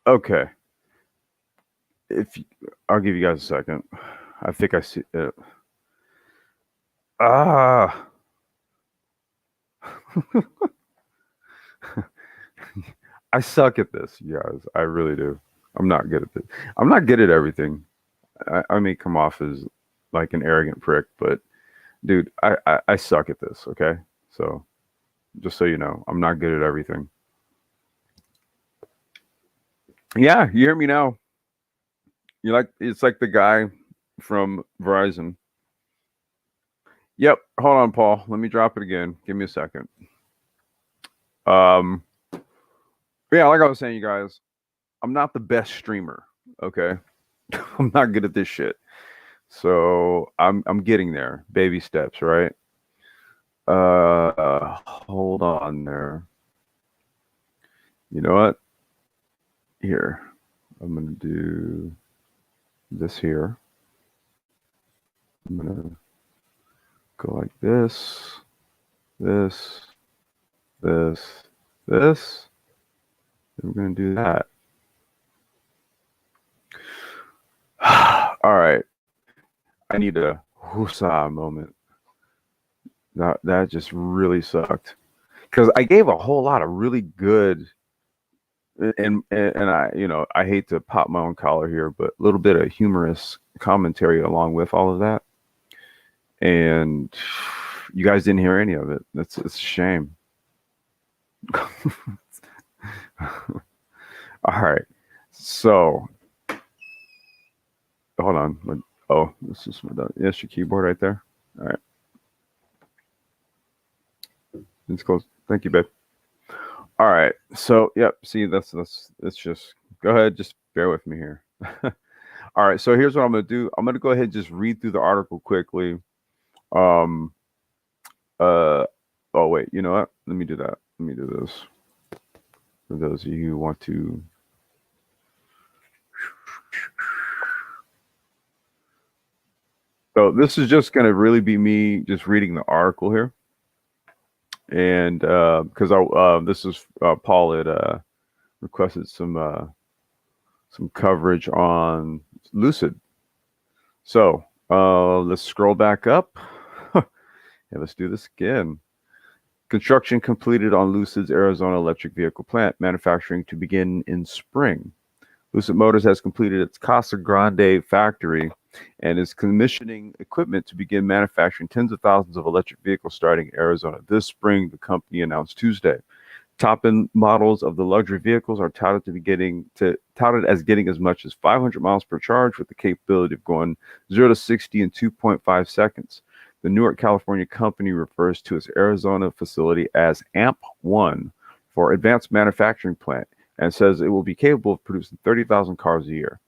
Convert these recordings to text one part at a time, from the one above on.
Okay. If I'll give you guys a second. I think I see it. Ah, I suck at this, you guys. I really do. I'm not good at this. I'm not good at everything. I may come off as like an arrogant prick, but dude, I suck at this. Okay, so just so you know, I'm not good at everything. Yeah, you hear me now? You like it's like the guy from Verizon. Yep. Hold on, Paul. Let me drop it again. Give me a second. Um, yeah, like I was saying, you guys, I'm not the best streamer. Okay, I'm not good at this shit. So I'm getting there. Baby steps, right? Hold on there. You know what? Here, I'm gonna do this here. I'm gonna go like this, this, this. And we're gonna do that. All right. I need a whoosah moment. That just really sucked because I gave a whole lot of really good and I I hate to pop my own collar here, but a little bit of humorous commentary along with all of that, and you guys didn't hear any of it. It's a shame. All right, so hold on. Oh, this is my yes, your keyboard right there. All right, it's close. Thank you, babe. All right, so yep. See, that's it's just go ahead. Just bear with me here. All right, so here's what I'm gonna do. I'm gonna go ahead and just read through the article quickly. Um, uh, oh wait, you know what? Let me do that. Let me do this for those of you who want to. So this is just gonna really be me just reading the article here, and because I this is Paul had requested some coverage on Lucid. So let's scroll back up. And let's do this again. Construction completed on Lucid's Arizona electric vehicle plant, manufacturing to begin in spring. Lucid Motors has completed its Casa Grande factory and is commissioning equipment to begin manufacturing tens of thousands of electric vehicles starting in Arizona this spring, the company announced Tuesday. Top-end models of the luxury vehicles are touted as getting as much as 500 miles per charge with the capability of going 0 to 60 in 2.5 seconds. The Newark, California company refers to its Arizona facility as AMP1 for Advanced Manufacturing Plant and says it will be capable of producing 30,000 cars a year.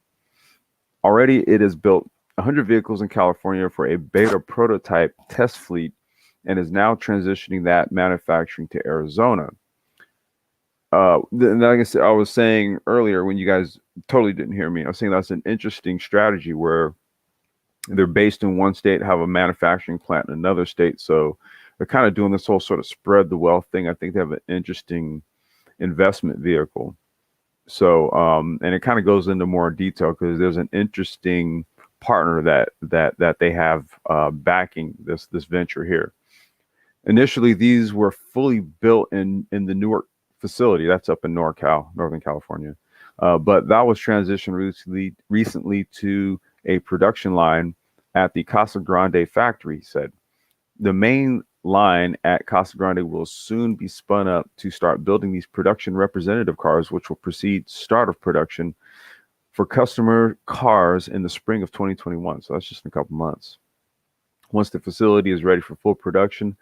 Already, it has built 100 vehicles in California for a beta prototype test fleet and is now transitioning that manufacturing to Arizona. Like I said, I was saying earlier when you guys totally didn't hear me, I was saying that's an interesting strategy where they're based in one state, have a manufacturing plant in another state. So they're kind of doing this whole sort of spread the wealth thing. I think they have an interesting investment vehicle. So, and it kind of goes into more detail because there's an interesting partner that they have backing this venture here. Initially, these were fully built in the Newark facility. That's up in NorCal, Northern California. But that was transitioned recently to a production line at the Casa Grande factory, he said. The main line at Casa Grande will soon be spun up to start building these production representative cars, which will precede start of production for customer cars in the spring of 2021. So that's just in a couple months. Once the facility is ready for full production,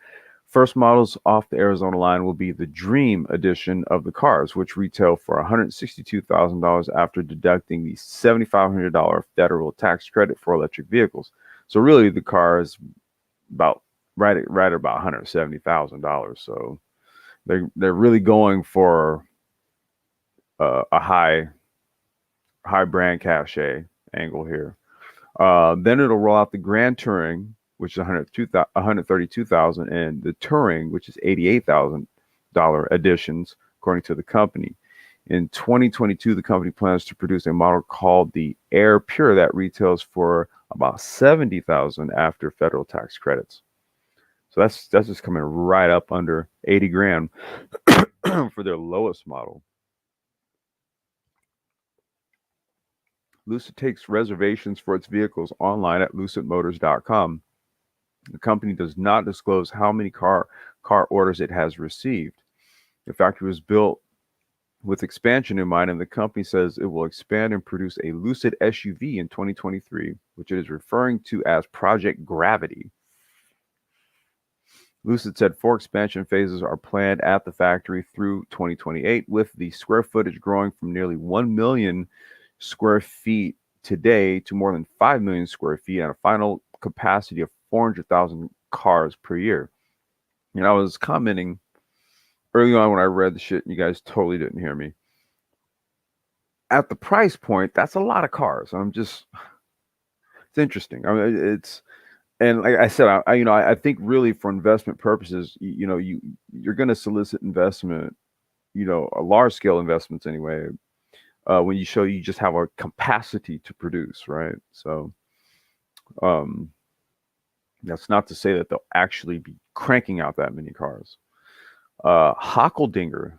first models off the Arizona line will be the Dream edition of the cars, which retail for $162,000 after deducting the $7,500 federal tax credit for electric vehicles. So really, the car is about right at about $170,000. So they're really going for a high brand cachet angle here. Then it'll roll out the Grand Touring, which is 132,000, and the Touring, which is $88,000 additions, according to the company. In 2022, the company plans to produce a model called the Air Pure that retails for about 70,000 after federal tax credits. So that's just coming right up under 80 grand for their lowest model. Lucid takes reservations for its vehicles online at lucidmotors.com. The company does not disclose how many car orders it has received. The factory was built with expansion in mind, and the company says it will expand and produce a Lucid SUV in 2023, which it is referring to as Project Gravity. Lucid said 4 expansion phases are planned at the factory through 2028, with the square footage growing from nearly 1 million square feet today to more than 5 million square feet and a final capacity of 400,000 cars per year. And I was commenting early on when I read the shit, and you guys totally didn't hear me. At the price point, that's a lot of cars. It's interesting. I mean, and like I said, I think really for investment purposes, you're going to solicit investment, a large scale investments anyway, when you show you just have a capacity to produce, right? So, um, that's not to say that they'll actually be cranking out that many cars. Hockeldinger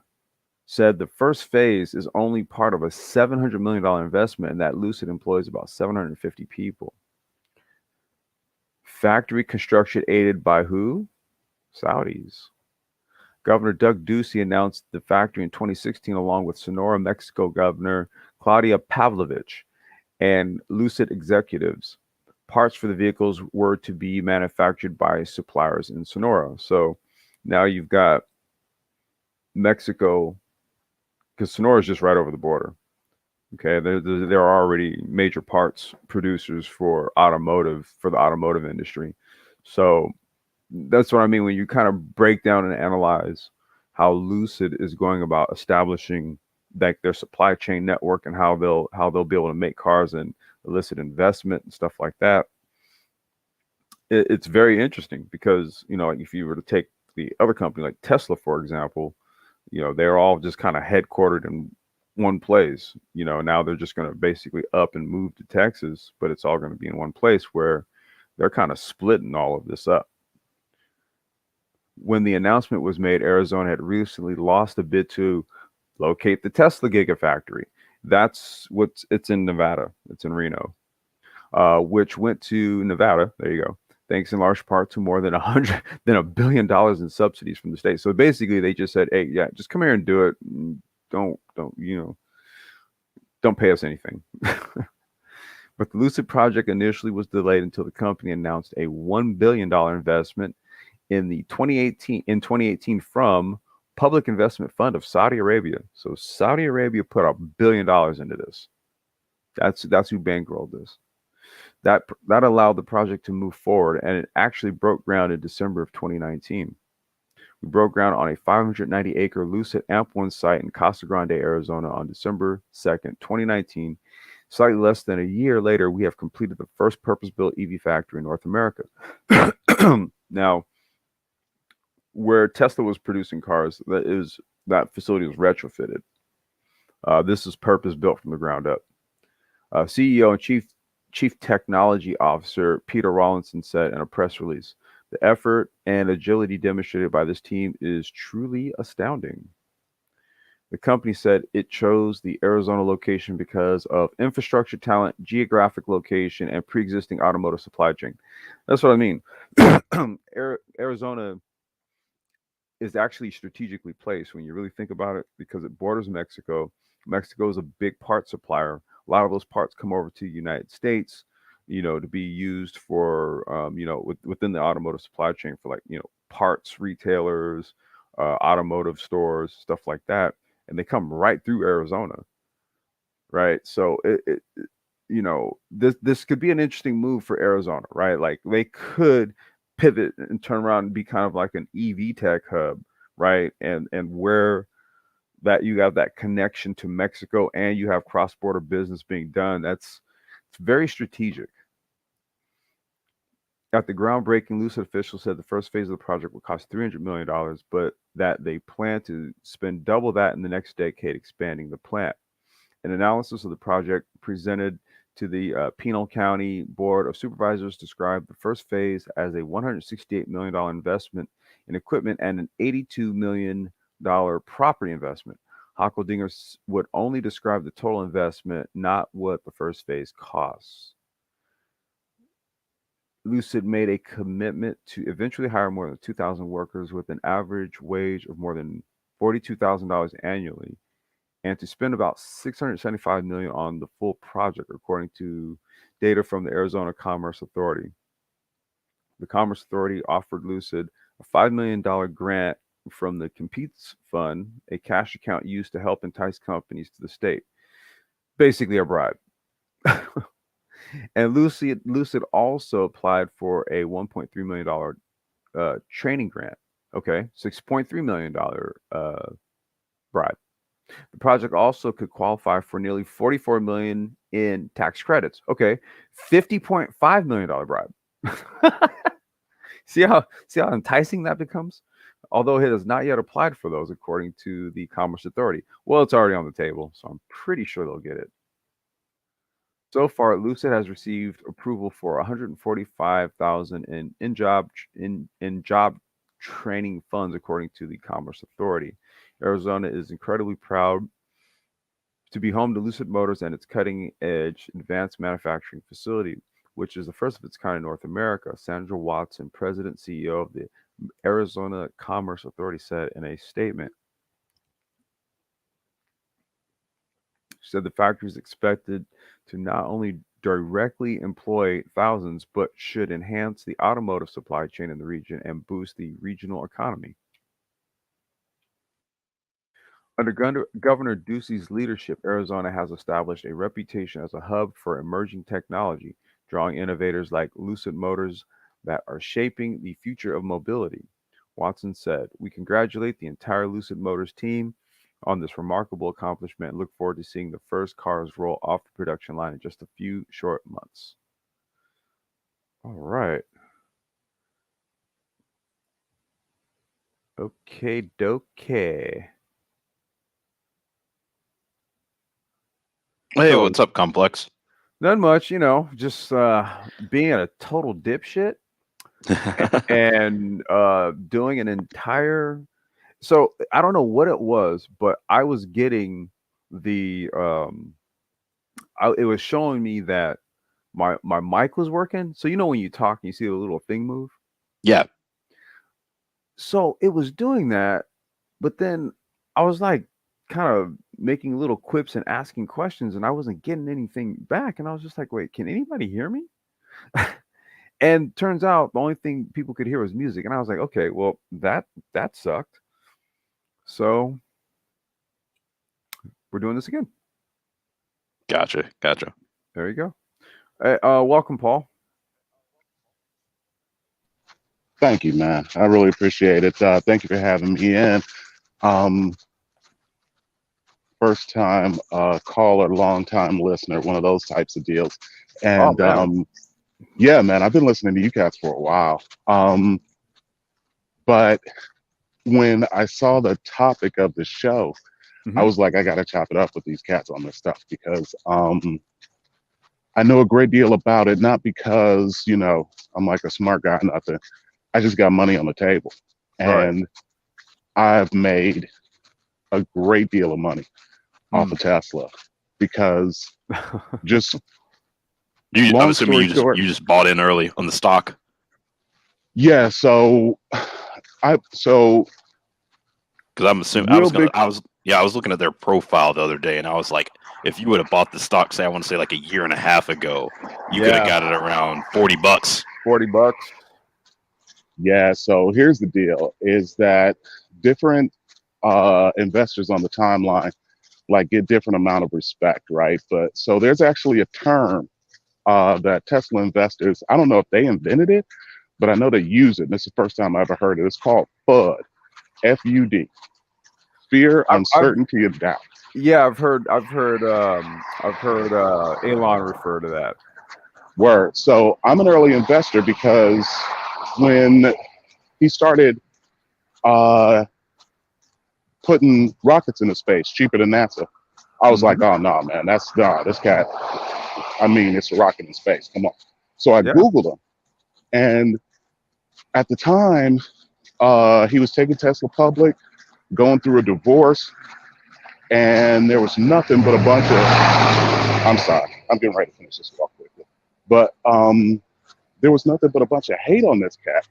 said the first phase is only part of a $700 million investment and that Lucid employs about 750 people. Factory construction aided by who? Saudis. Governor Doug Ducey announced the factory in 2016 along with Sonora, Mexico Governor Claudia Pavlovich and Lucid executives. Parts for the vehicles were to be manufactured by suppliers in Sonora. So now you've got Mexico, because Sonora is just right over the border. Okay, there are already major parts producers for the automotive industry. So that's what I mean when you kind of break down and analyze how Lucid is going about establishing like their supply chain network and how they'll be able to make cars and elicit investment and stuff like that. It's very interesting because like if you were to take the other company like Tesla, for example, they're all just kind of headquartered in one place. Now they're just going to basically up and move to Texas, but it's all going to be in one place where they're kind of splitting all of this up. When the announcement was made, Arizona had recently lost a bid to locate the Tesla Gigafactory. It's in Nevada. It's in Reno, which went to Nevada. There you go. Thanks in large part to more than $1 billion in subsidies from the state. So basically, they just said, "Hey, yeah, just come here and do it. Don't pay us anything." But the Lucid project initially was delayed until the company announced a $1 billion investment in 2018 from Public Investment Fund of Saudi Arabia. So Saudi Arabia put $1 billion into this. That's who bankrolled this. That allowed the project to move forward, and it actually broke ground in December of 2019. We broke ground on a 590-acre Lucid AMP1 site in Casa Grande, Arizona on December 2nd, 2019. Slightly less than a year later, we have completed the first purpose-built EV factory in North America. Now, where Tesla was producing cars, that facility was retrofitted. This is purpose-built from the ground up. CEO and Chief Technology Officer Peter Rawlinson said in a press release, "The effort and agility demonstrated by this team is truly astounding." The company said it chose the Arizona location because of infrastructure talent, geographic location, and pre-existing automotive supply chain. That's what I mean. Arizona is actually strategically placed when you really think about it because it borders Mexico. Mexico is a big part supplier. A lot of those parts come over to the United States, to be used for, within the automotive supply chain for parts retailers, automotive stores, stuff like that. And they come right through Arizona, right? So this could be an interesting move for Arizona, right? Like they could pivot and turn around and be kind of like an EV tech hub, right? And where that you have that connection to Mexico and you have cross-border business being done, it's very strategic. At the groundbreaking, Lucid officials said the first phase of the project would cost $300 million, but that they plan to spend double that in the next decade expanding the plant. An analysis of the project presented to the Pinal County Board of Supervisors described the first phase as a $168 million investment in equipment and an $82 million property investment. Hockeldinger would only describe the total investment, not what the first phase costs. Lucid made a commitment to eventually hire more than 2,000 workers with an average wage of more than $42,000 annually, and to spend about $675 million on the full project, according to data from the Arizona Commerce Authority. The Commerce Authority offered Lucid a $5 million grant from the Competes Fund, a cash account used to help entice companies to the state. Basically, a bribe. And Lucid also applied for a $1.3 million training grant. Okay, $6.3 million bribe. The project also could qualify for nearly $44 million in tax credits. Okay, $50.5 million bribe. see how enticing that becomes? Although it has not yet applied for those, according to the Commerce Authority. Well, it's already on the table, so I'm pretty sure they'll get it. So far, Lucid has received approval for $145,000 in job training funds, according to the Commerce Authority. Arizona is incredibly proud to be home to Lucid Motors and its cutting-edge advanced manufacturing facility, which is the first of its kind in North America. Sandra Watson, President CEO of the Arizona Commerce Authority, said in a statement. She said the factory is expected to not only directly employ thousands, but should enhance the automotive supply chain in the region and boost the regional economy. Under Governor Ducey's leadership, Arizona has established a reputation as a hub for emerging technology, drawing innovators like Lucid Motors that are shaping the future of mobility. Watson said, "We congratulate the entire Lucid Motors team on this remarkable accomplishment and look forward to seeing the first cars roll off the production line in just a few short months." All right. Okay, doke. Hey, So, what's up, Complex? not much, just being a total dipshit and doing an entire. So I don't know what it was, but I was getting the it was showing me that my mic was working. So when you talk and you see the little thing move. Yeah. So it was doing that, but then I was like kind of making little quips and asking questions, and I wasn't getting anything back. And I was just like, wait, can anybody hear me? And turns out the only thing people could hear was music. And I was like, okay, well, that sucked. So we're doing this again. Gotcha. There you go. Hey, welcome, Paul. Thank you, man. I really appreciate it. Thank you for having me in. First time caller, long time listener, one of those types of deals. Oh, And man. yeah, man, I've been listening to you cats for a while. But when I saw the topic of the show, I was like, I got to chop it up with these cats on this stuff because I know a great deal about it, not because, I'm like a smart guy, nothing. I just got money on the table. Right. And I've made a great deal of money off of Tesla because just I'm assuming story short. you just bought in early on the stock. Yeah, so because I'm assuming I was looking at their profile the other day, and I was like, if you would have bought the stock, say I want to say like a year and a half ago, you could have got it around $40. $40. Yeah, so here's the deal: is that different investors on the timeline like get different amount of respect, right? But so there's actually a term that Tesla investors, I don't know if they invented it, but I know they use it. And it's the first time I ever heard it. It's called FUD, F-U-D, fear, uncertainty, and doubt. Yeah, I've heard Elon refer to that. Word. So I'm an early investor because when he started putting rockets into space cheaper than NASA, I was like, oh no, man, this cat. I mean, it's a rocket in space. Come on. So I Googled him, and at the time, he was taking Tesla public, going through a divorce, and there was nothing but a bunch of. I'm sorry, I'm getting ready to finish this real quickly, but there was nothing but a bunch of hate on this cat,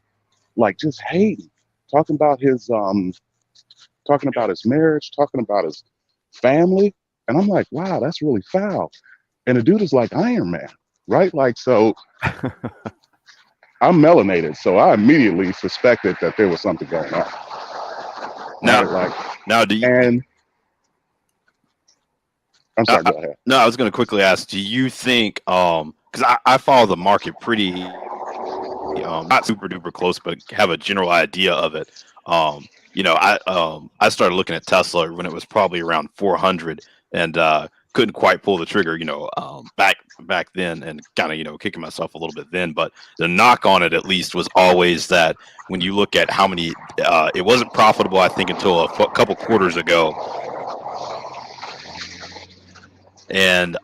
like just hating, talking about his marriage, talking about his family, and I'm like, wow, that's really foul. And the dude is like Iron Man, right? Like, so I'm melanated, so I immediately suspected that there was something going on. Now, right? now do you? And I'm sorry, go ahead. No, I was going to quickly ask, do you think, because I follow the market pretty, not super duper close, but have a general idea of it. I started looking at Tesla when it was probably around 400 and couldn't quite pull the trigger, back then, and kind of, kicking myself a little bit then. But the knock on it, at least, was always that when you look at how many, it wasn't profitable, I think, until a couple quarters ago. And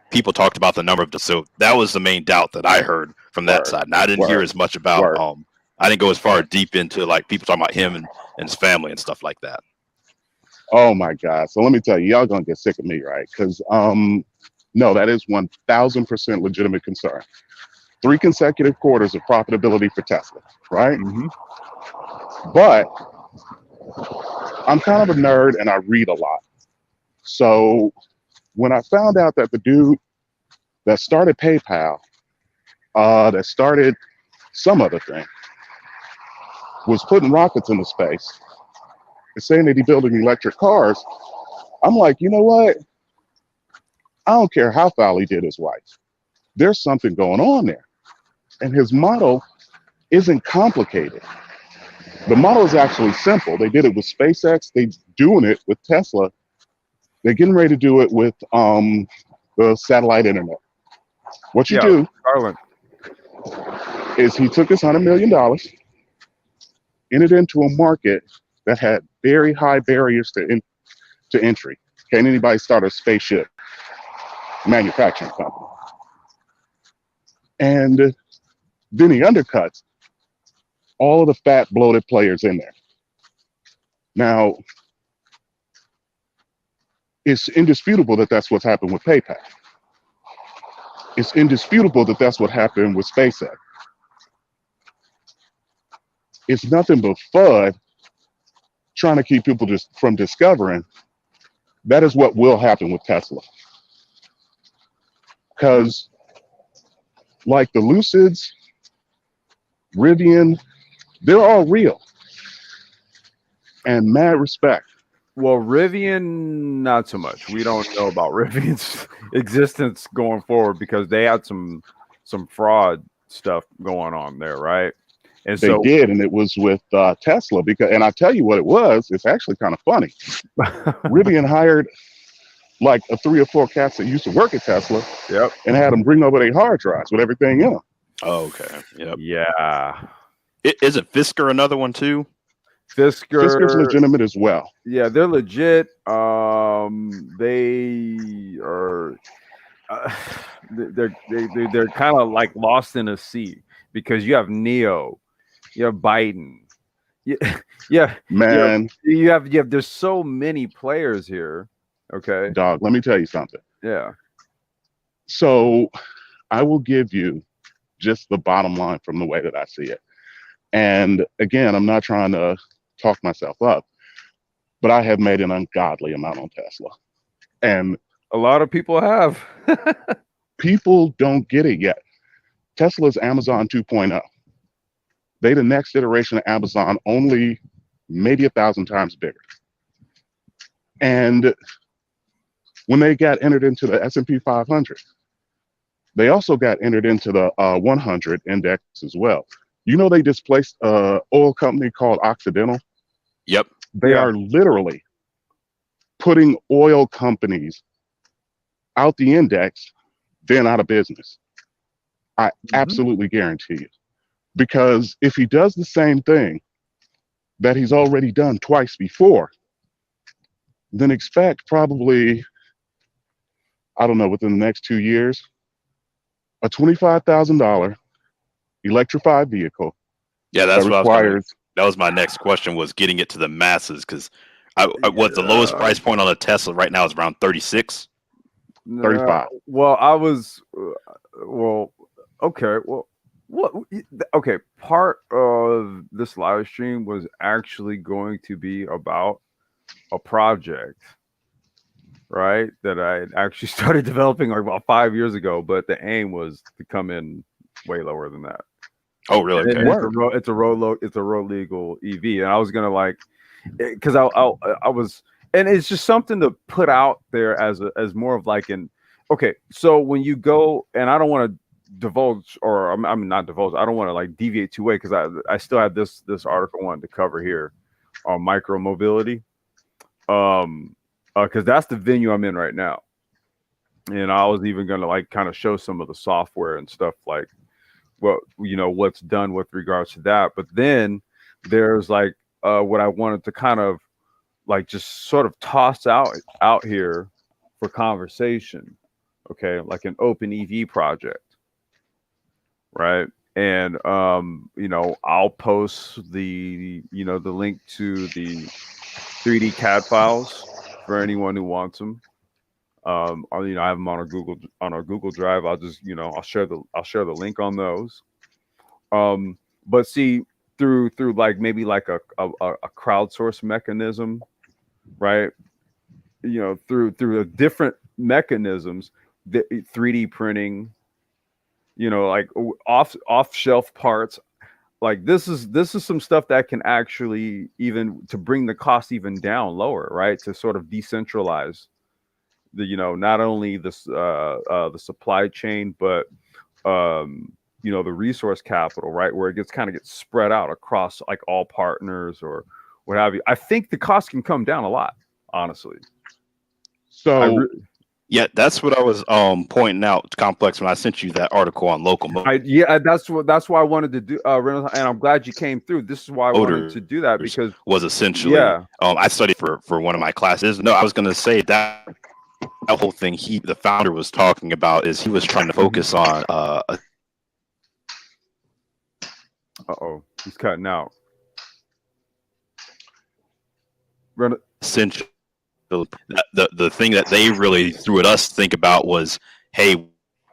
people talked about the number of, so that was the main doubt that I heard from that side. And I didn't hear as much about, I didn't go as far deep into like people talking about him and his family and stuff like that. Oh my God. So let me tell you, y'all gonna get sick of me, right? Because no, that is 1000% legitimate concern. 3 consecutive quarters of profitability for Tesla, right? But I'm kind of a nerd and I read a lot. So when I found out that the dude that started PayPal, that started some other thing, was putting rockets into space and saying that he's building electric cars, I'm like, you know what? I don't care how foul he did his wife. There's something going on there. And his model isn't complicated. The model is actually simple. They did it with SpaceX. They're doing it with Tesla. They're getting ready to do it with the satellite internet. What you do is he took his $100 million, entered into a market that had very high barriers to entry. Can't anybody start a spaceship manufacturing company? And then he undercuts all of the fat, bloated players in there. Now, it's indisputable that that's what's happened with PayPal. It's indisputable that that's what happened with SpaceX. It's nothing but FUD trying to keep people just from discovering. That is what will happen with Tesla. Because like the Lucids, Rivian, they're all real. And mad respect. Well, Rivian, not so much. We don't know about Rivian's existence going forward because they had some fraud stuff going on there, right? And they did, and it was with Tesla and I tell you what it was. It's actually kind of funny. Rivian hired like 3 or 4 cats that used to work at Tesla, and had them bring over their hard drives with everything in them. Oh, okay. Yep. Yeah. Isn't Fisker another one too? Fisker's legitimate as well. Yeah, they're legit. They are. They're kind of like lost in a sea because you have Neo, you have Biden. Yeah, man. You have. There's so many players here. Okay, dog. Let me tell you something. Yeah. So, I will give you just the bottom line from the way that I see it. And again, I'm not trying to talk myself up, but I have made an ungodly amount on Tesla. And a lot of people have. People don't get it yet. Tesla's Amazon 2.0. They the next iteration of Amazon, only maybe 1,000 times bigger. And when they got entered into the S&P 500, they also got entered into the 100 index as well. You know, they displaced an oil company called Occidental. Yep. They are literally putting oil companies out the index, then out of business. I absolutely guarantee you. Because if he does the same thing that he's already done twice before, then expect probably, I don't know, within the next 2 years, a $25,000 electrified vehicle Yeah, that that's what I was gonna. requires That was my next question, was getting it to the masses, because what the lowest price point on a Tesla right now is around 36. 35. Well, I was, well, okay, well, what? Okay, part of this live stream was actually going to be about a project, right? That I actually started developing like about 5 years ago, but the aim was to come in way lower than that. Oh, really? And Okay. it's a road legal EV, and I was gonna like, because I was, and it's just something to put out there as more of like an, okay, so when you go, and I don't want to divulge, or I'm not divulge, I don't want to like deviate too way, because I still have this article I wanted to cover here on micro mobility, because that's the venue I'm in right now, and I was even gonna like kind of show some of the software and stuff, like what, you know, what's done with regards to that. But then there's like what I wanted to kind of like just sort of toss out here for conversation, okay, like an open EV project, right? And you know, I'll post the, you know, the link to the 3D CAD files for anyone who wants them. Or, you know, I have them on our Google Drive. I'll just, you know, I'll share the link on those. But see, through like maybe like a crowdsource mechanism, right? You know, through a different mechanisms, the 3D printing, you know, like off shelf parts. Like this is some stuff that can actually, even to bring the cost even down lower, right? To sort of decentralize the, you know, not only this the supply chain, but you know, the resource capital, right? Where it gets spread out across like all partners or what have you. I think the cost can come down a lot, honestly. So yeah, that's what I was pointing out, Complex, when I sent you that article on local that's why I wanted to do, and I'm glad you came through. This is why I wanted to do that, because was essentially, I studied for one of my classes. No, I was going to say that whole thing the founder was talking about is he was trying to focus on he's cutting out. Essentially, the thing that they really threw at us to think about was, hey,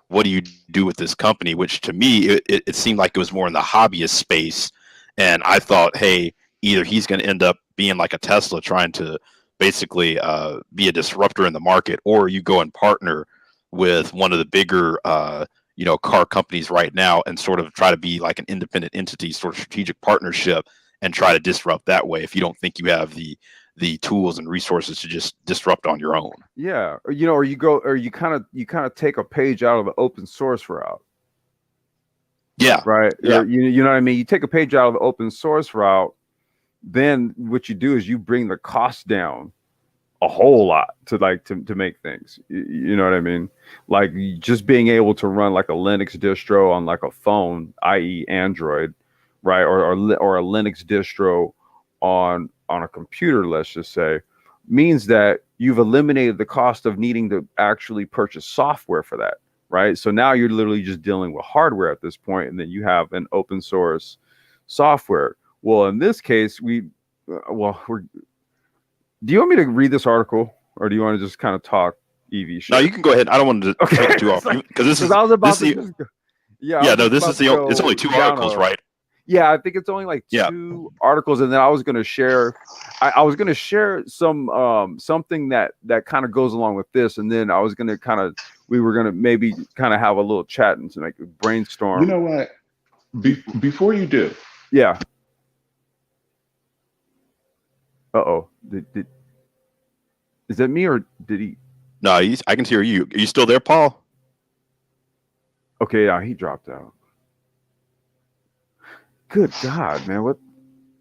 what do you do with this company? Which to me, it seemed like it was more in the hobbyist space. And I thought, hey, either he's going to end up being like a Tesla, trying to basically be a disruptor in the market, or you go and partner with one of the bigger you know, car companies right now and sort of try to be like an independent entity, sort of strategic partnership, and try to disrupt that way if you don't think you have the tools and resources to just disrupt on your own. Yeah, you know, or you kind of take a page out of the open source route. Yeah. Right. Yeah. You know what I mean? You take a page out of the open source route, then what you do is you bring the cost down a whole lot to make things. You know what I mean? Like just being able to run like a Linux distro on like a phone, i.e. Android, right? Or a Linux distro on a computer, let's just say, means that you've eliminated the cost of needing to actually purchase software for that, right? So now you're literally just dealing with hardware at this point, and then you have an open source software. Well, in this case, do you want me to read this article, or do you want to just kind of talk EV shit? No, you can go ahead. I don't want to take it too off, because this is it's only 2 articles, right? Yeah, I think it's only like 2 articles, and then I was going to share. I was going to share some something that kind of goes along with this, and then I was going to we were going to maybe kind of have a little chat and like brainstorm. You know what? Before you do, yeah. Is that me, or did he? No, I can hear you. Are you still there, Paul? Okay, yeah, he dropped out. Good God, man! What?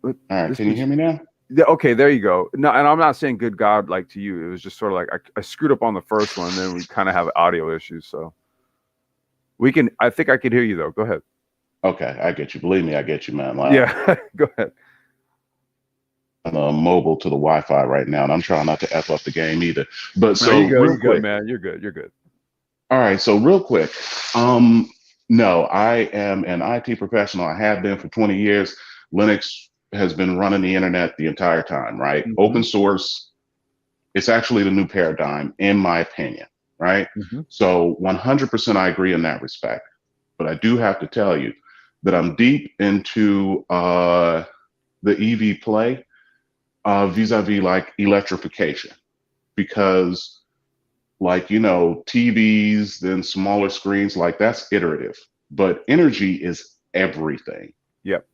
All right, can you hear me now? Yeah, okay, there you go. No, and I'm not saying good God like to you. It was just sort of like I screwed up on the first one, and then we kind of have audio issues. So We can. I think I could hear you though. Go ahead. Okay, I get you. Believe me, I get you, man. Yeah, go ahead. I'm mobile to the Wi-Fi right now, and I'm trying not to F up the game either. But No, so you go. real You good, quick, man. You're good. You're good. all right. So real quick, no, I am an IT professional. I have been for 20 years. Linux has been running the internet the entire time, right? Mm-hmm. Open source, it's actually the new paradigm, in my opinion, right? Mm-hmm. So 100% I agree in that respect. But I do have to tell you that I'm deep into the EV play vis-a-vis like electrification, because like, you know, TVs, then smaller screens, like that's iterative, but energy is everything. Yep.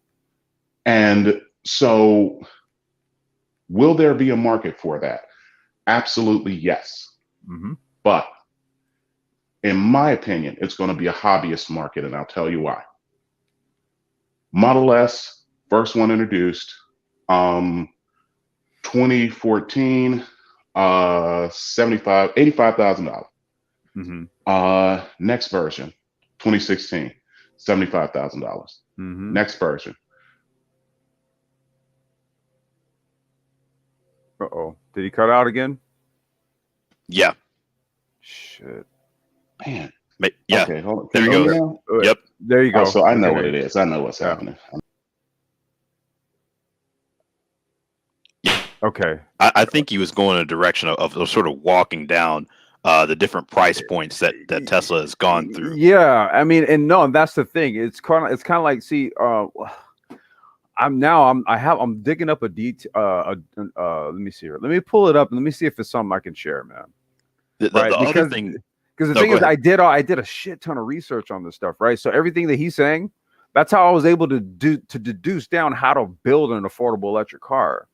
And so will there be a market for that? Absolutely, yes. Mm-hmm. But in my opinion, it's going to be a hobbyist market, and I'll tell you why. Model S, first one introduced, 2014, $85,000. Mm-hmm. Next version, 2016, $75,000. Mm-hmm. Next version. Uh-oh. Did he cut out again? Yeah. Shit. Man. Yeah. Okay, hold on. There you go. Now? Yep. There you go. Oh, so I know what it is. I know what's happening. Okay. I think he was going in a direction of sort of walking down the different price points that Tesla has gone through. Yeah, I mean, and no, that's the thing. It's kind of like, see, I'm digging up a detail. Let me see here. Let me pull it up and let me see if it's something I can share, man. The other thing, because the thing is, I did a shit ton of research on this stuff, right? So everything that he's saying, that's how I was able to deduce down how to build an affordable electric car.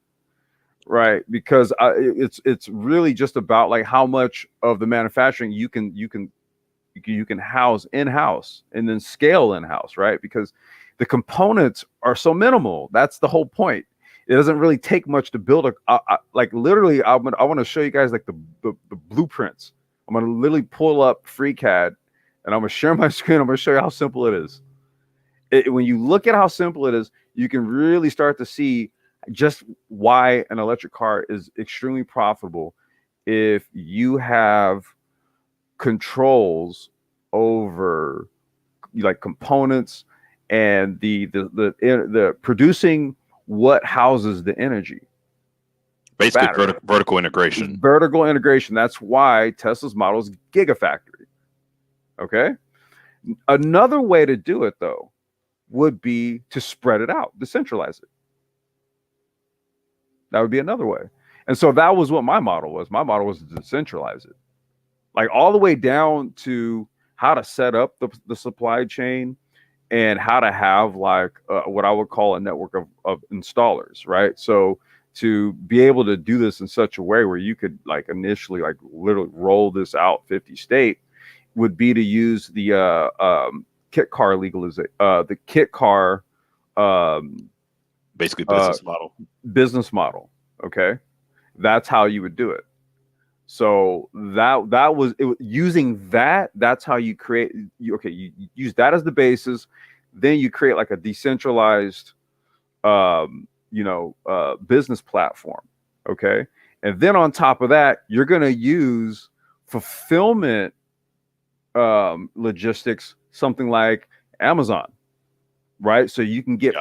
Right, because it's really just about like how much of the manufacturing you can house in-house and then scale in-house, right? Because the components are so minimal. That's the whole point. It doesn't really take much to build like literally. I want to show you guys like the blueprints. I'm gonna literally pull up FreeCAD and I'm gonna share my screen. I'm gonna show you how simple it is. When you look at how simple it is, you can really start to see just why an electric car is extremely profitable if you have controls over like components and the producing what houses the energy. Basically, vertical integration. Vertical integration. That's why Tesla's model is gigafactory. Okay. Another way to do it though would be to spread it out, decentralize it. That would be another way. And so that was what my model was. My model was to decentralize it, like all the way down to how to set up the supply chain and how to have like what I would call a network of installers, right? So to be able to do this in such a way where you could like initially like literally roll this out 50 state would be to use the kit car legalization, the kit car basically business model. Okay, that's how you would do it. So that was it. Using that, that's how you create. You use that as the basis, then you create like a decentralized, business platform. Okay, and then on top of that, you're gonna use fulfillment logistics, something like Amazon, right? So you can get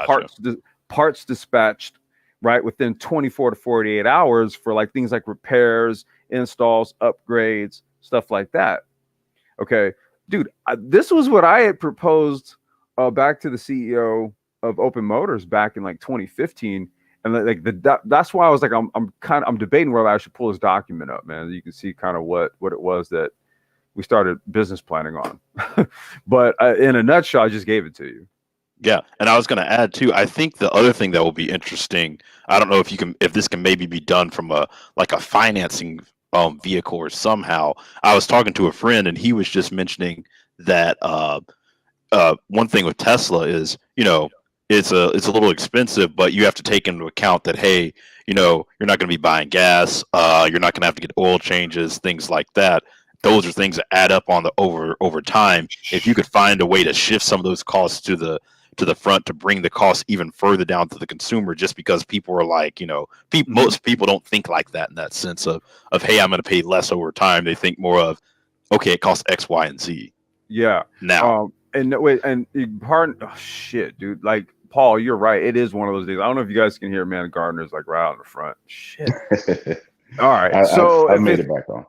parts dispatched right within 24 to 48 hours for like things like repairs, installs, upgrades, stuff like that. Okay, dude, this was what I had proposed back to the CEO of Open Motors back in like 2015, and like that's why I was like I'm debating whether I should pull this document up, man. You can see kind of what it was that we started business planning on. But in a nutshell, I just gave it to you. Yeah, and I was going to add too. I think the other thing that will be interesting. I don't know if this can maybe be done from a financing vehicle or somehow. I was talking to a friend and he was just mentioning that one thing with Tesla is it's a little expensive, but you have to take into account that hey, you're not going to be buying gas, you're not going to have to get oil changes, things like that. those are things that add up on the over time. If you could find a way to shift some of those costs to the front to bring the cost even further down to the consumer, just because people are like, most people don't think like that in that sense of hey, I'm going to pay less over time. They think more of, okay, it costs X, Y, and Z. Yeah. Now, and wait, and pardon, oh, shit, dude. Like, Paul, you're right. It is one of those days. I don't know if you guys can hear, man. Gardner's like right out in the front. Shit. All right. So I made it back on.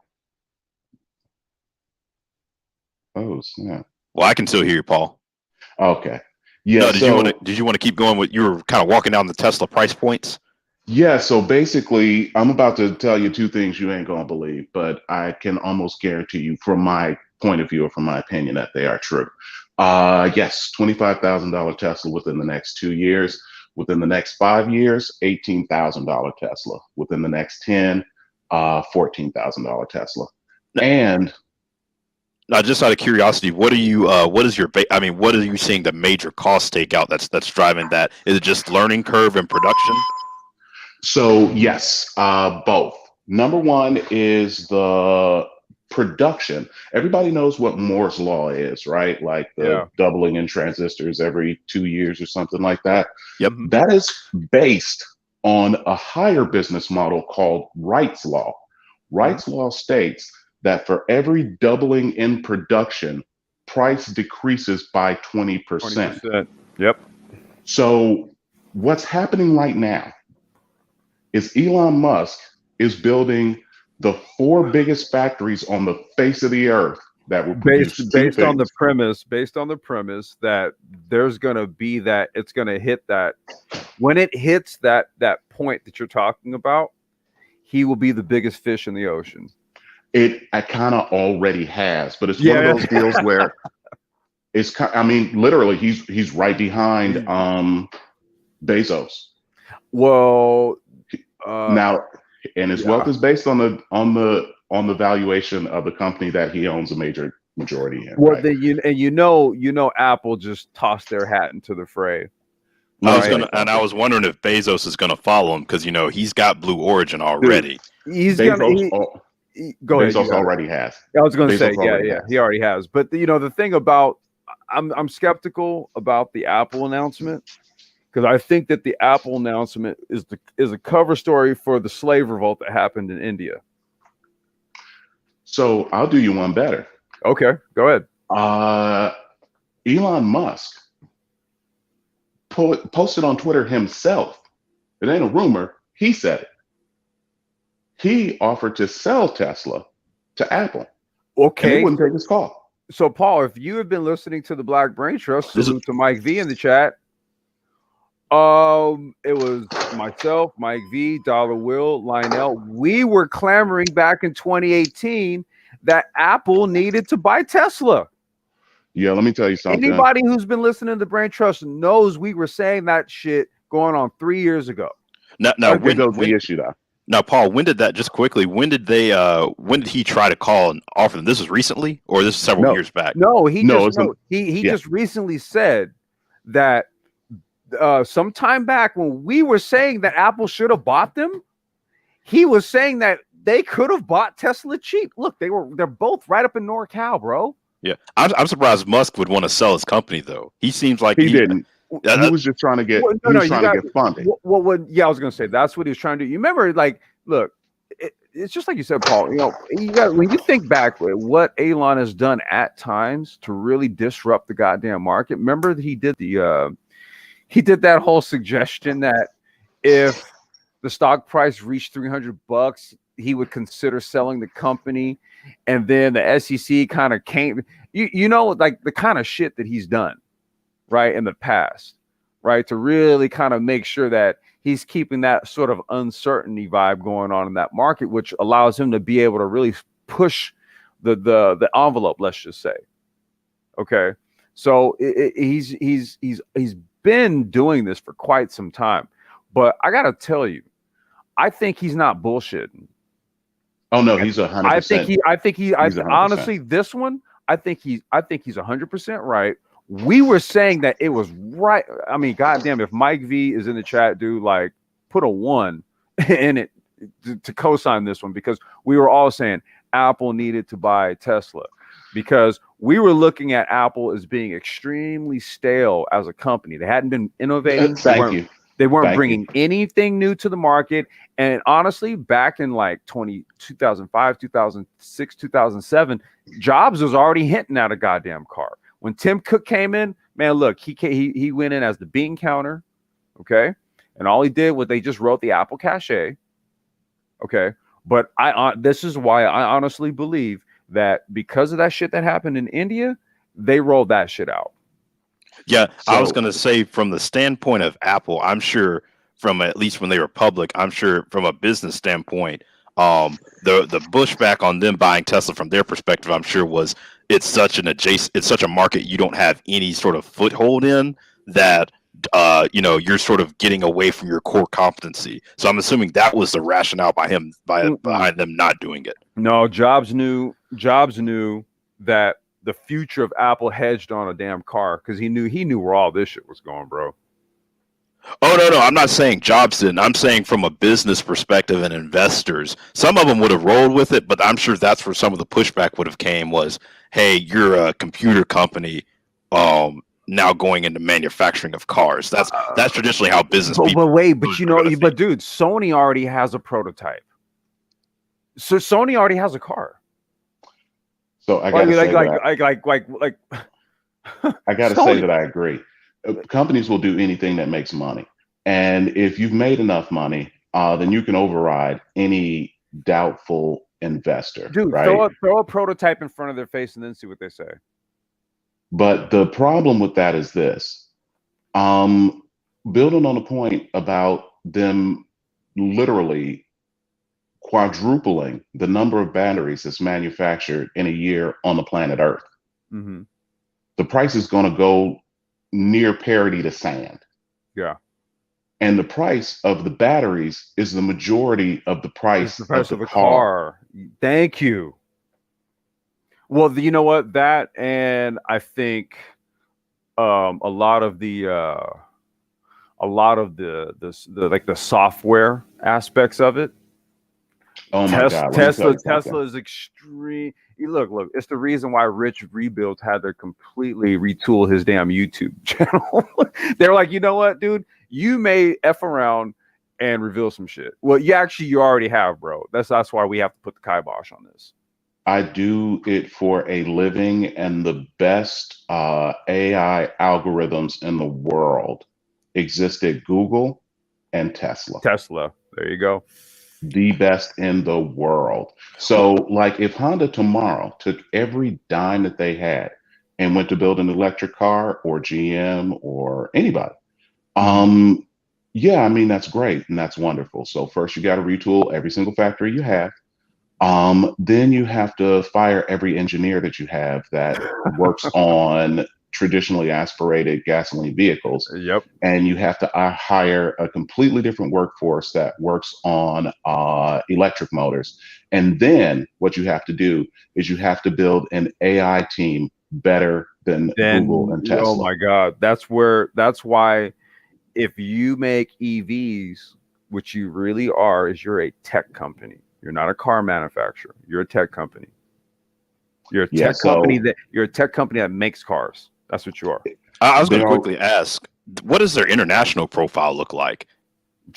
Oh snap! Well, I can still hear you, Paul. Okay. Yeah. No, did you want to keep going with, you were kind of walking down the Tesla price points? Yeah. So basically, I'm about to tell you two things you ain't gonna believe, but I can almost guarantee you, from my point of view or from my opinion, that they are true. Yes, $25,000 Tesla within the next 2 years. Within the next 5 years, $18,000 Tesla. Within the next 10, $14,000 Tesla. And now, just out of curiosity, what are you? What is your? What are you seeing the major cost takeout that's driving that? Is it just learning curve and production? So yes, both. Number one is the production. Everybody knows what Moore's law is, right? Like the doubling in transistors every 2 years or something like that. Yep. That is based on a higher business model called Wright's law. Wright's law states that for every doubling in production, price decreases by 20%. 20%. Yep. So what's happening right now is Elon Musk is building the 4 biggest factories on the face of the earth that will produce based on the premise that there's going to be that it's going to hit that when it hits that point that you're talking about, he will be the biggest fish in the ocean. It kind of already has, but it's one of those deals where it's literally he's right behind Bezos. Well, now, and his wealth is based on the valuation of the company that he owns a major majority in. Well, right? Apple just tossed their hat into the fray. I was wondering if Bezos is going to follow him, because he's got Blue Origin already. Dude, Bezos already has. I was going to say, he already has. But the thing about, I'm skeptical about the Apple announcement, because I think that the Apple announcement is a cover story for the slave revolt that happened in India. So I'll do you one better. Okay, go ahead. Elon Musk posted on Twitter himself. It ain't a rumor. He said it. He offered to sell Tesla to Apple. Okay. And he wouldn't take his call. So, Paul, if you have been listening to the Black Brain Trust, salute to Mike V in the chat. It was myself, Mike V, Dollar Will, Lionel. We were clamoring back in 2018 that Apple needed to buy Tesla. Yeah, let me tell you something. Anybody who's been listening to the Brain Trust knows we were saying that shit going on 3 years ago. Now when goes the issue though? Now, Paul, when did he try to call and offer them? This was recently, or this was several years back? No, he just recently said that some time back when we were saying that Apple should have bought them, he was saying that they could have bought Tesla cheap. Look, they're both right up in NorCal, bro. Yeah, I'm surprised Musk would want to sell his company though. He seems like he didn't. He was just trying to get get funding. I was going to say that's what he was trying to do. You remember, like, look, it's just like you said, Paul. When you think back with what Elon has done at times to really disrupt the goddamn market. Remember he did that whole suggestion that if the stock price reached $300, he would consider selling the company, and then the SEC kind of came. Like the kind of shit that he's done. Right, in the past, right, to really kind of make sure that he's keeping that sort of uncertainty vibe going on in that market, which allows him to be able to really push the envelope, let's just say. Okay, so he's been doing this for quite some time, but I gotta tell you, I think he's not bullshitting. Oh no, he's 100%. I think he honestly, this one, I think he's 100% right. We were saying that it was right. I mean, goddamn, if Mike V is in the chat, dude, like put a 1 in it to co-sign this one, because we were all saying Apple needed to buy Tesla, because we were looking at Apple as being extremely stale as a company. They hadn't been innovating. Thank you. They weren't Thank bringing anything new to the market. And honestly, back in like 2005, 2006, 2007, Jobs was already hinting at a goddamn car. When Tim Cook came in, man, look, he went in as the bean counter, okay? And all he did was they just wrote the Apple cachet, okay? But this is why I honestly believe that because of that shit that happened in India, they rolled that shit out. Yeah, so, I was going to say, from the standpoint of Apple, I'm sure from at least when they were public, I'm sure from a business standpoint, the pushback on them buying Tesla from their perspective, I'm sure was it's such a market you don't have any sort of foothold in, that you're sort of getting away from your core competency. So I'm assuming that was the rationale behind them not doing it. No, Jobs knew that the future of Apple hedged on a damn car, because he knew where all this shit was going, bro. Oh, no, I'm not saying Jobs didn't. I'm saying from a business perspective and investors, some of them would have rolled with it, but I'm sure that's where some of the pushback would have came was, hey, you're a computer company now going into manufacturing of cars. That's traditionally how business people. But dude, Sony already has a prototype. So Sony already has a car. So I gotta say that I agree. Companies will do anything that makes money, and if you've made enough money, then you can override any doubtful investor. Dude, right? throw a prototype in front of their face and then see what they say. But the problem with that is this: building on the point about them literally quadrupling the number of batteries that's manufactured in a year on the planet Earth. Mm-hmm. The price is going to go near parity to sand. Yeah. And the price of the batteries is the majority of the price of the car. Thank you. Well, you know what? That, and I think a lot of the like the software aspects of it. Oh my God! Tesla is extreme. Look, it's the reason why Rich Rebuilds had to completely retool his damn YouTube channel. They're like, you know what, dude? You may F around and reveal some shit. Well, you already have, bro. That's why we have to put the kibosh on this. I do it for a living, and the best AI algorithms in the world exist at Google and Tesla. There you go. The best in the world. So, like, if Honda tomorrow took every dime that they had and went to build an electric car, or GM or anybody, yeah, I mean, that's great and that's wonderful. So first you got to retool every single factory you have. Then you have to fire every engineer that you have that works on traditionally aspirated gasoline vehicles. Yep. And you have to hire a completely different workforce that works on electric motors. And then what you have to do is you have to build an AI team better than Google and Tesla. Oh my God. That's why if you make EVs, which you really are, is you're a tech company. You're not a car manufacturer. You're a tech company. You're a tech company that makes cars. That's what you are. I was going to quickly ask, what does their international Profile look like?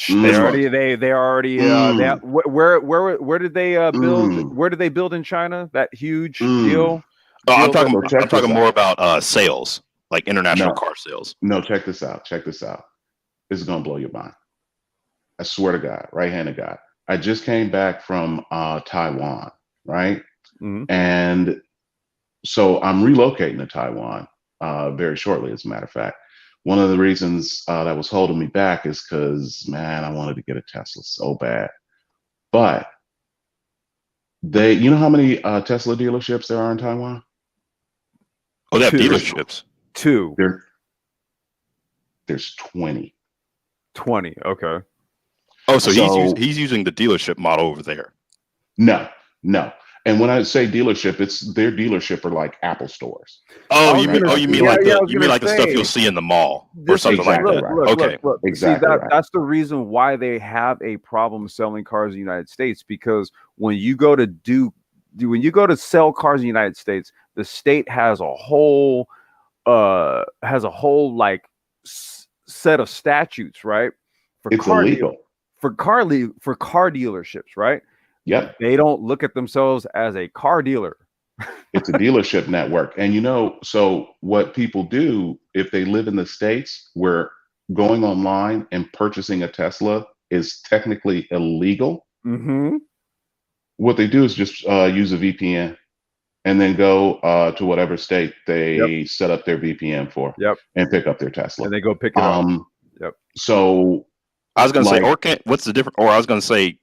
Where did they build? Where did they build in China? That huge deal. I'm talking more about sales, like international car sales. No, check this out. This is gonna blow your mind. I swear to God, right hand of God. I just came back from Taiwan, right? Mm-hmm. And so I'm relocating to Taiwan very shortly, as a matter of fact. One of the reasons that was holding me back is because, man, I wanted to get a Tesla so bad. But you know how many Tesla dealerships there are in Taiwan? Oh, they have dealerships. 2. There's 20. 20. Okay. Oh, so he's using the dealership model over there. No. And when I say dealership, it's their dealership are like Apple stores. You mean like the stuff you'll see in the mall or something like that. Okay. Look, exactly. See, that's the reason why they have a problem selling cars in the United States, because when you go to do when you go to sell cars in the United States, the state has a whole like set of statutes, right? For It's car illegal. for car dealerships, right? Yep. They don't look at themselves as a car dealer. It's a dealership network. And so what people do if they live in the States where going online and purchasing a Tesla is technically illegal, Mm-hmm. what they do is just use a VPN and then go to whatever state they set up their VPN for and pick up their Tesla. And they go pick it up. So I was going to say, what's the difference? Or I was going to say,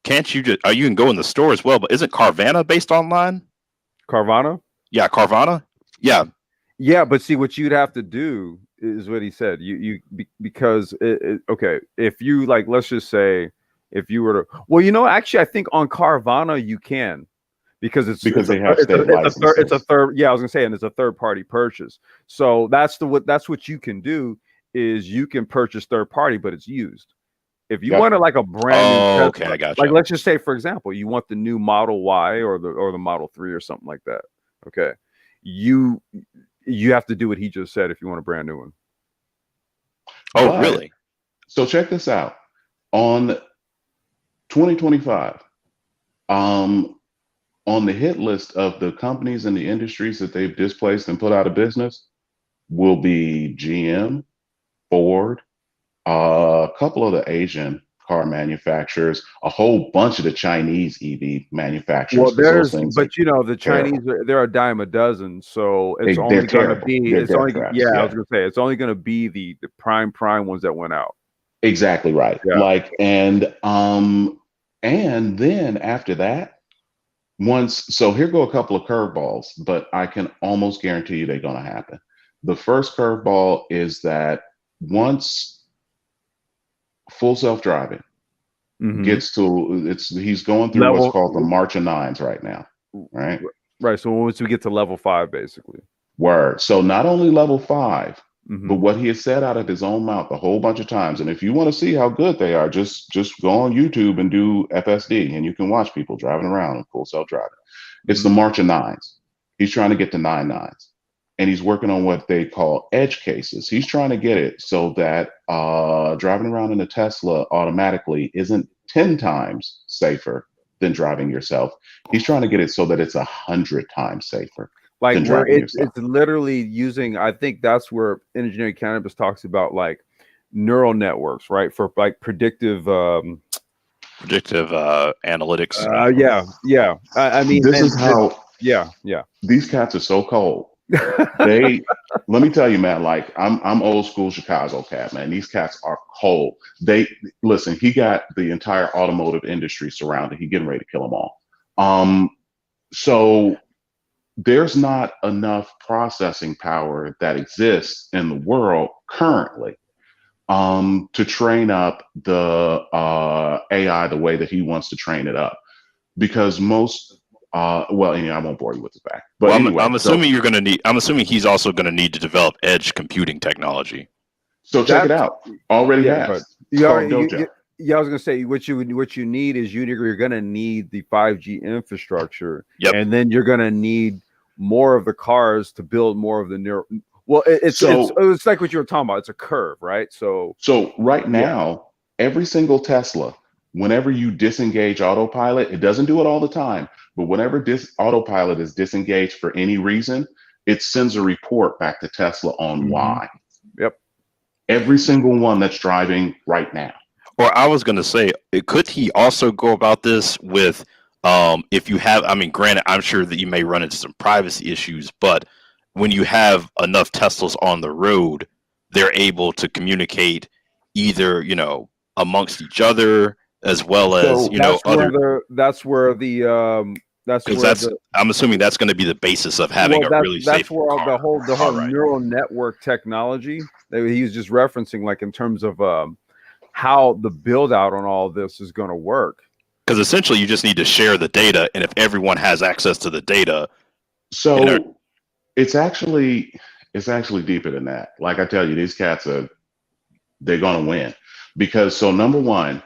can't you just, you can go in the store as well, but isn't Carvana based online? Carvana? Yeah, Carvana. Yeah. Yeah, but see, what you'd have to do is what he said. Because okay, if you like, let's just say, if you were to, well, actually, I think on Carvana you can, because they have state licenses. It's a third. Yeah, I was gonna say, and it's a third party purchase. So that's what you can do is you can purchase third party, but it's used. If you want like a brand new Tesla, okay, I got you. Like let's just say, for example, you want the new Model Y or the Model 3 or something like that. Okay, you have to do what he just said if you want a brand new one. Oh, really? So check this out. On 2025, on the hit list of the companies and the industries that they've displaced and put out of business will be GM, Ford, a couple of the Asian car manufacturers, a whole bunch of the Chinese EV manufacturers. Well, the Chinese, they're a dime a dozen, so it's only going to be. I was going to say it's only going to be the prime ones that went out. Exactly right. Yeah. And then after that, so here go a couple of curveballs, but I can almost guarantee you they're going to happen. The first curveball is that once full self-driving gets to he's going through what's called the March of Nines right now, right? Right. So once we get to level 5, basically. Word. So not only level 5, but what he has said out of his own mouth a whole bunch of times. And if you want to see how good they are, just go on YouTube and do FSD, and you can watch people driving around in full self-driving. It's the March of Nines. He's trying to get to 9 nines. And he's working on what they call edge cases. He's trying to get it so that driving around in a Tesla automatically isn't 10 times safer than driving yourself. He's trying to get it so that it's 100 times safer. Like where it's literally using, I think that's where engineering cannabis talks about like neural networks, right? For like predictive analytics. Yeah. I mean, this is how. Yeah. These cats are so cold. Let me tell you, man, like I'm old school Chicago cat, man. These cats are cold. Listen, he got the entire automotive industry surrounded. He getting ready to kill them all. So there's not enough processing power that exists in the world currently to train up the AI the way that he wants to train it up, because most I won't bore you with the fact. But anyway, I'm assuming I'm assuming he's also going to need to develop edge computing technology. So check it out. Already has. I was going to say what you need is you're going to need the 5G infrastructure, and then you're going to need more of the cars to build more of the neural. Well, it's like what you were talking about. It's a curve, right? So right now, every single Tesla, whenever you disengage autopilot, it doesn't do it all the time. But whenever autopilot is disengaged for any reason, it sends a report back to Tesla on why. Yep. Every single one that's driving right now. Or I was going to say, could he also go about this with, if you have, granted, I'm sure that you may run into some privacy issues, but when you have enough Teslas on the road, they're able to communicate either, amongst each other, as well as I'm assuming that's going to be the basis of having a really safe car. The whole neural network technology that he was just referencing, like in terms of how the build out on all this is going to work. Because essentially you just need to share the data, and if everyone has access to the data, so it's actually deeper than that. Like I tell you, these cats they're going to win, because number one,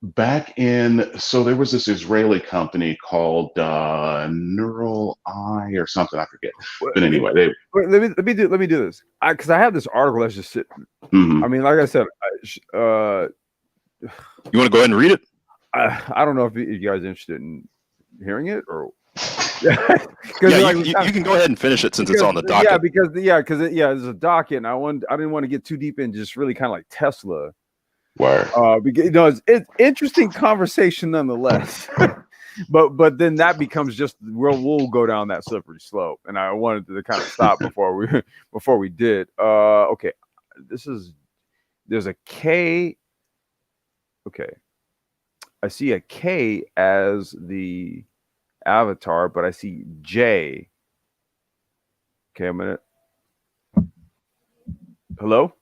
back in, so there was this Israeli company called Neural Eye or something, I forget. But anyway, they Let me do this, because I have this article that's just sitting. mhm. I mean, like I said, You want to go ahead and read it? I don't know if you guys are interested in hearing it or. Yeah, Like, you can go ahead and finish it since it's on the docket. Yeah, because there's a docket, and I didn't want to get too deep in just really kind of like Tesla. Word. Because it's interesting conversation nonetheless. but then that becomes just we'll go down that slippery slope, and I wanted to kind of stop before we did. Okay, there's a K. Okay, I see a K as the avatar, but I see J. Okay, a minute. Hello?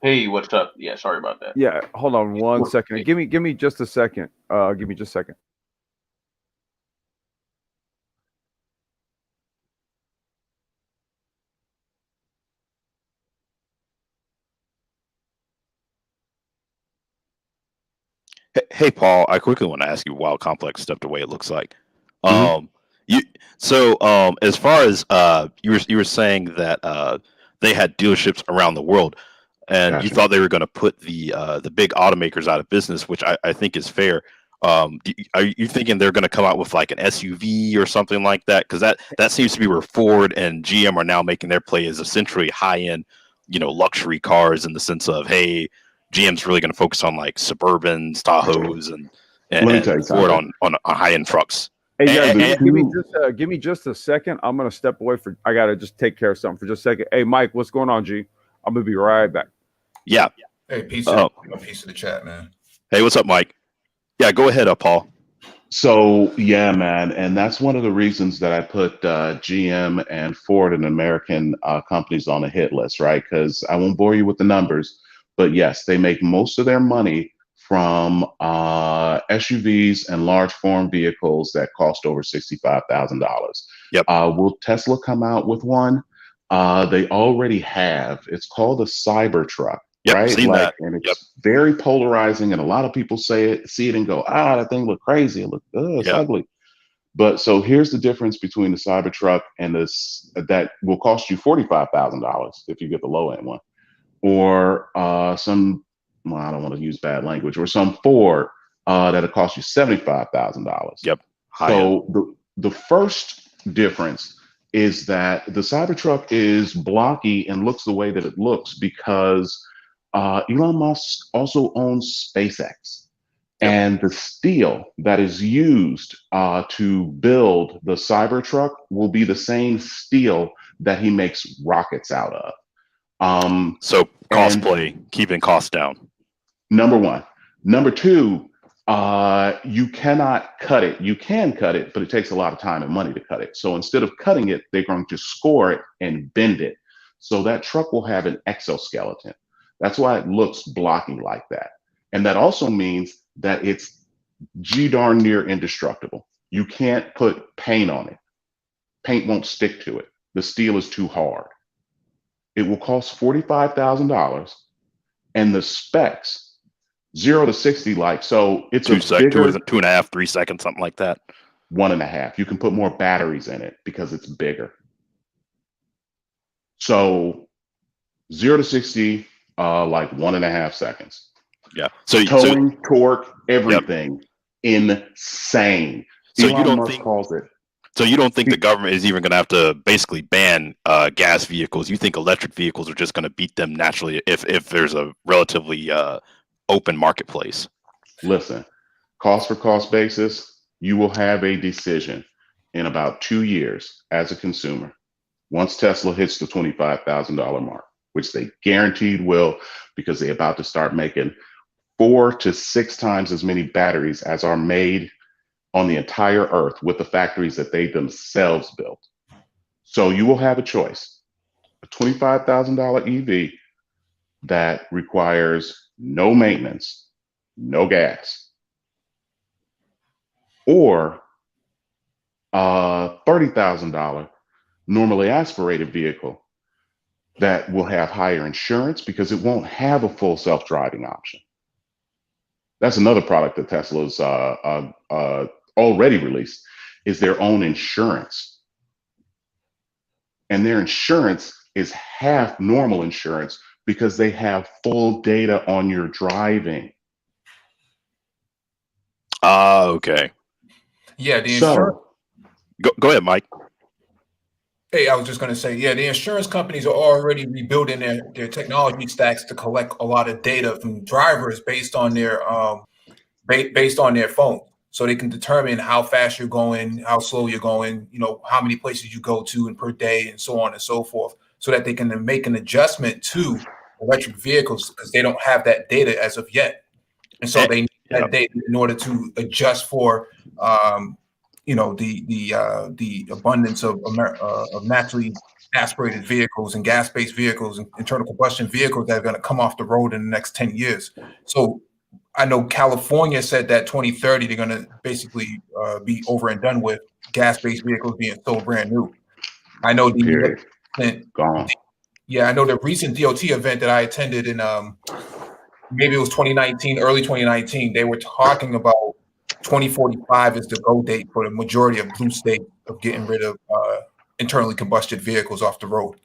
Hey, what's up? Yeah, sorry about that. Yeah, hold on one second. Give me just a second. Give me just a second. Hey, Paul, I quickly want to ask you while Complex stepped away, it looks like. Mhm. As far as you were saying that they had dealerships around the world, and you Gotcha. thought they were going to put the big automakers out of business, which I think is fair. Are you thinking they're going to come out with like an SUV or something like that? Because that seems to be where Ford and GM are now making their play, is essentially high end, luxury cars, in the sense of, hey, GM's really going to focus on like Suburbans, Tahoes, and Let me tell you Ford something. on high end trucks. Hey guys, The give me just a second. I'm gonna step away I gotta just take care of something for just a second. Hey Mike, what's going on, G? I'm gonna be right back. Yeah. Hey, peace of the chat, man. Hey, what's up, Mike? Yeah, go ahead, Paul. So yeah, man, and that's one of the reasons that I put GM and Ford and American companies on a hit list, right? Because I won't bore you with the numbers, but yes, they make most of their money from SUVs and large form vehicles that cost over $65,000. Yep. Will Tesla come out with one? They already have. It's called a Cybertruck. Yep, Right? seen that. And it's very polarizing, and a lot of people see it and go, that thing look crazy. It look, it's ugly. But so here's the difference between the Cybertruck and this that will cost you $45,000 if you get the low end one, or I don't want to use bad language, or some Ford that'll cost you $75,000. Yep. So the first difference is that the Cybertruck is blocky and looks the way that it looks because Elon Musk also owns SpaceX. Yep. And the steel that is used to build the Cybertruck will be the same steel that he makes rockets out of. So cost play, keeping costs down. Number one. Number two, you cannot cut it. You can cut it, but it takes a lot of time and money to cut it. So instead of cutting it, they're going to score it and bend it. So that truck will have an exoskeleton. That's why it looks blocky like that. And that also means that it's darn near indestructible. You can't put paint on it. Paint won't stick to it. The steel is too hard. It will cost $45,000, and the specs 0 to 60, so it's bigger, 2.5, 3 seconds, something like that. 1.5. You can put more batteries in it because it's bigger. So 0 to 60, like 1.5 seconds. Yeah. Towing, torque, everything, insane. So Elon Musk calls it. So you don't think the government is even going to have to basically ban gas vehicles? You think electric vehicles are just going to beat them naturally if there's a relatively open marketplace? Listen, cost for cost basis, you will have a decision in about 2 years as a consumer once Tesla hits the $25,000 mark, which they guaranteed will, because they're about to start making 4 to 6 times as many batteries as are made on the entire earth with the factories that they themselves built. So you will have a choice: a $25,000 EV that requires no maintenance, no gas, or a $30,000 normally aspirated vehicle that will have higher insurance because it won't have a full self-driving option. That's another product that Tesla's already released, is their own insurance. And their insurance is half normal insurance because they have full data on your driving. Okay. Yeah, the insurance. So, Go ahead, Mike. Hey, I was just going to say, yeah, the insurance companies are already rebuilding their technology stacks to collect a lot of data from drivers based on their based on their phone, so they can determine how fast you're going, how slow you're going, you know, how many places you go to and per day, and so on and so forth, so that they can then make an adjustment to electric vehicles because they don't have that data as of yet, and so they need that data in order to adjust for you know, the abundance of naturally aspirated vehicles and gas-based vehicles and internal combustion vehicles that are going to come off the road in the next 10 years. So I know California said that 2030 they're going to basically be over and done with gas-based vehicles being sold brand new. I know the gone. yeah, I know the recent DOT event that I attended in maybe it was 2019, early 2019. They were talking about 2045 is the go date for the majority of blue states of getting rid of internally combusted vehicles off the road.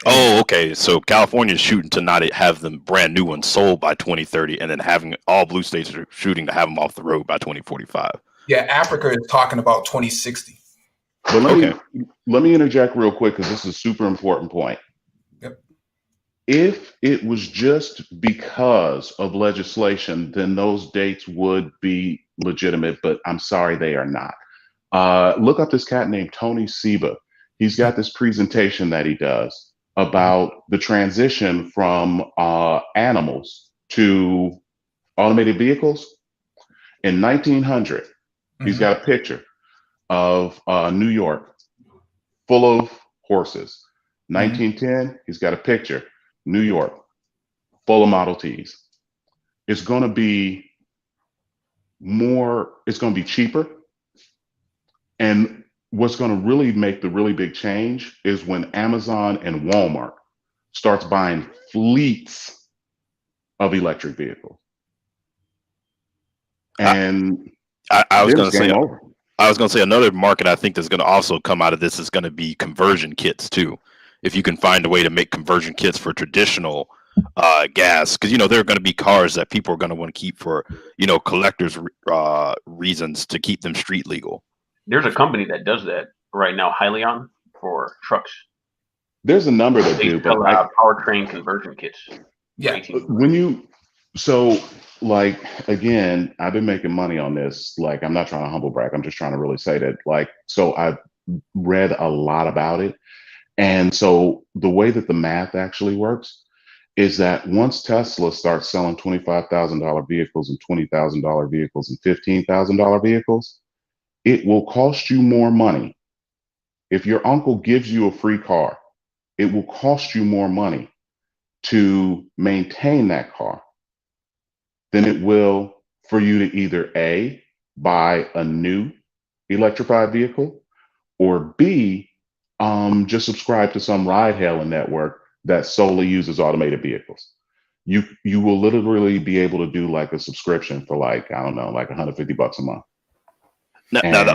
Oh, okay. So California's shooting to not have them brand new ones sold by 2030, and then having all blue states are shooting to have them off the road by 2045. Yeah, Africa is talking about 2060. But let me interject real quick because this is a super important point. Yep. If it was just because of legislation, then those dates would be legitimate, but I'm sorry, they are not. Look up this cat named Tony Seba. He's got this presentation that he does about the transition from animals to automated vehicles. In 1900, he's got a picture of New York full of horses. 1910, he's got a picture, New York, full of Model Ts. It's going to be more, it's going to be cheaper. And what's going to really make the really big change is when Amazon and Walmart starts buying fleets of electric vehicles. And I was going to say, over. I was going to say another market I think that's going to also come out of this is going to be conversion kits too. If you can find a way to make conversion kits for traditional gas, because you know there are going to be cars that people are going to want to keep for, you know, collectors reasons to keep them street legal. There's a company that does that right now, Hyliion, for trucks. There's a number that do, but powertrain conversion kits. Yeah. When you, so like, again, I've been making money on this. Like, I'm not trying to humble brag. I'm just trying to really say that, like, so I've read a lot about it. And so the way that the math actually works is that once Tesla starts selling $25,000 vehicles and $20,000 vehicles and $15,000 vehicles, it will cost you more money. If your uncle gives you a free car, it will cost you more money to maintain that car than it will for you to either A, buy a new electrified vehicle, or B, just subscribe to some ride hailing network that solely uses automated vehicles. You will literally be able to do like a subscription for like, I don't know, like $150 a month. Now the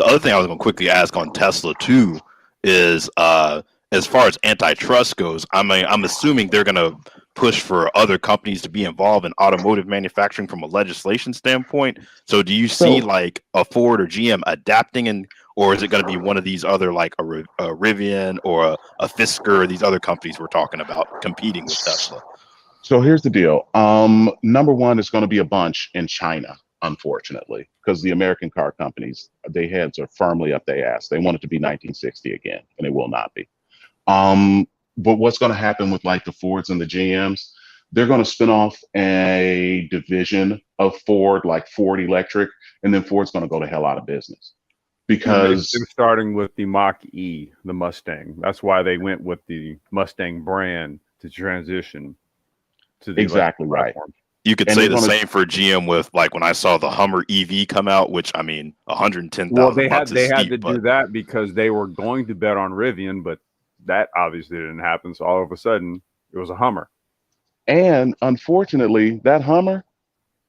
other thing I was going to quickly ask on Tesla too is as far as antitrust goes, I'm assuming they're going to push for other companies to be involved in automotive manufacturing from a legislation standpoint. So do you see like a Ford or GM adapting, or is it going to be one of these other like a Rivian or a Fisker or these other companies we're talking about competing with Tesla? So here's the deal. Number one, it's going to be a bunch in China, unfortunately, because the American car companies, their heads are firmly up their ass. They want it to be 1960 again, and it will not be. But what's going to happen with like the Fords and the GMs? They're going to spin off a division of Ford, like Ford Electric, and then Ford's going to go to hell out of business. Because they're starting with the Mach-E, the Mustang. That's why they went with the Mustang brand to transition to the exactly right. platform. You could say the same for GM with like when I saw the Hummer EV come out, which I mean, 110,000. Well, they had to do that because they were going to bet on Rivian, but that obviously didn't happen. So all of a sudden, it was a Hummer. And unfortunately, that Hummer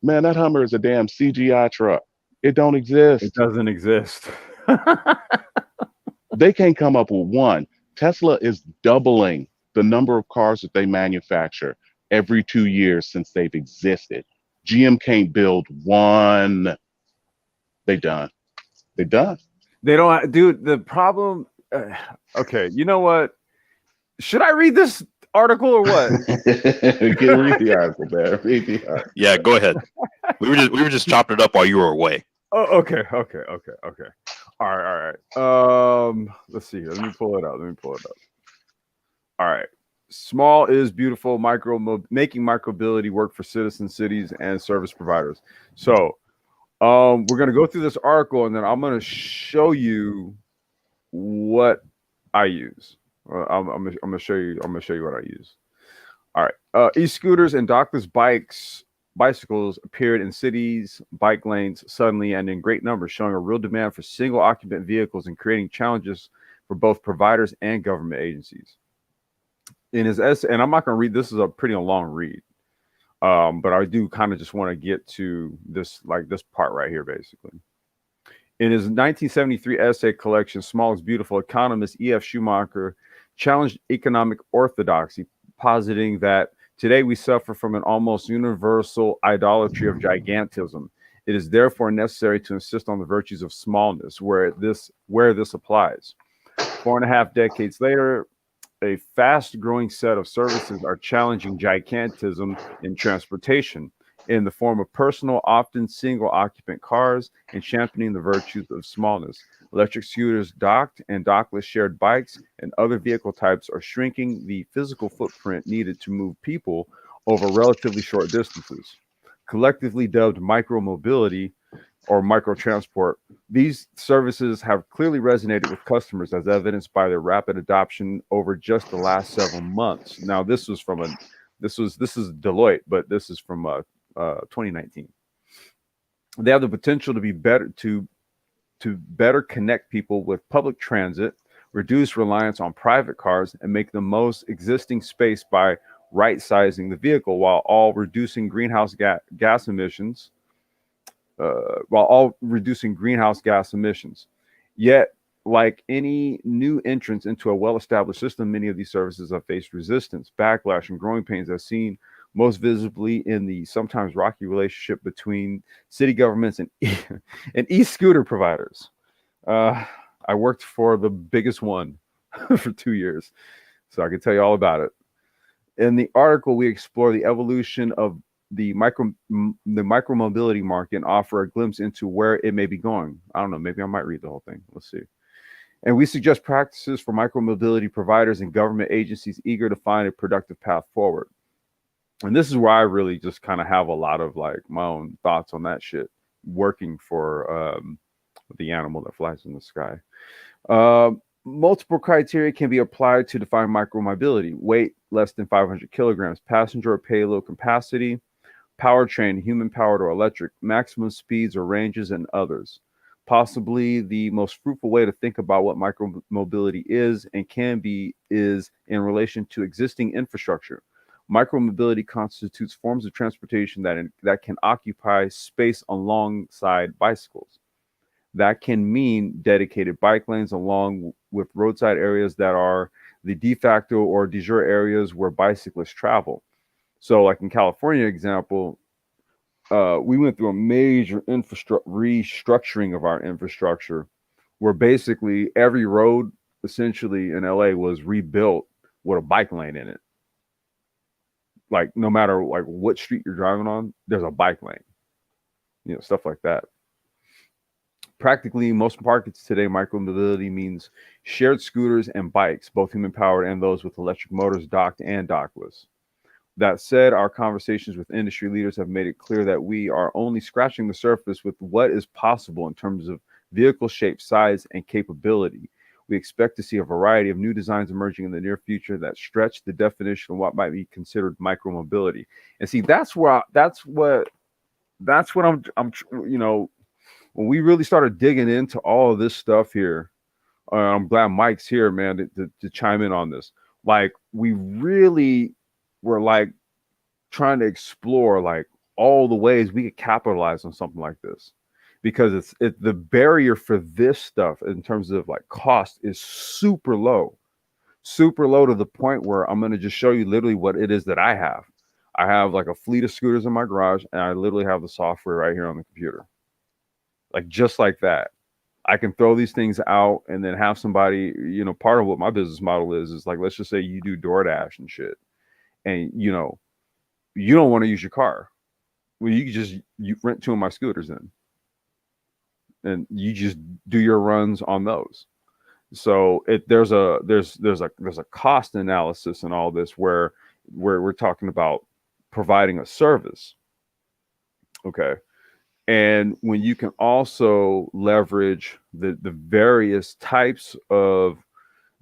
Man, that Hummer is a damn CGI truck. It don't exist. It doesn't exist. They can't come up with one. Tesla is doubling the number of cars that they manufacture every 2 years since they've existed. GM can't build one. They done. They done. They don't, dude. The problem. Okay, you know what? Should I read this article or what? Read the article, man. Read the article. Yeah, go ahead. We were just chopping it up while you were away. Oh, okay. All right. Let's see here. Let me pull it up. All right. Small is beautiful. Making micromobility work for citizen cities and service providers. So, we're gonna go through this article, and then I'm gonna show you what I use. I'm gonna show you what I use. All right. E-scooters and dockless bicycles appeared in cities, bike lanes suddenly and in great numbers, showing a real demand for single occupant vehicles and creating challenges for both providers and government agencies. In his essay, and I'm not going to read, this is a pretty long read, but I do kind of just want to get to this part right here, basically. In his 1973 essay collection, Small is Beautiful, economist E.F. Schumacher challenged economic orthodoxy, positing that today we suffer from an almost universal idolatry of gigantism. It is therefore necessary to insist on the virtues of smallness where this applies. 4.5 decades later, a fast-growing set of services are challenging gigantism in transportation in the form of personal, often single-occupant cars, and championing the virtues of smallness. Electric scooters, docked and dockless shared bikes, and other vehicle types are shrinking the physical footprint needed to move people over relatively short distances. Collectively dubbed micromobility or microtransport, these services have clearly resonated with customers, as evidenced by their rapid adoption over just the last several months. Now, this is Deloitte, but this is from 2019. They have the potential to be better to better connect people with public transit, reduce reliance on private cars, and make the most existing space by right-sizing the vehicle while all reducing greenhouse gas emissions. Yet, like any new entrance into a well-established system, many of these services have faced resistance, backlash, and growing pains, as seen most visibly in the sometimes rocky relationship between city governments and e-scooter providers. I worked for the biggest one for 2 years, so I can tell you all about it. In the article, we explore the evolution of the micromobility market and offer a glimpse into where it may be going. I don't know, maybe I might read the whole thing. Let's see. And we suggest practices for micromobility providers and government agencies eager to find a productive path forward. And this is where I really just kind of have a lot of like my own thoughts on that shit, working for the animal that flies in the sky. Multiple criteria can be applied to define micromobility: weight less than 500 kilograms, passenger or payload capacity, powertrain, human powered or electric, maximum speeds or ranges, and others. Possibly the most fruitful way to think about what micromobility is and can be is in relation to existing infrastructure. Micromobility constitutes forms of transportation that can occupy space alongside bicycles. That can mean dedicated bike lanes along with roadside areas that are the de facto or de jure areas where bicyclists travel. So, like in California example, we went through a major restructuring of our infrastructure, where basically every road essentially in LA was rebuilt with a bike lane in it. Like no matter like what street you're driving on, there's a bike lane. You know, stuff like that. Practically most markets today, micromobility means shared scooters and bikes, both human powered and those with electric motors, docked and dockless. That said, our conversations with industry leaders have made it clear that we are only scratching the surface with what is possible in terms of vehicle shape, size, and capability. We expect to see a variety of new designs emerging in the near future that stretch the definition of what might be considered micromobility. And see, that's what I'm you know, when we really started digging into all of this stuff here, I'm glad Mike's here, man, to chime in on this. Like, we really were like trying to explore, like, all the ways we could capitalize on something like this, because the barrier for this stuff in terms of like cost is super low to the point where I'm going to just show you literally what it is that I have. I have like a fleet of scooters in my garage, and I literally have the software right here on the computer. Like just like that. I can throw these things out and then have somebody, part of what my business model is like, let's just say you do DoorDash and shit. And you don't want to use your car. Well, you rent 2 of my scooters in. And you just do your runs on those. So there's a cost analysis in all this where we're talking about providing a service. Okay. And when you can also leverage the various types of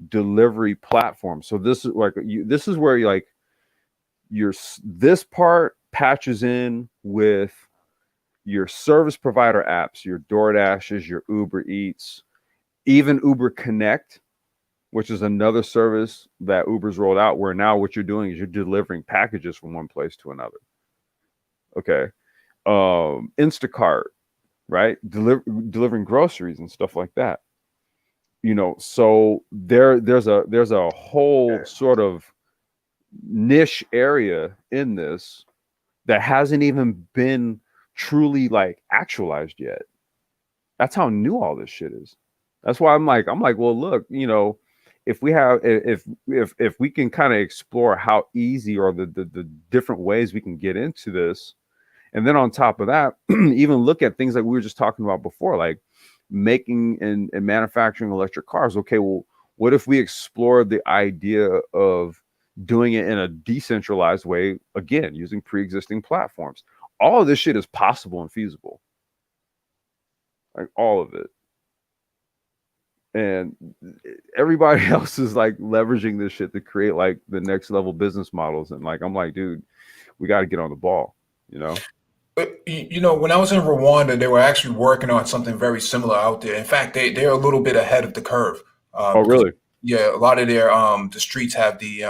delivery platforms. So this is like this is where this part patches in with your service provider apps, your DoorDashes, your Uber Eats, even Uber Connect, which is another service that Uber's rolled out, where now what you're doing is you're delivering packages from one place to another. Okay. Instacart, right? Delivering groceries and stuff like that. So there's a whole sort of niche area in this that hasn't even been truly like actualized yet. That's how new all this shit is. That's why I'm like, well, look, if we can kind of explore how easy or the different ways we can get into this, and then on top of that, even look at things like we were just talking about before, like making and manufacturing electric cars. Okay, well, what if we explore the idea of doing it in a decentralized way, again, using pre-existing platforms? All of this shit is possible and feasible. Like all of it. And everybody else is like leveraging this shit to create like the next level business models. And like, I'm like, dude, we got to get on the ball, But when I was in Rwanda, they were actually working on something very similar out there. In fact, they're a little bit ahead of the curve. Oh, really? Yeah, a lot of their the streets have the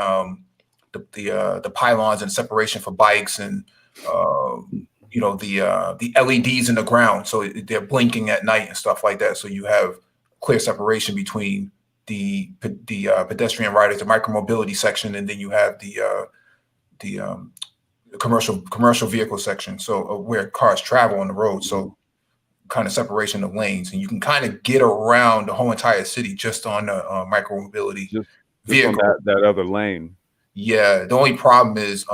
pylons and separation for bikes, and the LEDs in the ground, so they're blinking at night and stuff like that. So you have clear separation between the pedestrian riders, the micromobility section, and then you have the commercial vehicle section. So where cars travel on the road. So kind of separation of lanes, and you can kind of get around the whole entire city just on the micromobility vehicle. On that other lane. Yeah, the only problem is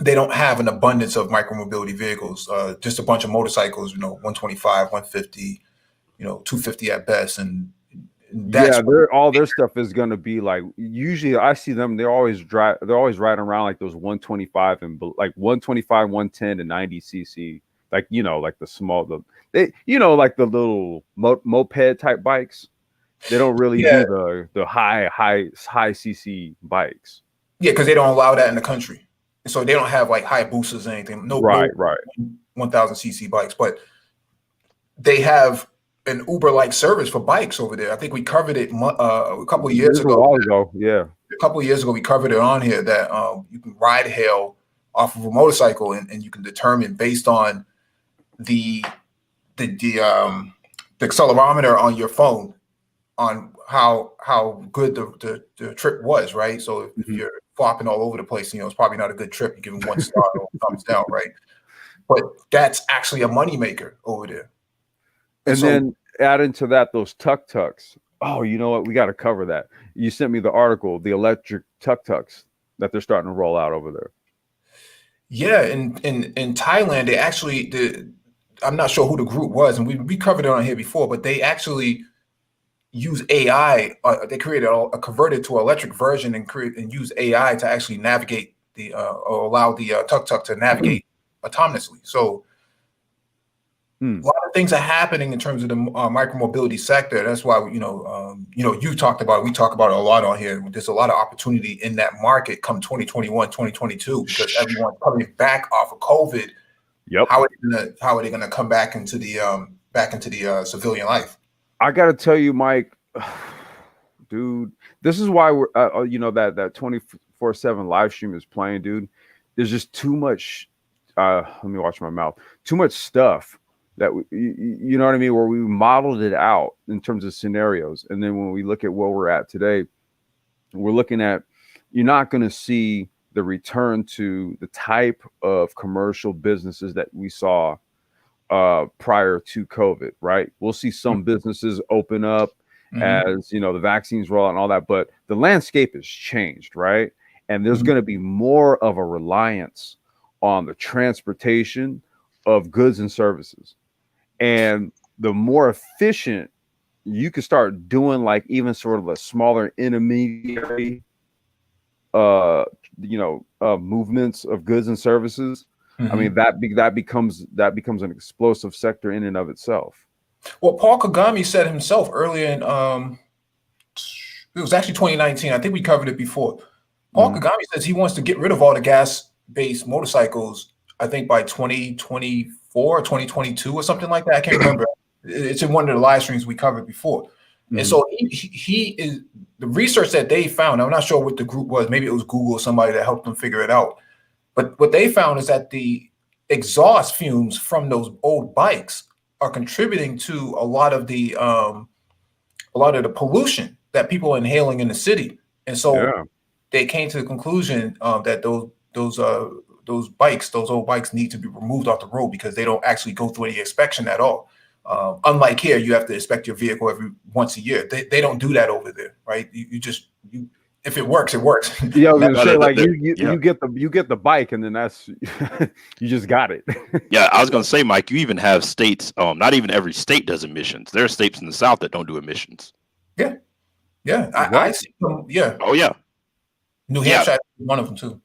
they don't have an abundance of micromobility vehicles. Just a bunch of motorcycles, 125, 150, 250 at best, and that's all their stuff is going to be like, usually I see them, they're always riding around like those 125 and like 125, 110 and 90 cc, like like the small, like the little moped type bikes. They don't really do the high cc bikes. Yeah, because they don't allow that in the country, so they don't have like high boosters or anything. No 1000 cc bikes, but they have an Uber-like service for bikes over there. I think we covered it a couple of years ago. A while ago, yeah. A couple of years ago, we covered it on here that you can ride hail off of a motorcycle, and you can determine based on the accelerometer on your phone on how good the trip was, right? So if you're flopping all over the place, it's probably not a good trip. You give them 1 star or thumbs down, right? But that's actually a moneymaker over there. And then add into that those tuk-tuks. Oh, you know what? We got to cover that. You sent me the article, the electric tuk-tuks that they're starting to roll out over there. Yeah, in Thailand, they actually, I'm not sure who the group was, and we covered it on here before, but they actually use AI. They converted to an electric version and use AI to actually navigate or allow the tuk-tuk to navigate autonomously. So a lot of things are happening in terms of the micromobility sector. That's why you talked about it. We talk about it a lot on here. There's a lot of opportunity in that market come 2021, 2022, because everyone's coming back off of COVID. Yep. How are they gonna come back into the civilian life? I gotta tell you, Mike, dude, this is why we're that 24/7 live stream is playing, dude. There's just too much. let me watch my mouth. Too much stuff that you know what I mean, where we modeled it out in terms of scenarios, and then when we look at where we're at today, we're looking at, you're not going to see the return to the type of commercial businesses that we saw prior to COVID, right? We'll see some businesses open up as, you know, the vaccines roll out and all that, but the landscape has changed, right? And there's going to be more of a reliance on the transportation of goods and services. And the more efficient you can start doing, like even sort of a smaller intermediary movements of goods and services, I mean, that becomes an explosive sector in and of itself. Well, Paul Kagame said himself earlier in it was actually 2019. I think we covered it before. Paul Kagame says he wants to get rid of all the gas-based motorcycles, I think by 2024 or 2022 or something like that. I can't remember. It's in one of the live streams we covered before. And so he is, the research that they found, I'm not sure what the group was, maybe it was Google or somebody that helped them figure it out. But what they found is that the exhaust fumes from those old bikes are contributing to a lot of the pollution that people are inhaling in the city. And so they came to the conclusion that those old bikes need to be removed off the road because they don't actually go through any inspection at all. Unlike here, you have to inspect your vehicle once a year. They don't do that over there, right? You if it works, it works. Yeah, I was gonna say, like, you get the bike, and then that's you just got it. Yeah, I was gonna say, Mike, you even have states. Not even every state does emissions. There are states in the South that don't do emissions. Yeah, I see them. Yeah. Oh yeah. New Hampshire is one of them too.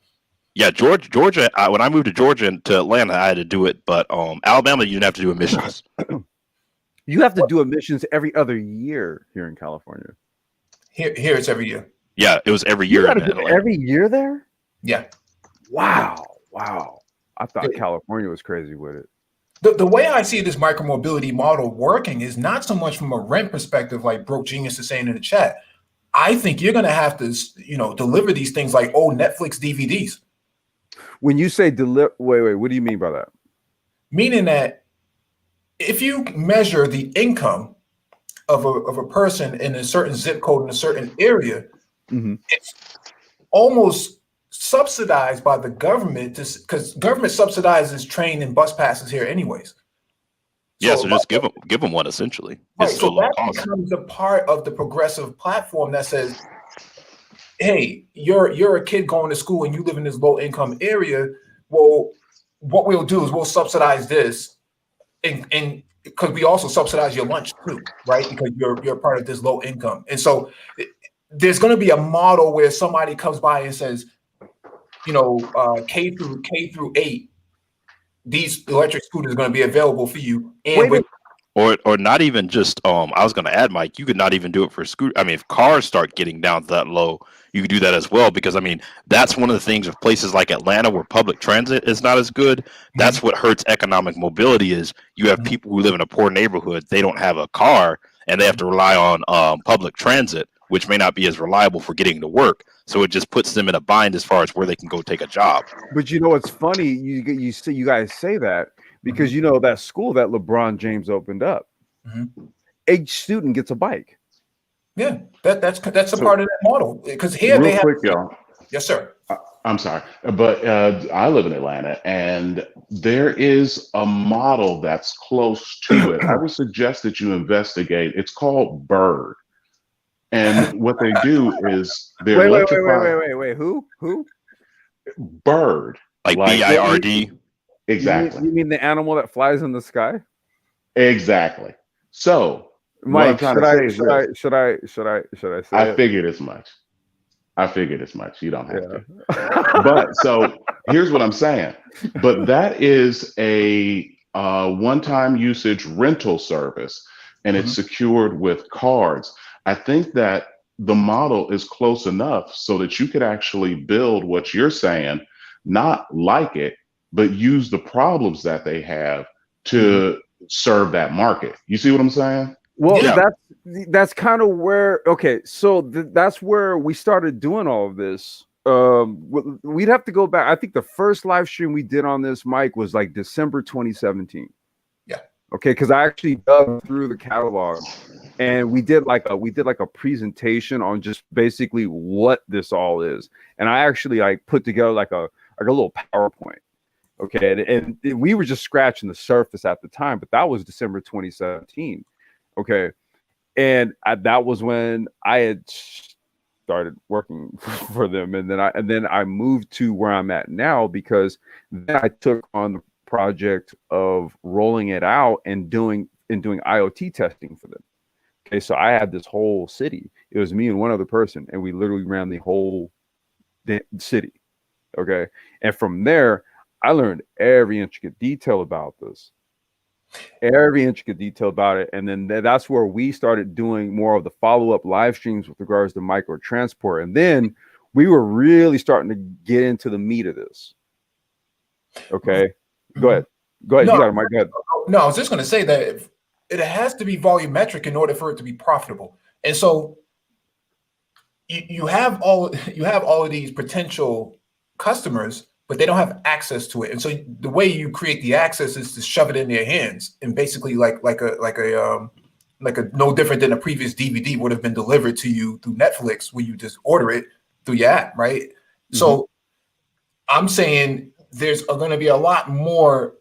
Yeah, Georgia. When I moved to Georgia and to Atlanta, I had to do it, but Alabama, you didn't have to do emissions. You have to do emissions every other year here in California. Here it's every year. Yeah, it was every year. You got to do it every year there? Yeah. Wow. I thought California was crazy with it. The way I see this micromobility model working is not so much from a rent perspective, like Broke Genius is saying in the chat. I think you're going to have to, deliver these things like old Netflix DVDs. When you say deliver, wait, what do you mean by that? Meaning that if you measure the income of a person in a certain zip code in a certain area, it's almost subsidized by the government, because government subsidizes train and bus passes here anyways. Yeah, so just give them one essentially. Right, so that becomes a part of the progressive platform that says, hey, you're a kid going to school and you live in this low income area. Well, what we'll do is we'll subsidize this, and because we also subsidize your lunch too, right? Because you're part of this low income, and so there's going to be a model where somebody comes by and says, K through 8, these electric scooters are going to be available for you, and or not even just. I was going to add, Mike, you could not even do it for scooter. I mean, if cars start getting down to that low, you could do that as well, because I mean that's one of the things of places like Atlanta where public transit is not as good. That's what hurts economic mobility. Is you have people who live in a poor neighborhood, they don't have a car and they have to rely on public transit, which may not be as reliable for getting to work. So it just puts them in a bind as far as where they can go take a job. But it's funny you guys say that, because that school that LeBron James opened up, each student gets a bike. Yeah, that's a part of that model, because here they have. Quick, y'all. Yes, sir. I'm sorry, but I live in Atlanta, and there is a model that's close to it. I would suggest that you investigate. It's called Bird, and what they do is they're wait. Who? Bird, like BIRD. Exactly. You mean the animal that flies in the sky? Exactly. So, Mike, should I say? I figured as much. You don't have to. But so here's what I'm saying. But that is a one-time usage rental service, and it's secured with cards. I think that the model is close enough so that you could actually build what you're saying, not like it, but use the problems that they have to serve that market. You see what I'm saying? Well, that's kind of where, okay, so that's where we started doing all of this We'd have to go back. I think the first live stream we did on this, Mike, was like December 2017. Yeah. Okay, because I actually dug through the catalog, and we did like a presentation on just basically what this all is, and I actually like put together like a little PowerPoint. Okay, and we were just scratching the surface at the time, but that was December 2017. Okay, and that was when I had started working for them, and then I moved to where I'm at now, because then I took on the project of rolling it out and doing IoT testing for them. Okay, so I had this whole city. It was me and one other person, and we literally ran the whole city. Okay, and from there, I learned every intricate detail about this, and then that's where we started doing more of the follow-up live streams with regards to micro transport, and then we were really starting to get into the meat of this. Okay, go ahead. No, you got it, Mike. Go ahead. No, I was just going to say that it has to be volumetric in order for it to be profitable, and so you have all of these potential customers, but they don't have access to it. And so the way you create the access is to shove it in their hands, and basically like a no different than a previous DVD would have been delivered to you through Netflix, where you just order it through your app, right? Mm-hmm. So I'm saying there's going to be a lot more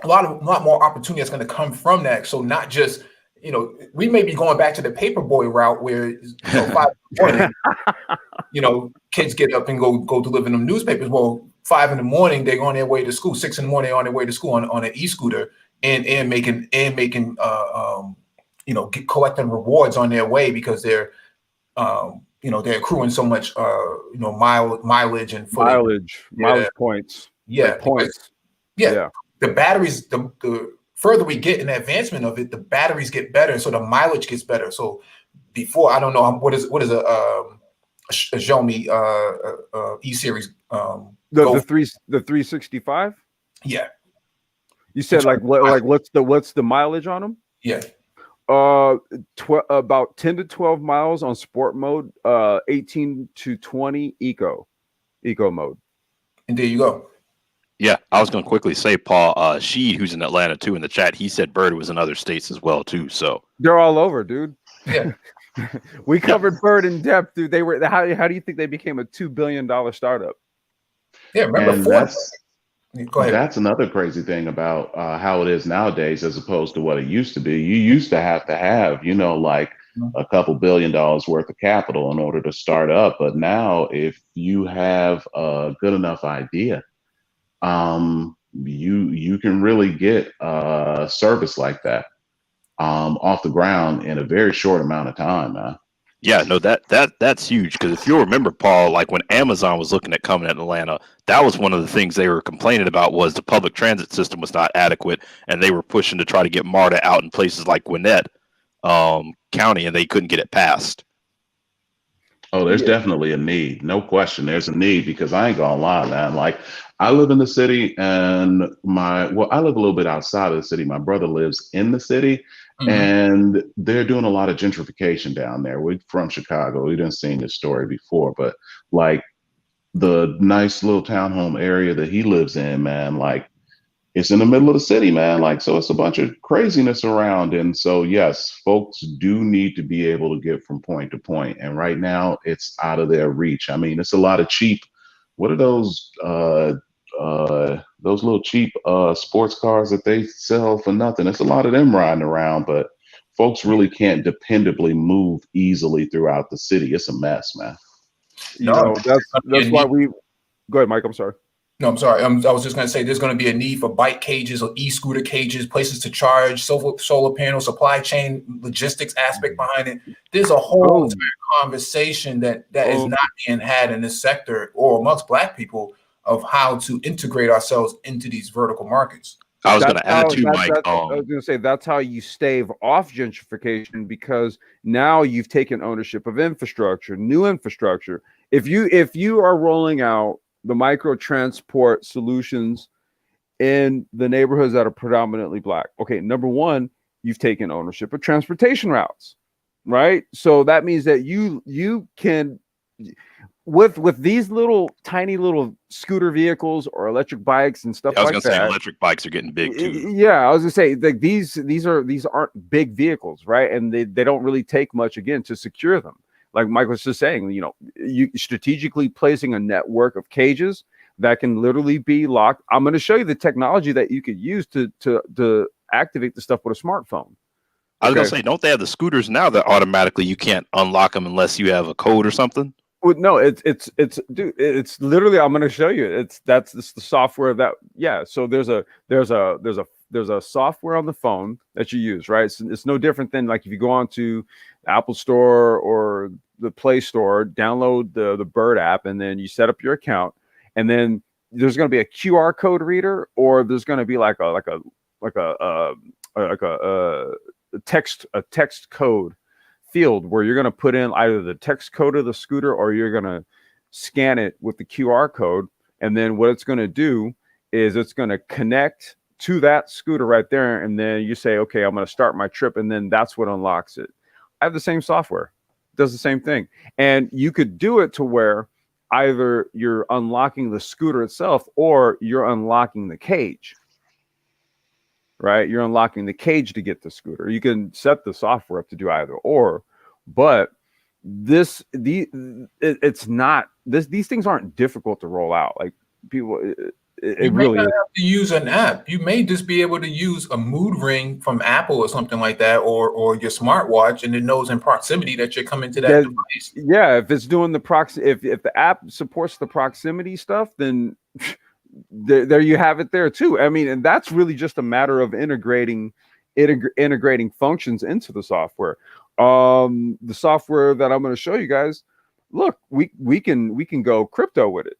opportunity that's going to come from that. So not just, we may be going back to the paperboy route where 5 in the morning, kids get up and go deliver them newspapers. Well, 5 in the morning they're on their way to school. 6 in the morning they're on their way to school on an e-scooter and making collecting rewards on their way, because they're they're accruing so much mileage and mileage points. Yeah, like points. Yeah. The batteries, the further we get in the advancement of it, the batteries get better, so the mileage gets better. So before, I don't know what is a Xiaomi E-series the 365. Yeah, you said what's the mileage on them? Yeah, about 10 to 12 miles on sport mode, 18 to 20 eco mode. And there you go. Yeah, I was going to quickly say, Paul, Sheed, who's in Atlanta too, in the chat, he said Bird was in other states as well too. So they're all over, dude. Yeah, we covered Bird in depth, dude. They were how do you think they became a $2 billion startup? Yeah, remember that's another crazy thing about how it is nowadays as opposed to what it used to be. You used to have like a couple $1 billion worth of capital in order to start up, but now if you have a good enough idea, you can really get a service like that off the ground in a very short amount of time, man. Yeah, no, that's huge, because if you'll remember, Paul, like when Amazon was looking at coming at Atlanta, that was one of the things they were complaining about, was the public transit system was not adequate, and they were pushing to try to get MARTA out in places like Gwinnett County, and they couldn't get it passed. Oh, there's definitely a need. No question. There's a need, because I ain't gonna lie, man. Like, I live in the city, and I live a little bit outside of the city. My brother lives in the city, and they're doing a lot of gentrification down there. We're from Chicago. We didn't see this story before, but like the nice little townhome area that he lives in, man, like it's in the middle of the city, man. Like, so it's a bunch of craziness around. And so, yes, folks do need to be able to get from point to point. And right now it's out of their reach. I mean, it's a lot of cheap. What are those little cheap sports cars that they sell for nothing? It's a lot of them riding around, but folks really can't dependably move easily throughout the city. It's a mess, man. That's why we go ahead, Mike. I'm sorry. No, I'm sorry. I was just going to say there's going to be a need for bike cages or e-scooter cages, places to charge, solar panels, supply chain, logistics aspect behind it. There's a whole entire conversation that is not being had in this sector or amongst Black people of how to integrate ourselves into these vertical markets. I was going to add to Mike. I was going to say that's how you stave off gentrification, because now you've taken ownership of infrastructure, new infrastructure. If you are rolling out the micro transport solutions in the neighborhoods that are predominantly Black, okay, number one, you've taken ownership of transportation routes, right? So that means that you can with these little tiny little scooter vehicles or electric bikes and stuff I was like gonna say that. electric bikes are getting big too. Yeah, I was gonna say like these aren't big vehicles, right? And they don't really take much again to secure them. Like Mike was just saying, you know, you strategically placing a network of cages that can literally be locked. I'm going to show you the technology that you could use to activate the stuff with a smartphone. I was gonna say, don't they have the scooters now that automatically you can't unlock them unless you have a code or something? Well, no, it's dude, it's literally, I'm going to show you. It's the software that, yeah. So there's a software on the phone that you use, right? It's no different than like if you go on to Apple Store or the Play Store, download the Bird app, and then you set up your account, and then there's going to be a QR code reader, or there's going to be like a text code field where you're going to put in either the text code of the scooter, or you're going to scan it with the QR code, and then what it's going to do is it's going to connect to that scooter right there, and then you say, okay, I'm going to start my trip, and then that's what unlocks it. I have the same software, does the same thing, and you could do it to where either you're unlocking the scooter itself or you're unlocking the cage, right? You're unlocking the cage to get the scooter. You can set the software up to do either or, but these things aren't difficult to roll out. Like people, you may not have to use an app. You may just be able to use a mood ring from Apple or something like that, or your smartwatch, and it knows in proximity that you're coming to that device. Yeah, if it's doing the if the app supports the proximity stuff, then there you have it there too. I mean, and that's really just a matter of integrating functions into the software. The software that I'm going to show you guys, look, we can go crypto with it.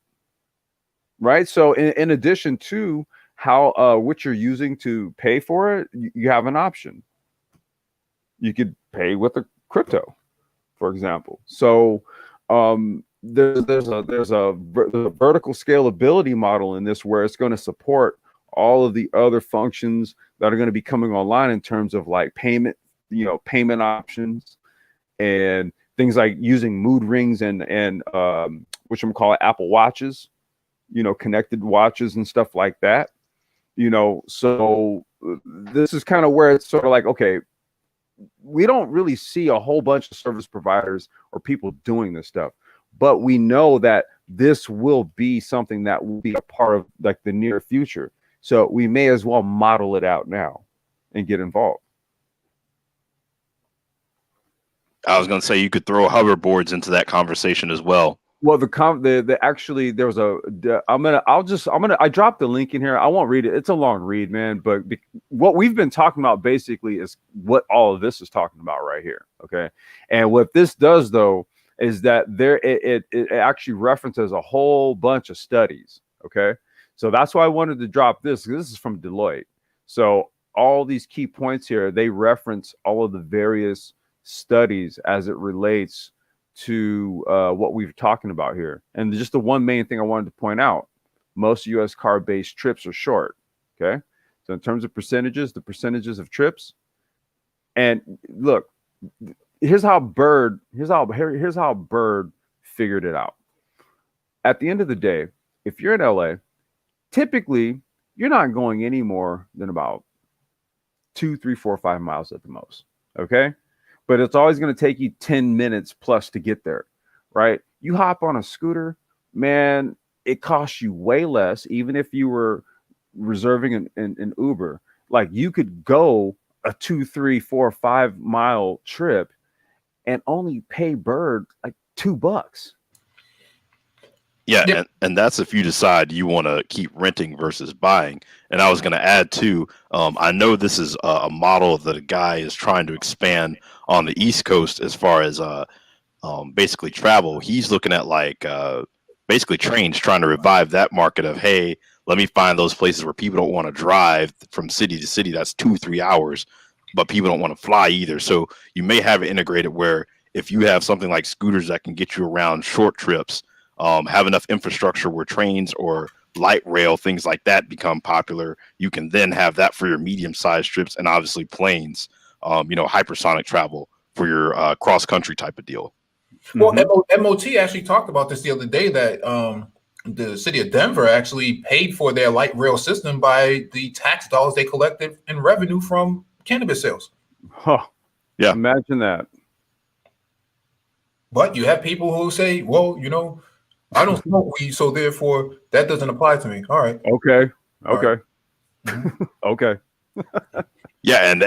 Right. So in addition to how what you're using to pay for it, you have an option. You could pay with a crypto, for example. So there's a vertical scalability model in this where it's going to support all of the other functions that are going to be coming online in terms of like payment options and things like using mood rings and which I'm calling Apple Watches. Connected watches and stuff like that, so this is kind of where it's sort of like, okay, we don't really see a whole bunch of service providers or people doing this stuff, but we know that this will be something that will be a part of like the near future. So we may as well model it out now and get involved. I was going to say you could throw hoverboards into that conversation as well. Well, actually there was I dropped the link in here. I won't read it. It's a long read, man. But what we've been talking about basically is what all of this is talking about right here. Okay. And what this does though, is that it actually references a whole bunch of studies. Okay. So that's why I wanted to drop this. This is from Deloitte. So all these key points here, they reference all of the various studies as it relates to what we've talking about here. And just the one main thing I wanted to point out, most US car-based trips are short. Okay. So in terms of percentages, the percentages of trips, and look, here's how Bird figured it out. At the end of the day, if you're in LA, typically you're not going any more than about 2, 3, 4, 5 miles at the most. Okay. But it's always going to take you 10 minutes plus to get there, right? You hop on a scooter, man, it costs you way less, even if you were reserving an Uber. Like you could go a 2, 3, 4, 5 mile trip and only pay Bird like $2. Yeah, yep. And that's if you decide you want to keep renting versus buying. And I was going to add too, I know this is a model that a guy is trying to expand on the East Coast as far as basically travel. He's looking at like basically trains, trying to revive that market of, hey, let me find those places where people don't want to drive from city to city. That's 2-3 hours, but people don't want to fly either. So you may have it integrated where if you have something like scooters that can get you around short trips, have enough infrastructure where trains or light rail, things like that become popular, you can then have that for your medium-sized trips, and obviously planes, hypersonic travel for your cross-country type of deal. Well, MOT actually talked about this the other day that the city of Denver actually paid for their light rail system by the tax dollars they collected in revenue from cannabis sales. Huh. Yeah. Imagine that. But you have people who say, well, you know, I don't smoke weed, so therefore that doesn't apply to me. All right. Okay. All Okay. right. Mm-hmm. Okay. Yeah, and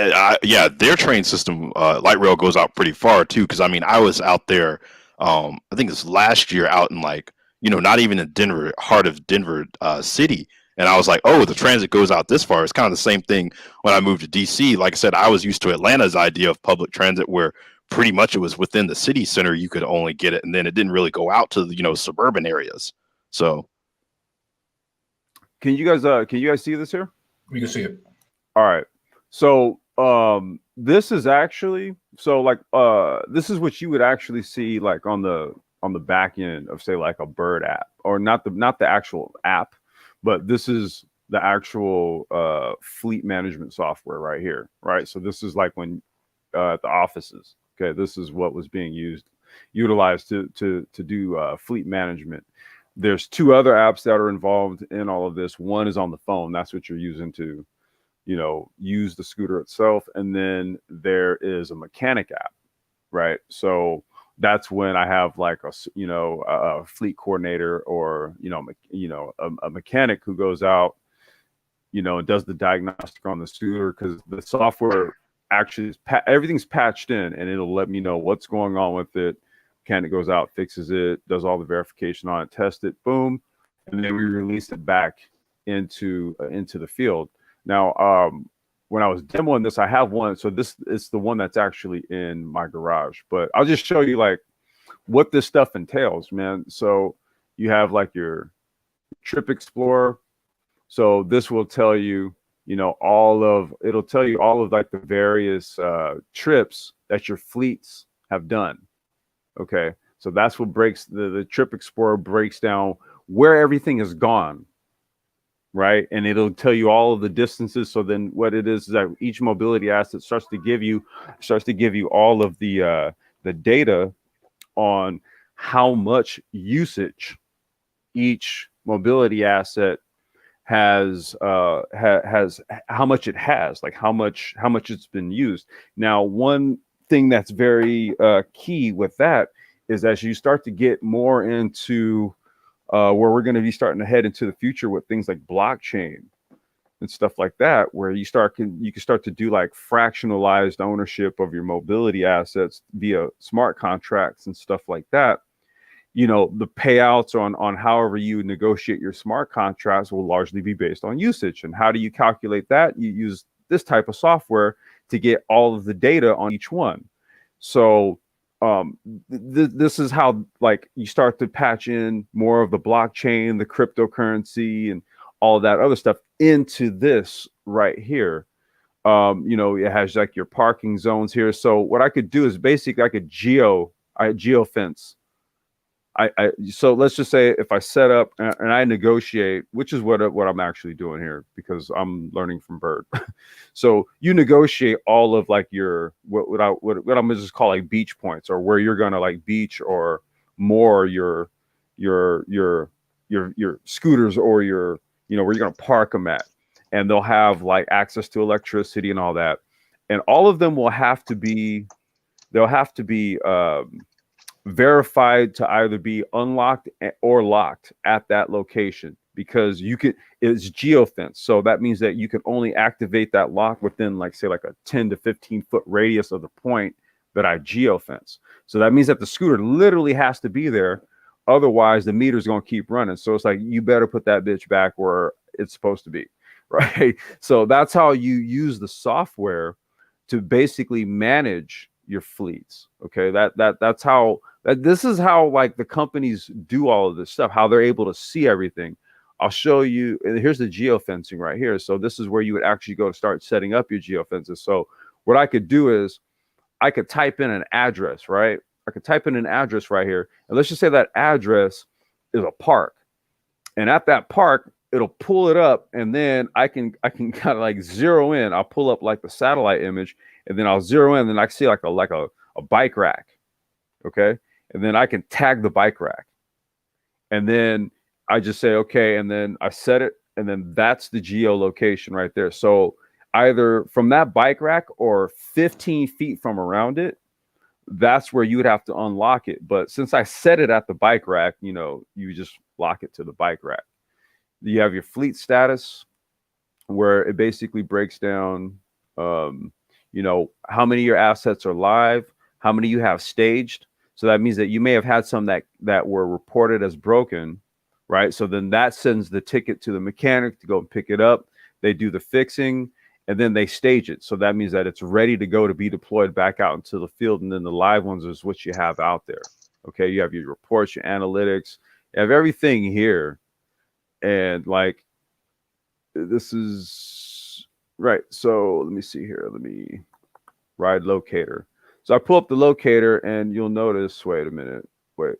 their train system, light rail goes out pretty far too. Because I mean, I was out there, I think it's last year, out in like, you know, not even in Denver, heart of Denver city, and I was like, oh, the transit goes out this far. It's kind of the same thing when I moved to DC. Like I said, I was used to Atlanta's idea of public transit, where pretty much it was within the city center you could only get it, and then it didn't really go out to the, you know, suburban areas. So, can you guys see this here? We can see it. All right. So this is actually this is what you would actually see like on the back end of, say, like a Bird app, or not the actual app, but this is the actual fleet management software right here, right? So this is like when at the offices, okay, this is what was being utilized to do fleet management. There's two other apps that are involved in all of this. One is on the phone. That's what you're using to, you know, use the scooter itself. And then there is a mechanic app, right? So that's when I have like a fleet coordinator, or, a mechanic who goes out, you know, and does the diagnostic on the scooter, because the software actually everything's patched in, and it'll let me know what's going on with it. Mechanic goes out, fixes it, does all the verification on it, test it, boom, and then we release it back into the field. Now, when I was demoing this, I have one. So this is the one that's actually in my garage, but I'll just show you like what this stuff entails, man. So you have like your Trip Explorer. So this will tell you, it'll tell you all of like the various trips that your fleets have done. Okay. So that's what breaks the Trip Explorer breaks down where everything is gone. Right. And it'll tell you all of the distances. So then what it is that each mobility asset starts to give you all of the data on how much usage each mobility asset has how much it has, like how much it's been used. Now, one thing that's very key with that is, as you start to get more into where we're going to be starting to head into the future with things like blockchain and stuff like that, where you can start to do like fractionalized ownership of your mobility assets via smart contracts and stuff like that. You know, the payouts on however you negotiate your smart contracts will largely be based on usage. And how do you calculate that? You use this type of software to get all of the data on each one. So this is how like you start to patch in more of the blockchain, the cryptocurrency, and all of that other stuff into this right here. It has like your parking zones here. So what I could do is basically I could geofence. So let's just say if I set up and I negotiate, which is what I'm actually doing here, because I'm learning from Bird. So you negotiate all of like your what I'm gonna just call like beach points, or where you're gonna like beach or moor your scooters, or your where you're gonna park them at, and they'll have like access to electricity and all that, and all of them will have to be verified to either be unlocked or locked at that location, because it's geofence. So that means that you can only activate that lock within like, say, like a 10 to 15 foot radius of the point that I geofence. So that means that the scooter literally has to be there. Otherwise the meter's going to keep running. So it's like, you better put that bitch back where it's supposed to be. Right. So that's how you use the software to basically manage your fleets. Okay. That's how this is how like the companies do all of this stuff, how they're able to see everything. I'll show you. And here's the geofencing right here. So this is where you would actually go to start setting up your geofences. So what I could do is I could type in an address, right? I could type in an address right here. And let's just say that address is a park. And at that park, it'll pull it up, and then I can kind of like zero in. I'll pull up like the satellite image, and then I'll zero in, and I see like a bike rack. Okay. and then I can tag the bike rack, and then I just say okay, and then I set it, and then that's the geolocation right there. So either from that bike rack or 15 feet from around it, that's where you would have to unlock it. But since I set it at the bike rack, you know, you just lock it to the bike rack. You have your fleet status, where it basically breaks down, you know, how many of your assets are live, how many you have staged. So that means that you may have had some that were reported as broken, right? So then that sends the ticket to the mechanic to go and pick it up. They do the fixing, and then they stage it. So that means that it's ready to go to be deployed back out into the field. And then the live ones is what you have out there. Okay, you have your reports, your analytics, you have everything here. And like, this is right. So let me see here. Let me ride locator. So I pull up the locator, and you'll notice, wait a minute. Wait.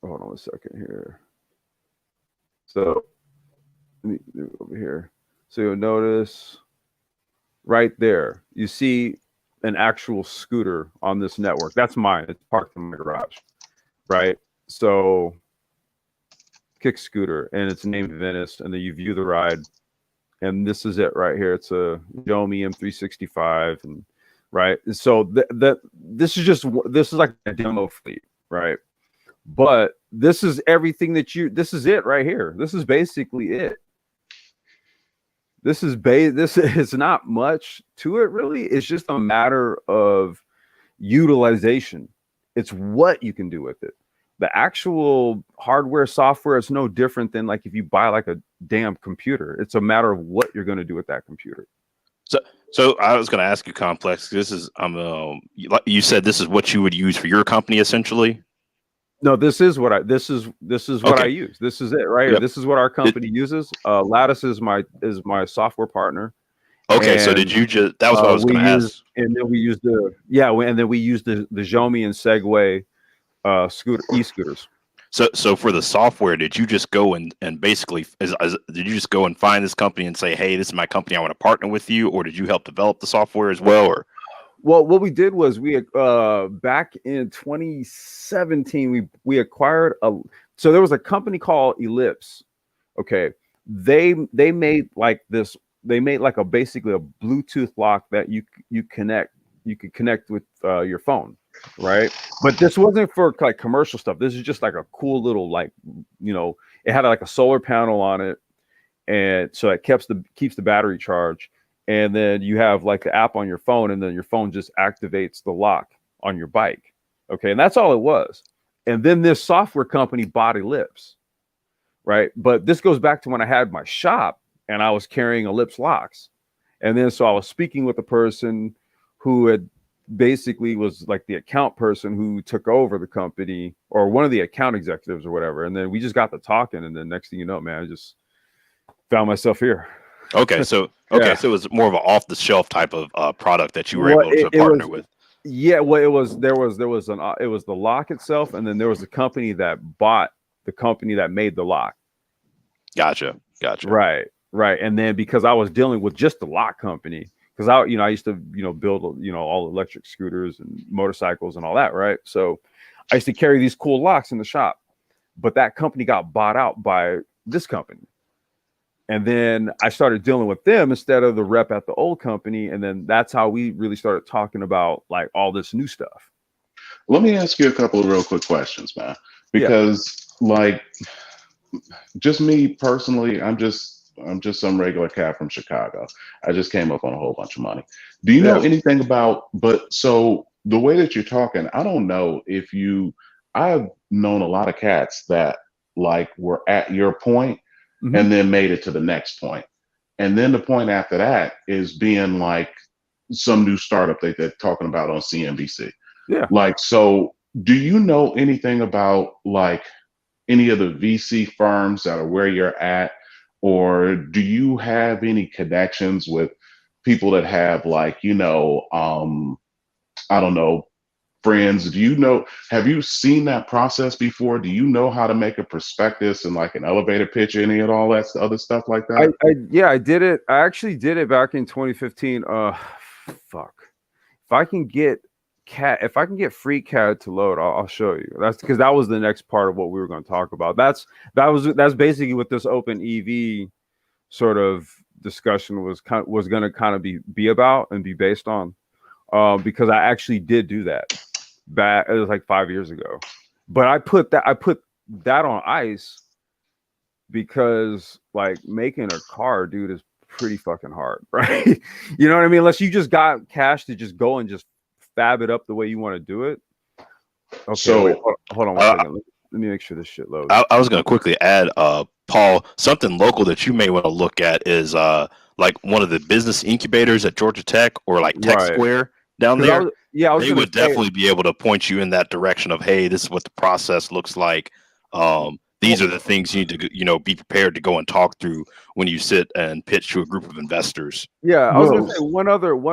Hold on a second here. So let me do it over here. So you'll notice right there, you see an actual scooter on this network. That's mine. It's parked in my garage, right? So kick scooter, and it's named Venice, and then you view the ride, and this is it right here. It's a Xiaomi M365, and right. So this is like a demo fleet, right? But this is everything this is it right here. This is basically it. This is not much to it, really. It's just a matter of utilization. It's what you can do with it. The actual hardware, software is no different than like if you buy like a damn computer. It's a matter of what you're going to do with that computer. So I was going to ask you, Complex. This is you said this is what you would use for your company, essentially. No, this is what I use. This is it right here. Yep. This is what our company uses. Lattice is my software partner. Okay, and, so did you just? That was what I was going to ask. And then we used the Xiaomi and Segway e-scooters. So for the software, did you just go and basically did you just go and find this company and say, hey, this is my company, I want to partner with you, or did you help develop the software as well? Or well, what we did was we back in 2017 we acquired so there was a company called Ellipse. Okay, they made like this. They made like basically a Bluetooth lock that you could connect with your phone, right? But this wasn't for like commercial stuff. This is just like a cool little, like, you know, it had like a solar panel on it, and so it keeps the battery charged. And then you have like the app on your phone, and then your phone just activates the lock on your bike. Okay, and that's all it was. And then this software company bought Ellipse, right? But this goes back to when I had my shop and I was carrying Ellipse locks. And then so I was speaking with the person who had basically was like the account person who took over the company, or one of the account executives or whatever. And then we just got to talking, and then next thing you know, man, I just found myself here. Okay, so it was more of an off-the-shelf type of product that you were able to partner with. Yeah, well, it was the lock itself, and then there was a company that bought the company that made the lock. Gotcha. Right. And then because I was dealing with just the lock company, because I used to build all electric scooters and motorcycles and all that, right? So I used to carry these cool locks in the shop, but that company got bought out by this company. And then I started dealing with them instead of the rep at the old company. And then that's how we really started talking about like all this new stuff. Let me ask you a couple of real quick questions, man. Because like, just me personally, I'm just some regular cat from Chicago. I just came up on a whole bunch of money. Do you know anything about, so the way that you're talking, I don't know if I've known a lot of cats that like were at your point, mm-hmm. and then made it to the next point. And then the point after that is being like some new startup that they're talking about on CNBC. Yeah. Like, so do you know anything about like any of the VC firms that are where you're at? Or do you have any connections with people that have like, I don't know, friends? Have you seen that process before? Do you know how to make a prospectus and like an elevator pitch, any and all that other stuff like that? I did it. I actually did it back in 2015. Fuck. If I can get CAD, if I can get free CAD to load, I'll show you. That's because that was the next part of what we were going to talk about. That's basically what this open EV sort of discussion was going to kind of be about and be based on. Because I actually did do that back, it was like 5 years ago, but I put that on ice because like making a car, dude, is pretty fucking hard, right? You know what I mean? Unless you just got cash to just go and just fab it up the way you want to do it. Okay, so wait, hold on 1 second. Let me make sure this shit loads. I was going to quickly add, Paul, something local that you may want to look at is like one of the business incubators at Georgia Tech or like Tech Square down there. They would definitely be able to point you in that direction of, hey, this is what the process looks like. These are the things you need to, you know, be prepared to go and talk through when you sit and pitch to a group of investors. Yeah, I was gonna say one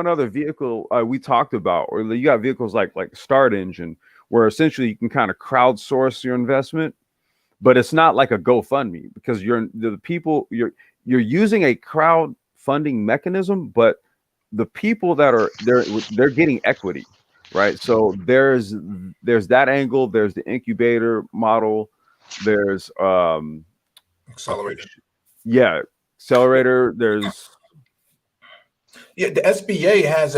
other vehicle we talked about, or you got vehicles like Start Engine, where essentially you can kind of crowdsource your investment, but it's not like a GoFundMe because you're using a crowdfunding mechanism, but the people that are they're getting equity, right? So there's that angle, there's the incubator model, there's accelerator. Yeah, accelerator. There's the SBA has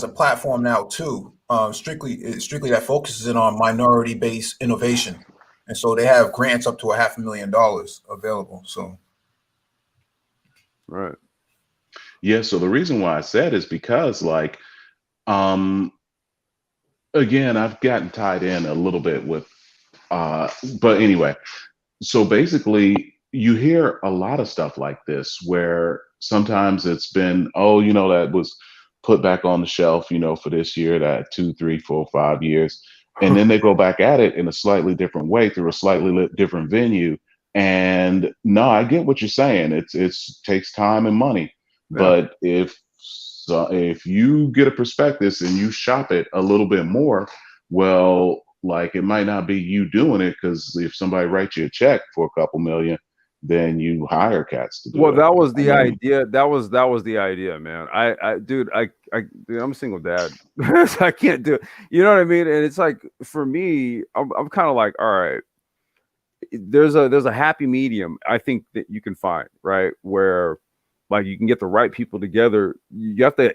a platform now too, strictly that focuses in on minority based innovation, and so they have grants up to $500,000 available. So, right. Yeah, so the reason why I said is because like again, I've gotten tied in a little bit with but anyway, so basically you hear a lot of stuff like this where sometimes it's been, oh, you know, that was put back on the shelf, you know, for this year, that 2, 3, 4, 5 years. And then they go back at it in a slightly different way through a slightly different venue. And no, I get what you're saying. It's takes time and money. Yeah. But if you get a prospectus and you shop it a little bit more, well, like it might not be you doing it, because if somebody writes you a check for a couple million, then you hire cats to do it. Well, that was the idea. That was the idea, man. Dude, I'm a single dad. I can't do it. You know what I mean? And it's like, for me, I'm kind of like, all right, there's a happy medium I think that you can find, right? Where like you can get the right people together. You have to,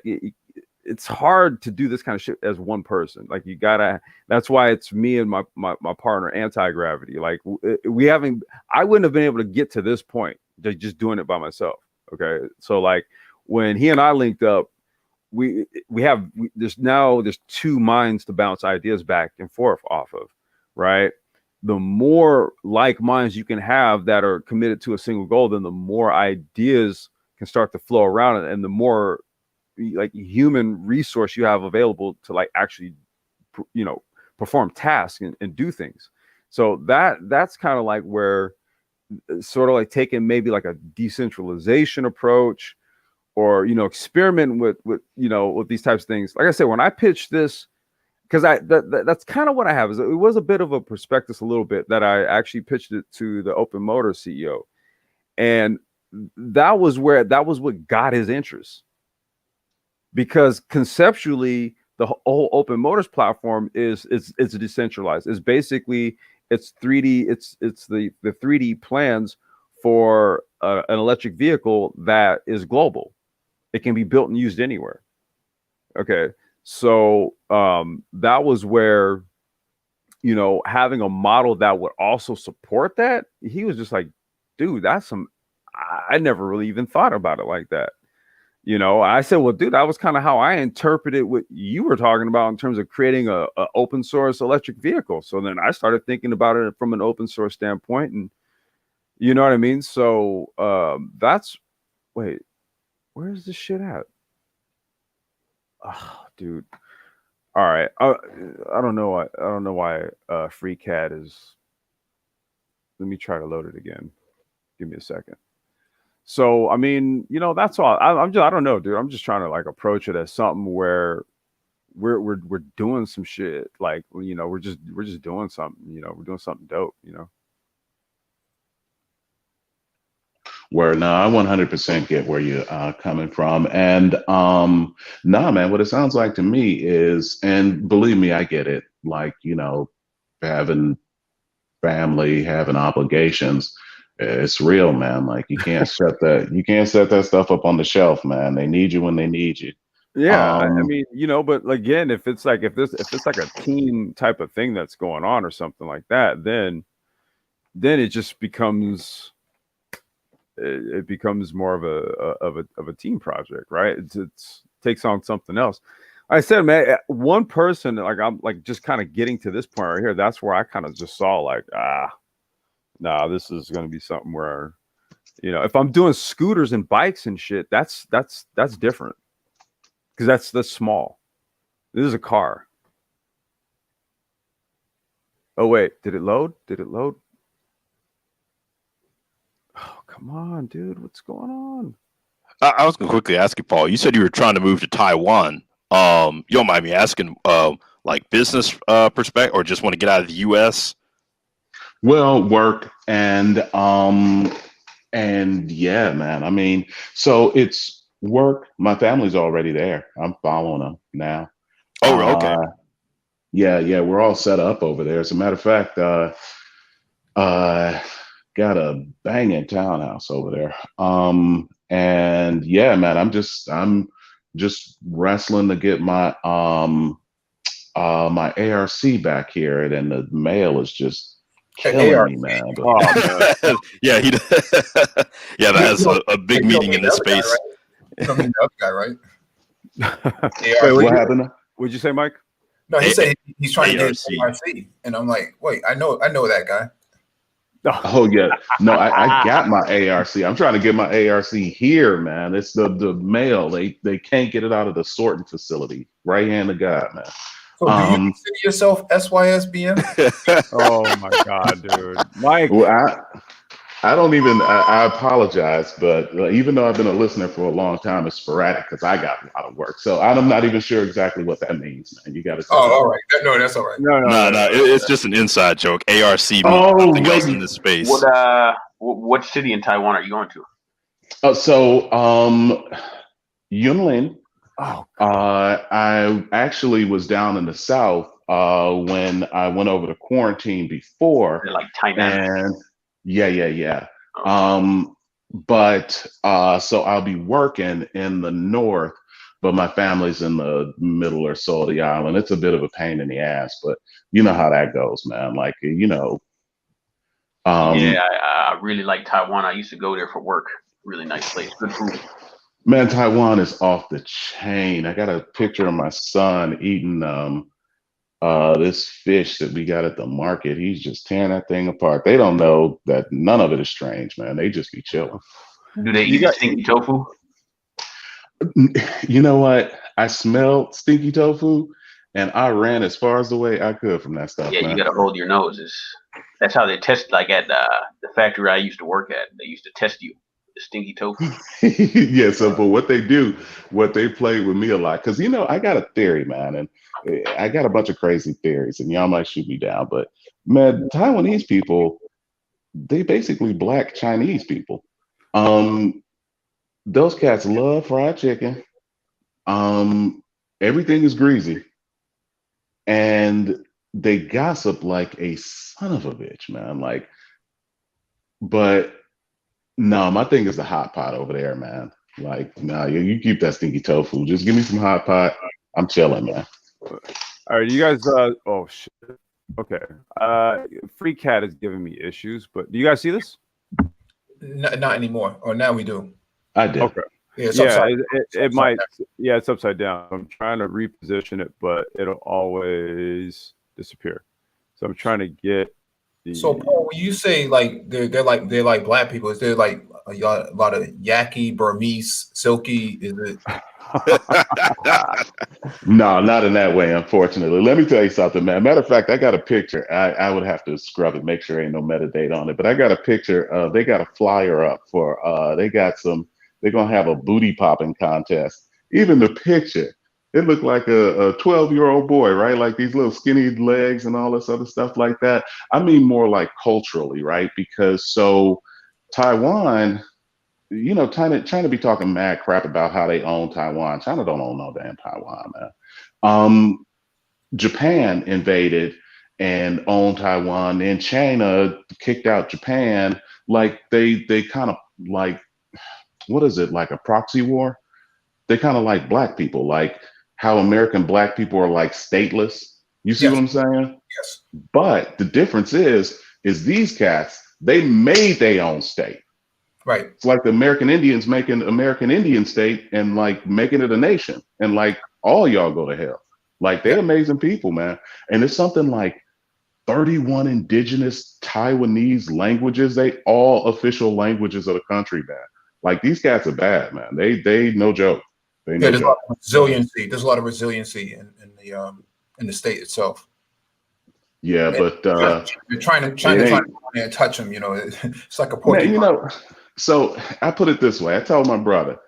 it's hard to do this kind of shit as one person. Like you gotta, that's why it's me and my partner, Anti-Gravity. Like I wouldn't have been able to get to this point just doing it by myself. Okay. So like when he and I linked up, there's two minds to bounce ideas back and forth off of, right? The more like minds you can have that are committed to a single goal, then the more ideas can start to flow around, and the more like human resource you have available to like actually, you know, perform tasks and do things. So that's kind of like where sort of like taking maybe like a decentralization approach, or, you know, experiment with you know, with these types of things. Like I said, when I pitched this, because that's kind of what I have, is it was a bit of a prospectus a little bit that I actually pitched it to the Open Motors CEO, and that was what got his interest. Because conceptually, the whole Open Motors platform it's decentralized. It's basically, it's 3D. It's the 3D plans for an electric vehicle that is global. It can be built and used anywhere. Okay, so that was where, you know, having a model that would also support that, he was just like, dude, that's I never really even thought about it like that. You know, I said, well, dude, that was kind of how I interpreted what you were talking about in terms of creating a open source electric vehicle. So then I started thinking about it from an open source standpoint, and you know what I mean? So wait, where's this shit at? Oh, dude. All right. I don't know why FreeCAD is. Let me try to load it again. Give me a second. So, I mean, you know, that's all. I don't know, dude. I'm just trying to like approach it as something where we're doing some shit. Like, you know, we're just doing something. You know, we're doing something dope. You know. Where no, I 100% get where you're coming from, and nah, man, what it sounds like to me is, and believe me, I get it. Like, having family, having obligations, it's real, man. Like you can't set that stuff up on the shelf, man. They need you when they need you. Yeah, I Um, mean, but again, if it's like if it's like a team type of thing that's going on or something like that, then it just becomes it becomes more of a team project, right? It's takes on something else. I said, man, one person, like I'm like just kind of getting to this point right here. That's where I kind of just saw like, nah, this is going to be something where, if I'm doing scooters and bikes and shit, that's different because that's small. This is a car. Oh wait, did it load? Did it load? Oh, come on, dude. What's going on? I was going to quickly ask you, Paul. You said you were trying to move to Taiwan. You don't mind me asking, like business perspective, or just want to get out of the U.S.? well, work and yeah, man. I mean, so it's work. My family's already there. I'm following them now. Oh, okay. Yeah, we're all set up over there. As a matter of fact, uh, got a banging townhouse over there. And yeah, man, I'm just wrestling to get my ARC back here, and the mail is just killing ARC. me, man. But Oh man. Yeah, yeah, that has a big You don't meaning mean in the this other guy, space. right? You don't mean the other guy, right? Wait, ARC. what happened? what'd you say, Mike? No, he said he's trying to get ARC. ARC, and I'm like, wait, I know that guy. Oh yeah, no, I got my ARC. I'm trying to get my ARC here, man. It's the mail. They can't get it out of the sorting facility. Right hand of God, man. So, do you Um, consider yourself SYSBM? Oh my god, dude. Mike. well, I don't even. I apologize, but even though I've been a listener for a long time, it's sporadic because I got a lot of work. So I'm not even sure exactly what that means, man. You got to tell Oh, me. all right. No, that's all right. No, it's just an inside joke. ARC means Oh, something else wait. in this space. What city in Taiwan are you going to? So Yunlin. Oh, I actually was down in the south when I went over to quarantine before, Like Tainan. and yeah. Oh. But so I'll be working in the north, but my family's in the middle or so of the island. It's a bit of a pain in the ass, but you know how that goes, man. Like Yeah, um, I really like Taiwan. I used to go there for work. Really nice place. Good food. man, Taiwan is off the chain. I got a picture of my son eating this fish that we got at the market. He's just tearing that thing apart. They don't know that none of it is strange, man. They just be chilling. Do they eat stinky tofu? You know what? I smelled stinky tofu, and I ran as far as the way I could from that stuff, Yeah, you man. got to hold your nose. That's how they test. Like at the factory I used to work at, they used to test you. The stinky tofu. Yeah, so but what they do, what they play with me a lot, because I got a theory, man, and I got a bunch of crazy theories, and y'all might shoot me down, but man, Taiwanese people, they basically black Chinese people. Um, those cats love fried chicken. Um, everything is greasy, and they gossip like a son of a bitch, man. Like, but no, my thing is the hot pot over there, man. Like, nah, you keep that stinky tofu. Just give me some hot pot. I'm chilling, man. all right, you guys. Oh shit. Okay. Free Cat is giving me issues, but do you guys see this? Not anymore. Or now we do. I did. Okay. Yeah, it's Yeah, upside. it might. Yeah, it's upside down. I'm trying to reposition it, but it'll always disappear. So I'm trying to get the. So Paul, when you say like they're like black people, is there like a lot of Yaki, Burmese, Silky? Is it? No, not in that way, unfortunately. Let me tell you something, man. Matter of fact, I got a picture. I would have to scrub it, make sure ain't no metadata on it. But I got a picture. They got a flyer up for they're gonna have a booty popping contest. Even the picture, it looked like a 12-year-old boy, right? Like these little skinny legs and all this other stuff like that. I mean more like culturally, right? Because so Taiwan, China be talking mad crap about how they own Taiwan. China don't own no damn Taiwan, man. Japan invaded and owned Taiwan, and China kicked out Japan. Like they kind of like, what is it, like a proxy war? They kind of like black people, like how American black people are like stateless. You see what Yes. I'm saying? Yes. But the difference is these cats, they made their own state. Right. It's like the American Indians making American Indian state and like making it a nation. And like all y'all go to hell. Like they're Yep. amazing people, man. And it's something like 31 indigenous Taiwanese languages. They all official languages of the country, man. Like these cats are bad, man. They no joke. They Yeah, no there's a joke. lot of resiliency. There's a lot of resiliency in the state itself. Yeah, And but China it trying to ain't, go in there and touch them. It's like a man, porcupine. so I put it this way. I told my brother,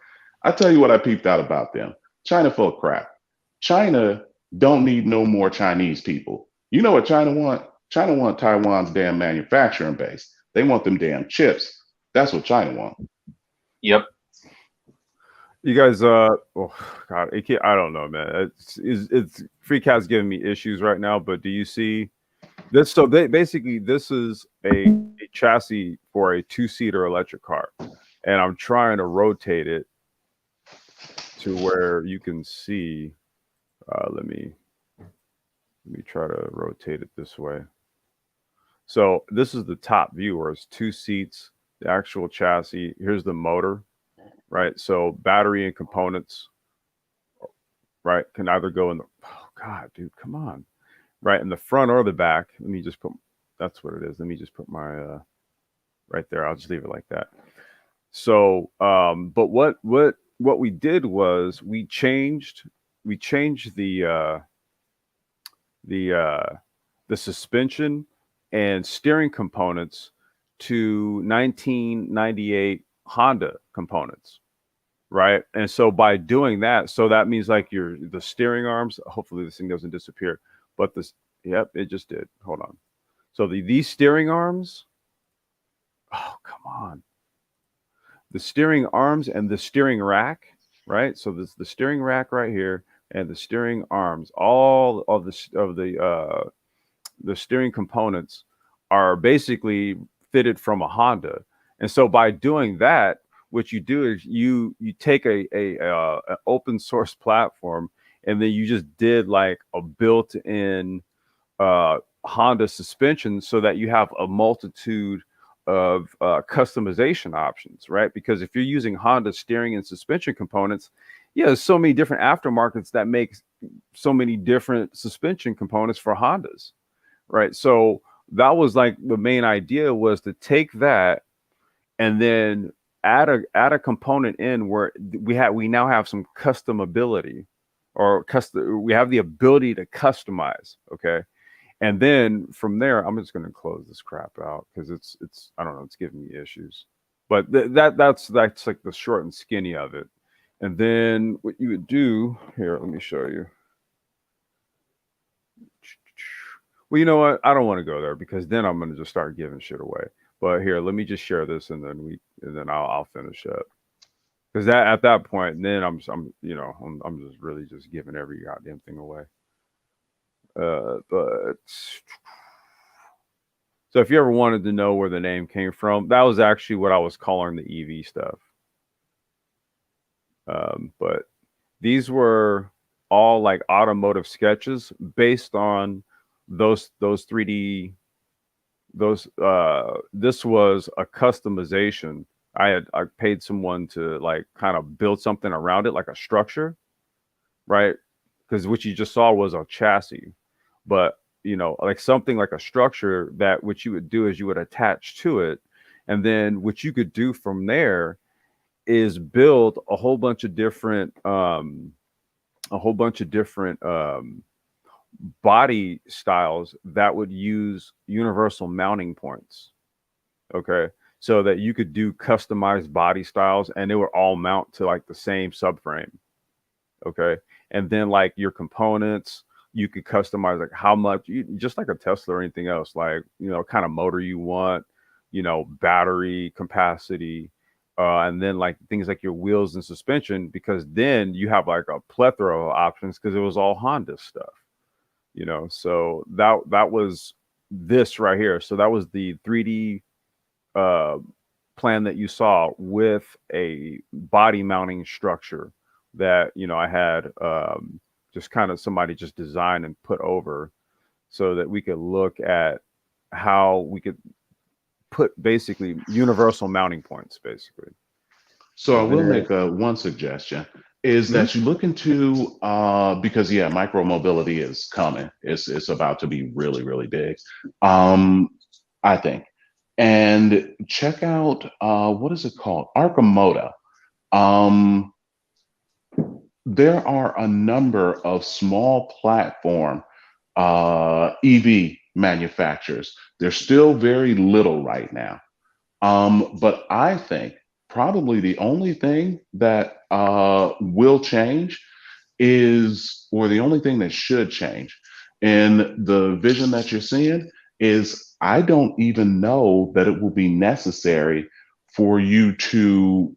I tell you what I peeped out about them. China full of crap. China don't need no more Chinese people. You know what China want? China want Taiwan's damn manufacturing base. They want them damn chips. That's what China want. Yep. You guys, oh God, I don't know, man. It's Free Cat's giving me issues right now. But do you see this? So basically, this is a chassis for a 2-seater electric car, and I'm trying to rotate it to where you can see. Let me try to rotate it this way. So this is the top view where it's 2 seats, the actual chassis. Here's the motor, right? So battery and components, right, can either go in the, oh God, dude, come on, right, in the front or the back. Let me just put, that's what it is. Let me just put my, right there. I'll just leave it like that. So, but what we did was we changed the suspension and steering components to 1998 Honda components, right? And so by doing that, so that means like the steering arms, hopefully this thing doesn't disappear, but this, yep, it just did. Hold on. So these steering arms, oh, come on. The steering arms and the steering rack, right? So this the steering rack right here and the steering arms, all of the steering components are basically fitted from a Honda. And so by doing that, what you do is you take a open source platform, and then you just did like a built-in Honda suspension, so that you have a multitude of customization options, right? Because if you're using Honda steering and suspension components, yeah, there's so many different aftermarkets that make so many different suspension components for Hondas, right? So that was like the main idea, was to take that and then add a component in where we now have some customability, or we have the ability to customize, okay? And then from there, I'm just going to close this crap out because it's I don't know, it's giving me issues. But that's like the short and skinny of it. And then what you would do here, let me show you. Well, you know what? I don't want to go there because then I'm going to just start giving shit away. But here, let me just share this, and then I'll finish up. Because that at that point, then I'm just really just giving every goddamn thing away. But so if you ever wanted to know where the name came from, that was actually what I was calling the EV stuff. But these were all like automotive sketches based on those 3D. This was a customization. I paid someone to like kind of build something around it, like a structure, right? Because what you just saw was a chassis, but like something like a structure that what you would do is you would attach to it, and then what you could do from there is build a whole bunch of different body styles that would use universal mounting points, okay, so that you could do customized body styles and they would all mount to like the same subframe, okay. And then like your components, you could customize like how much, just like a Tesla or anything else, like kind of motor you want, battery capacity, and then like things like your wheels and suspension, because then you have like a plethora of options because it was all Honda stuff, you know. So that was this right here. So that was the 3D plan that you saw with a body mounting structure that, you know, I had just kind of somebody just designed and put over so that we could look at how we could put basically universal mounting points basically. So I will make one suggestion is that you look into because yeah, micro mobility is coming. It's about to be really, really big. I think. And check out what is it called? Archimoto. There are a number of small platform EV manufacturers. They're still very little right now. But I think probably the only thing that will change is, or the only thing that should change in the vision that you're seeing is, I don't even know that it will be necessary for you to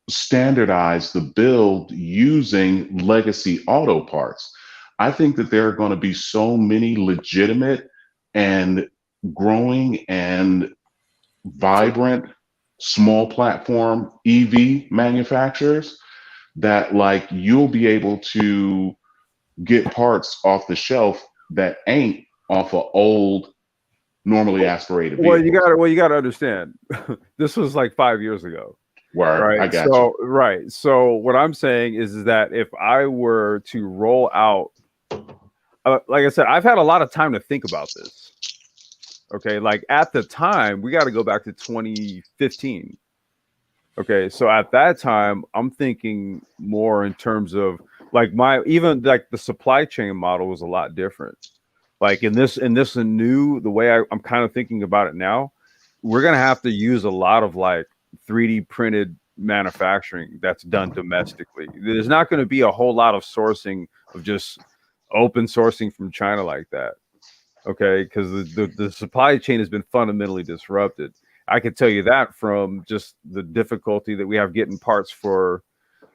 standardize the build using legacy auto parts. I think that there are going to be so many legitimate and growing and vibrant small platform EV manufacturers that like you'll be able to get parts off the shelf that ain't off of old normally aspirated vehicles. You got to understand this was like 5 years ago. Where right. I got you. Right. So what I'm saying is that if I were to roll out, like I said, I've had a lot of time to think about this. Okay. Like at the time, we got to go back to 2015. Okay. So at that time, I'm thinking more in terms of like even like the supply chain model was a lot different. Like in this new, the way I'm kind of thinking about it now, we're going to have to use a lot of like 3D printed manufacturing that's done domestically. There's not going to be a whole lot of sourcing of just open sourcing from China like that. Okay, because the supply chain has been fundamentally disrupted. I can tell you that from just the difficulty that we have getting parts for,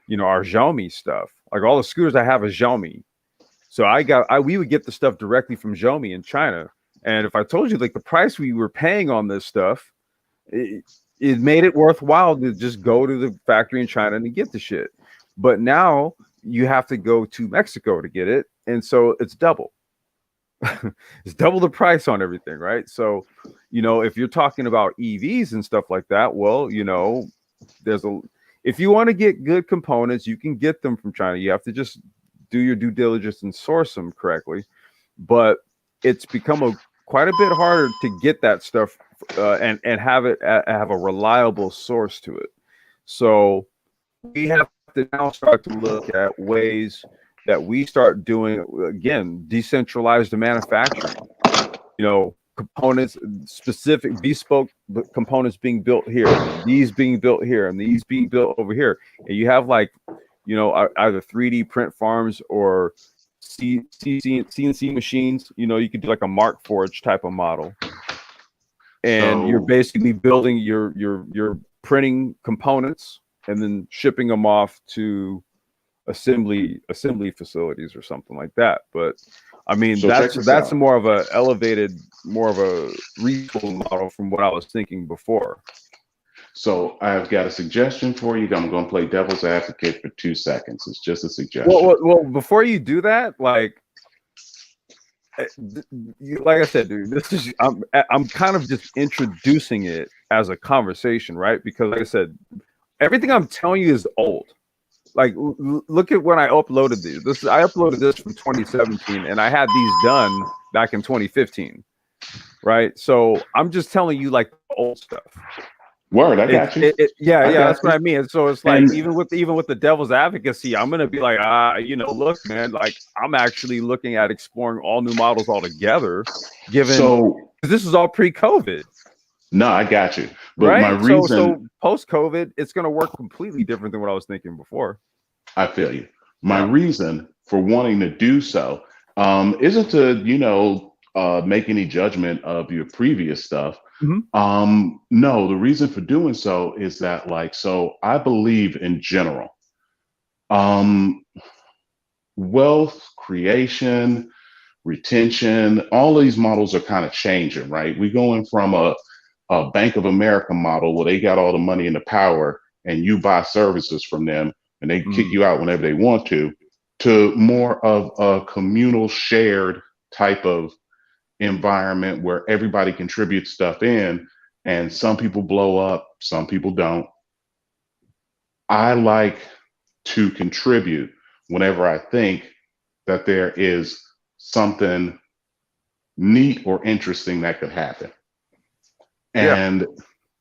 you know, our Xiaomi stuff. Like all the scooters I have is Xiaomi. So we would get the stuff directly from Xiaomi in China. And if I told you like the price we were paying on this stuff, it made it worthwhile to just go to the factory in China and get the shit. But now you have to go to Mexico to get it. And so it's double. It's double the price on everything, right? So, you know, if you're talking about EVs and stuff like that, well, you know, if you want to get good components, you can get them from China. You have to just do your due diligence and source them correctly. But it's become quite a bit harder to get that stuff and have a reliable source to it. So we have to now start to look at ways that we start doing, again, decentralized manufacturing. You know, components, specific bespoke components being built here, these being built here, and these being built over here. And you have like, you know, either 3D print farms or CNC machines. You know, you could do like a Mark Forge type of model. And you're basically building your printing components and then shipping them off to assembly facilities or something like that. But I mean, so that's more of a elevated, more of a retool model from what I was thinking before. So I've got a suggestion for you. I'm going to play devil's advocate for 2 seconds. It's just a suggestion. Well, before you do that, like I said, dude, this is I'm kind of just introducing it as a conversation, right? Because like I said, everything I'm telling you is old. Like, look at when I uploaded these. I uploaded this from 2017, and I had these done back in 2015, right? So I'm just telling you like old stuff. Word, I got you. Yeah, that's what I mean. So it's like even with the devil's advocacy, I'm gonna be like, you know, look, man, like I'm actually looking at exploring all new models altogether, given this is all pre-COVID. No, I got you. But right? my reason, so post-COVID, it's gonna work completely different than what I was thinking before. I feel you. My reason for wanting to do so isn't to, you know, make any judgment of your previous stuff. Mhm. No, the reason for doing so is that, like, so I believe in general, um, wealth creation, retention, all these models are kind of changing, right? We're going from a Bank of America model where they got all the money and the power and you buy services from them and they kick you out whenever they want to more of a communal shared type of environment where everybody contributes stuff in and some people blow up, some people don't. I like to contribute whenever I think that there is something neat or interesting that could happen. Yeah. And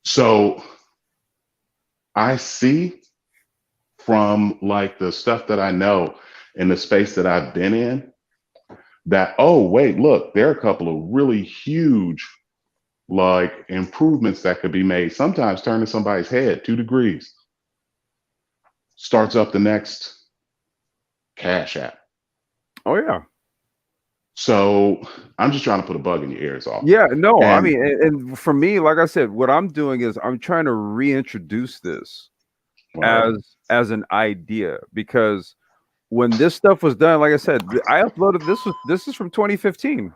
so I see from like the stuff that I know in the space that I've been in that, oh, wait, look, there are a couple of really huge like improvements that could be made. Sometimes turning somebody's head 2 degrees starts up the next Cash App. Oh yeah. So I'm just trying to put a bug in your ears off. Yeah, no, I And mean, and for me, like I said, what I'm doing is I'm trying to reintroduce this right, as an idea, because when this stuff was done, like I said, I uploaded this is from 2015.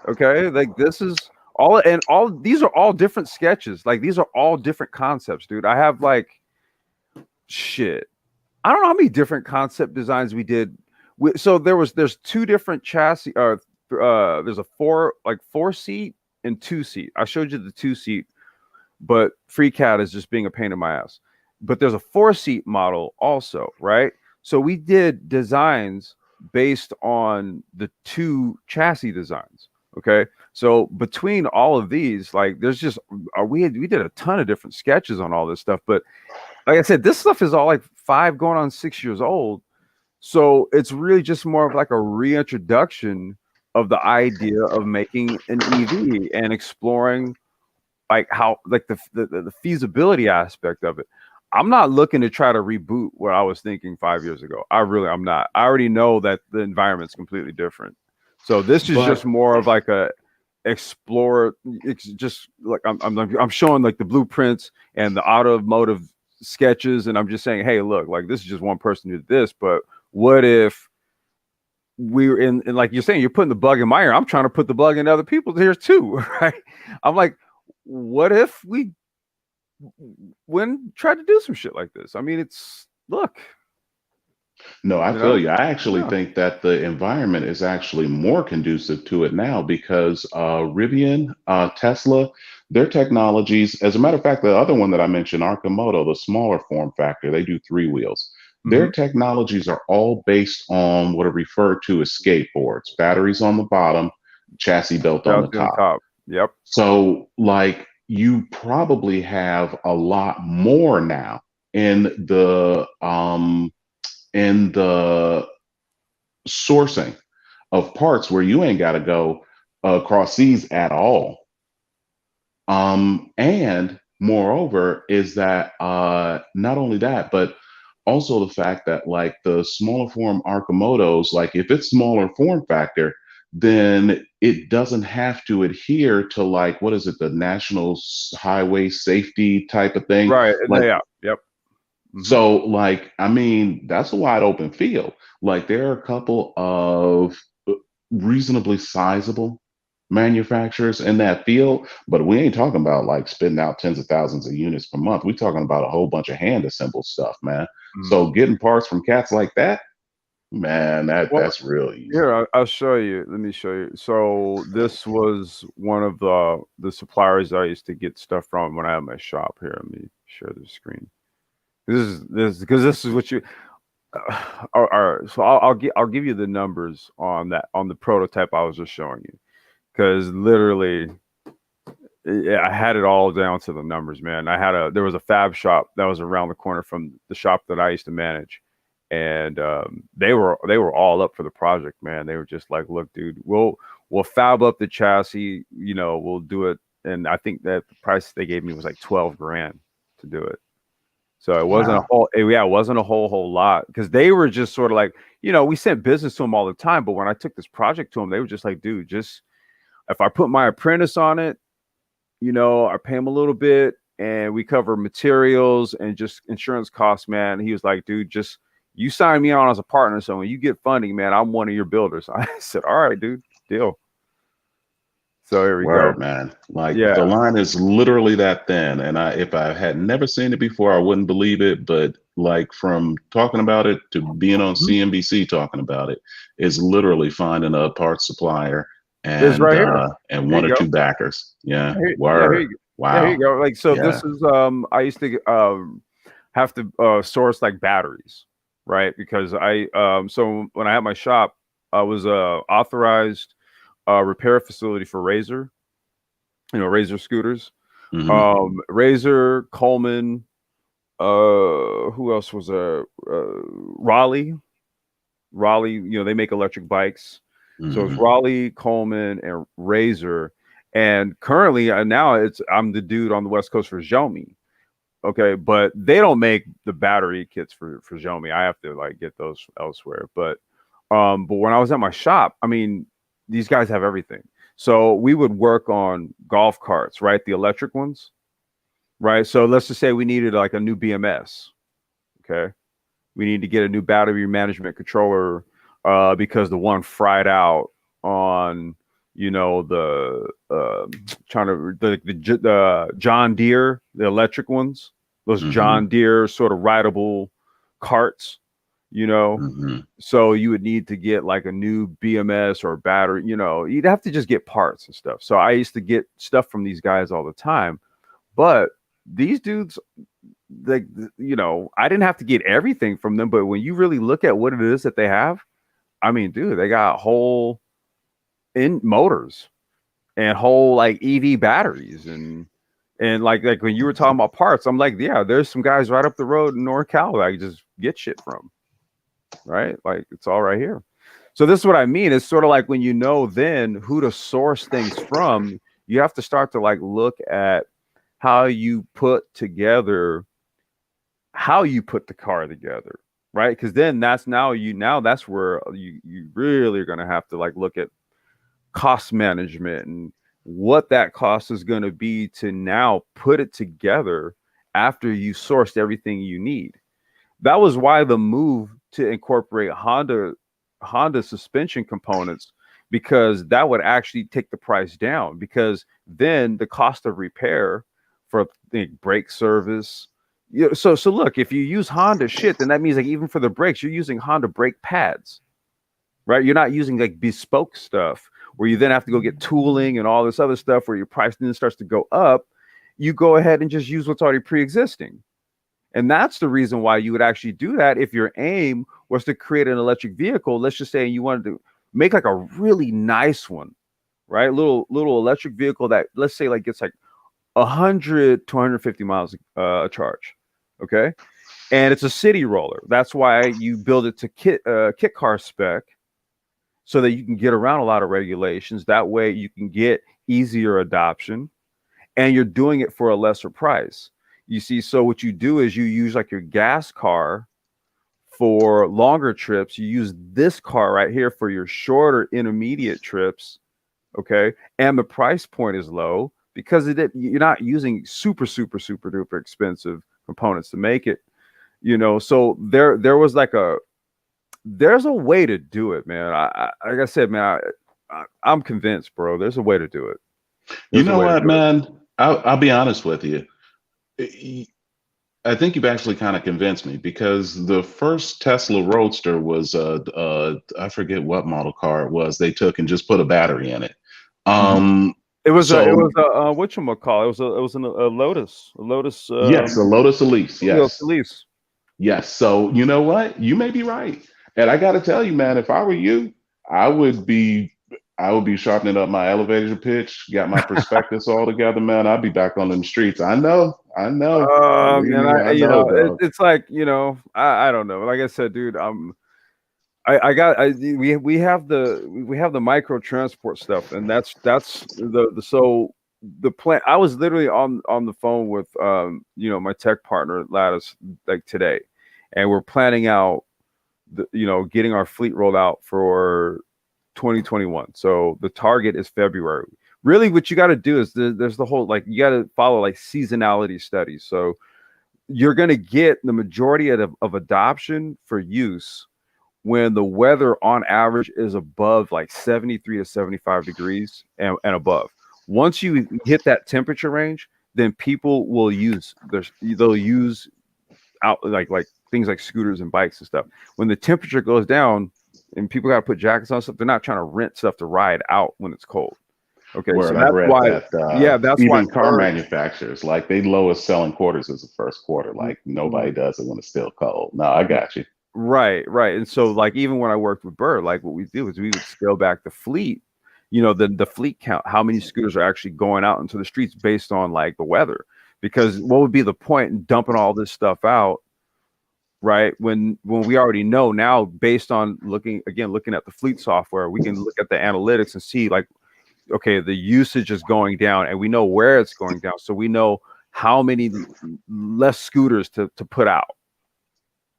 Okay, like this is all these are all different sketches. Like these are all different concepts, dude. I have like shit. I don't know how many different concept designs we did. So there's two different chassis. There's a four seat and 2 seat. I showed you the 2 seat, but FreeCAD is just being a pain in my ass. But there's a 4 seat model also, right? So we did designs based on the 2 chassis designs. Okay, so between all of these, like there's just we did a ton of different sketches on all this stuff. But like I said, this stuff is all like 5 going on 6 years old. So it's really just more of like a reintroduction of the idea of making an EV and exploring like how like the feasibility aspect of it. I'm not looking to try to reboot what I was thinking 5 years ago. I'm not. I already know that the environment's completely different. So this is just more of like a explore. It's just like I'm showing like the blueprints and the automotive sketches, and I'm just saying, hey, look, like this is just one person who did this, but what if we're in like you're saying, you're putting the bug in my ear. I'm trying to put the bug in other people's ears too, right? I'm like, what if we try to do some shit like this? I mean, it's look. no, I You feel know? you. I actually Yeah. think that the environment is actually more conducive to it now because Rivian, Tesla, their technologies, as a matter of fact, the other one that I mentioned, Arcimoto, the smaller form factor, they do 3 wheels. Their technologies are all based on what are referred to as skateboards, batteries on the bottom, chassis built on the Chelsea on top. top. Yep. So, like, you probably have a lot more now in the sourcing of parts where you ain't got to go across seas at all. And moreover, is that not only that, but also the fact that like the smaller form Arcimotos, like if it's smaller form factor, then it doesn't have to adhere to like what is it, the national highway safety type of thing. Right. Like Yeah. Yep. so, like, I mean, that's a wide open field. Like, there are a couple of reasonably sizable manufacturers in that field, but we ain't talking about like spitting out tens of thousands of units per month. We're talking about a whole bunch of hand assembled stuff, man. So, getting parts from cats like that, man, Well, that's real easy. here I'll show you. Let me show you. So this was one of the suppliers I used to get stuff from when I had my shop. Here, let me share the screen. This because this is what you. All right, so I'll give you the numbers on the prototype I was just showing you, because literally, I had it all down to the numbers, man. There was a fab shop that was around the corner from the shop that I used to manage, and they were all up for the project, man. They were just like, look, dude, we'll fab up the chassis, we'll do it, and I think that the price they gave me was like 12 grand to do it. So it wasn't it wasn't a whole lot, because they were just sort of like, we sent business to them all the time. But when I took this project to them, they were just like, dude, just if I put my apprentice on it, I pay him a little bit and we cover materials and just insurance costs, man. He was like, dude, just you sign me on as a partner. So when you get funding, man, I'm one of your builders. I said, all right, dude, deal. So here we go, man. Like the line is literally that thin. And if I had never seen it before, I wouldn't believe it. But like from talking about it to being on CNBC talking about it, is literally finding a parts supplier and right and one or two backers. Yeah. Word. Wow. Yeah, here you go. Like, so this is I used to have to source like batteries, right? Because so when I had my shop, I was authorized repair facility for Razor, Razor scooters. Razor, Coleman, who else was Raleigh, they make electric bikes. So it's Raleigh, Coleman, and Razor. And currently now I'm the dude on the West Coast for Xiaomi. Okay, but they don't make the battery kits for Xiaomi. I have to like get those elsewhere. But when I was at my shop, I mean, these guys have everything. So we would work on golf carts, right? The electric ones, right? So let's just say we needed like a new BMS. Okay, we need to get a new battery management controller because the one fried out on the John Deere, the electric ones, those John Deere sort of rideable carts, so you would need to get like a new BMS or battery, you'd have to just get parts and stuff. So I used to get stuff from these guys all the time, but these dudes, like, I didn't have to get everything from them, but when you really look at what it is that they have, I mean, dude, they got whole in motors and whole like EV batteries and like when you were talking about parts, I'm like, yeah, there's some guys right up the road in NorCal that I just get shit from, right? Like it's all right here. So this is what I mean. It's sort of like when then who to source things from, you have to start to like look at how you put the car together, right? Because then that's that's where you really are going to have to like look at cost management and what that cost is going to be to now put it together after you sourced everything you need. That was why the move to incorporate Honda suspension components, because that would actually take the price down, because then the cost of repair for the brake service. So look, if you use Honda shit, then that means like even for the brakes, you're using Honda brake pads, right? You're not using like bespoke stuff where you then have to go get tooling and all this other stuff where your price then starts to go up. You go ahead and just use what's already pre-existing. And that's the reason why you would actually do that if your aim was to create an electric vehicle. Let's just say you wanted to make like a really nice one, right? Little electric vehicle that, let's say, like gets like 100 to 150 miles a charge. Okay. And it's a city roller. That's why you build it to kit car spec, so that you can get around a lot of regulations. That way you can get easier adoption, and you're doing it for a lesser price. You see, so what you do is you use like your gas car for longer trips. You use this car right here for your shorter intermediate trips. Okay. And the price point is low because you're not using super duper expensive components to make it, so there was like there's a way to do it, man. Like I said, man, I'm convinced, bro. There's a way to do it. You know what, man? I'll be honest with you. I think you've actually kind of convinced me, because the first Tesla Roadster was I forget what model car it was. They took and just put a battery in it. It was a whatchamacallit. It was a Lotus. Yes, a Lotus Elise. Yes. Elise. Yes. So you know what? You may be right. And I got to tell you, man, if I were you, I would be sharpening up my elevator pitch, got my prospectus all together, man. I'd be back on them streets. I know. And it's like, I don't know. Like I said, dude, we have the micro transport stuff, and that's so the plan, I was literally on the phone with my tech partner Lattice like today, and we're planning out getting our fleet rolled out for 2021. So the target is February. Really, what you got to do is there's the whole, like, you got to follow like seasonality studies. So you're going to get the majority of adoption for use when the weather on average is above like 73 to 75 degrees and above. Once you hit that temperature range, then people will they'll use out like things like scooters and bikes and stuff. When the temperature goes down and people got to put jackets on stuff, they're not trying to rent stuff to ride out when it's cold. Okay, Word, so I've that's read why. that. That's even why car manufacturers, like, they lowest selling quarters is the first quarter. Like, nobody Mm-hmm. does it when it's still cold. No, I got you. Right. And so, like, even when I worked with Bird, like, what we do is we would scale back the fleet, the fleet count, how many scooters are actually going out into the streets based on like the weather. Because what would be the point in dumping all this stuff out, right? When we already know now, based on looking at the fleet software, we can look at the analytics and see, like, okay, the usage is going down, and we know where it's going down, so we know how many less scooters to put out,